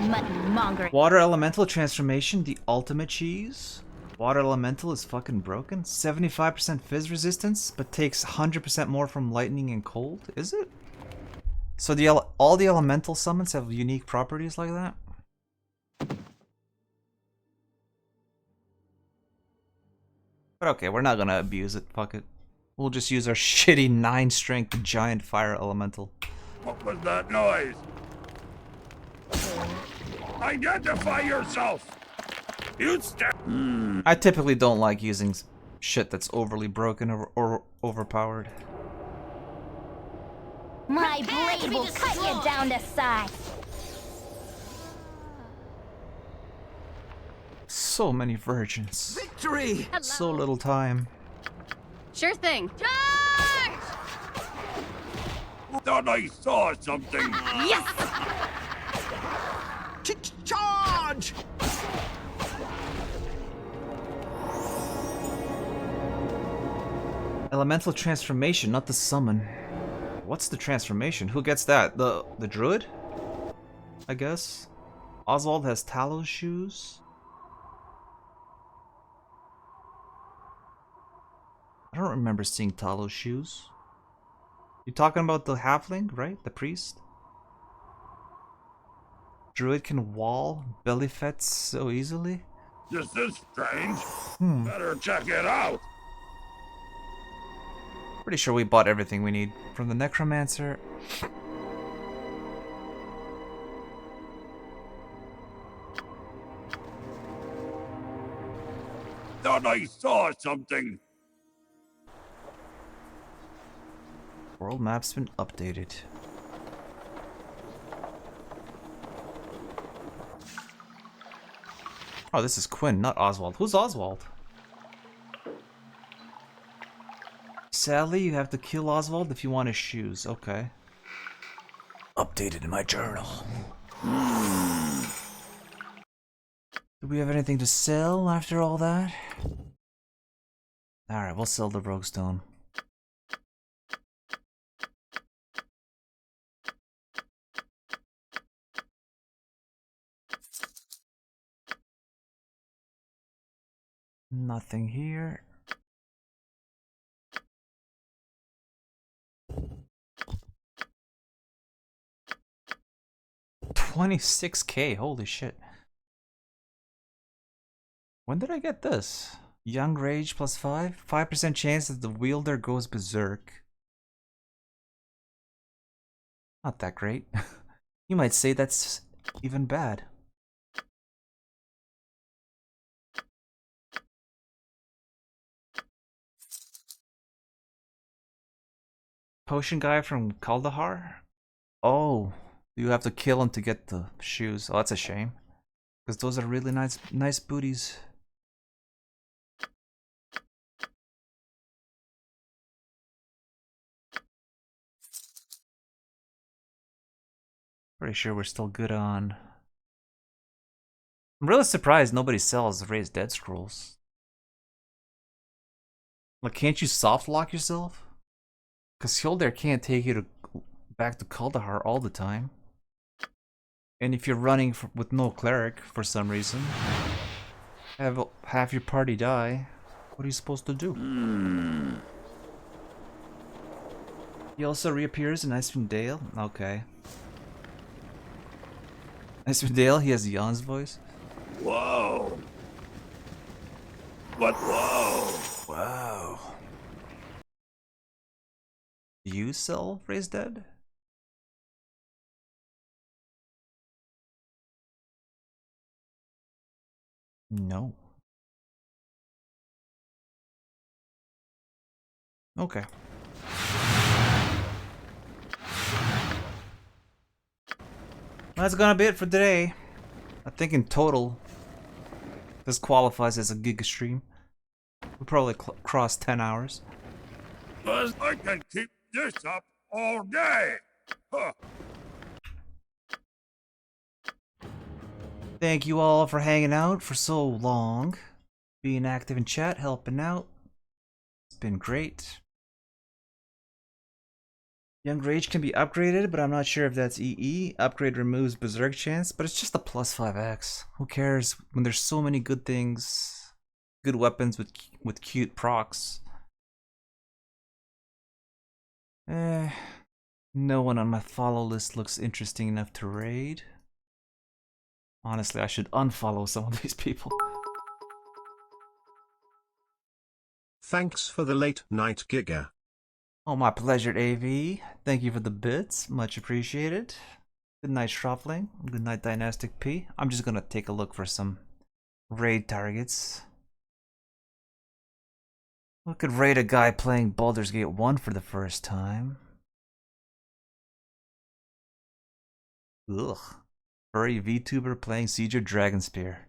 Mutton mongering. Water elemental transformation, the ultimate cheese. Water elemental is fucking broken. 75% fizz resistance, but takes 100% more from lightning and cold. Is it? So all the elemental summons have unique properties like that? But okay, we're not gonna abuse it. Fuck it. We'll just use our shitty 9 strength giant fire elemental. What was that noise? Identify yourself! You stand. I typically don't like using shit that's overly broken or overpowered. My blade will cut you down to size. So many virgins. Victory! So little time. Sure thing. Thought I saw something. Yes! Charge! Elemental transformation, not the summon. What's the transformation? Who gets that? The druid? I guess. Oswald has Talos shoes. I don't remember seeing Talos shoes. You talking about the halfling, right? The priest? Druid can wall belly fat so easily? This is strange. Hmm. Better check it out. Pretty sure we bought everything we need from the necromancer. Thought I saw something. World map's been updated. Oh, this is Quinn, not Oswald. Who's Oswald? Sadly, you have to kill Oswald if you want his shoes. Okay. Updated in my journal. Do we have anything to sell after all that? Alright, we'll sell the rogue stone. Nothing here. $26K, holy shit. When did I get this? Young Rage plus 5? 5% chance that the wielder goes berserk. Not that great. You might say that's even bad. Potion guy from Kaldahar? Oh, you have to kill him to get the shoes. Oh, that's a shame. Because those are really nice booties. Pretty sure we're still good on. I'm really surprised nobody sells Raised Dead Scrolls. Like, can't you soft lock yourself? Because Hildir can't take you back to Kaldahar all the time. And if you're running with no cleric for some reason, have half your party die, what are you supposed to do? He also reappears in Icewind Dale? Okay. Icewind Dale, he has Jan's voice. Whoa. What? Whoa. Wow. Do you sell Raised Dead? No. Okay. That's gonna be it for today. I think in total, this qualifies as a giga stream. We'll probably cross 10 hours. Cause I can keep this up all day. Huh. Thank you all for hanging out for so long. Being active in chat, helping out. It's been great. Young Rage can be upgraded, but I'm not sure if that's EE. Upgrade removes Berserk chance, but it's just a plus 5x. Who cares when there's so many good things, good weapons with cute procs. No one on my follow list looks interesting enough to raid. Honestly, I should unfollow some of these people. Thanks for the late night giga. Oh, my pleasure, AV. Thank you for the bits. Much appreciated. Good night, Schroffling. Good night, Dynastic P. I'm just gonna take a look for some raid targets. We could raid a guy playing Baldur's Gate 1 for the first time. Ugh. Furry VTuber playing Siege of Dragonspear.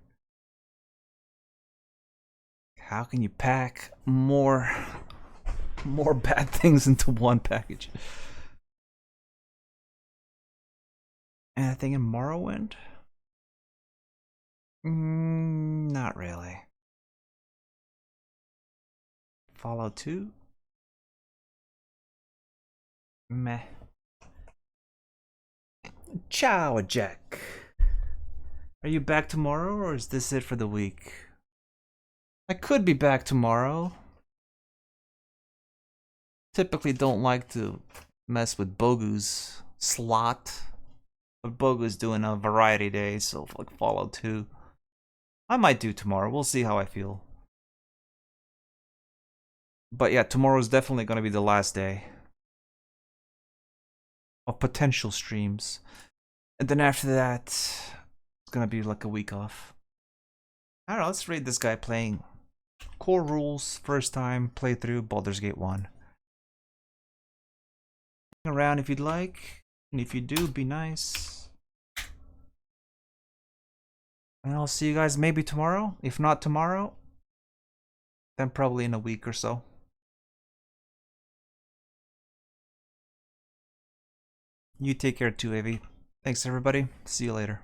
How can you pack more bad things into one package? Anything in Morrowind? Not really. Fallout 2? Meh. Ciao, Jack. Are you back tomorrow, or is this it for the week? I could be back tomorrow. Typically don't like to mess with Bogu's slot. But Bogu's doing a variety day, so like Fallout 2. I might do tomorrow. We'll see how I feel. But yeah, tomorrow's definitely going to be the last day of potential streams. And then after that, it's going to be like a week off. I don't know, let's read this guy playing Core Rules, first time playthrough, Baldur's Gate 1. Hang around if you'd like, and if you do, be nice. And I'll see you guys maybe tomorrow. If not tomorrow, then probably in a week or so. You take care too, Avi. Thanks everybody. See you later.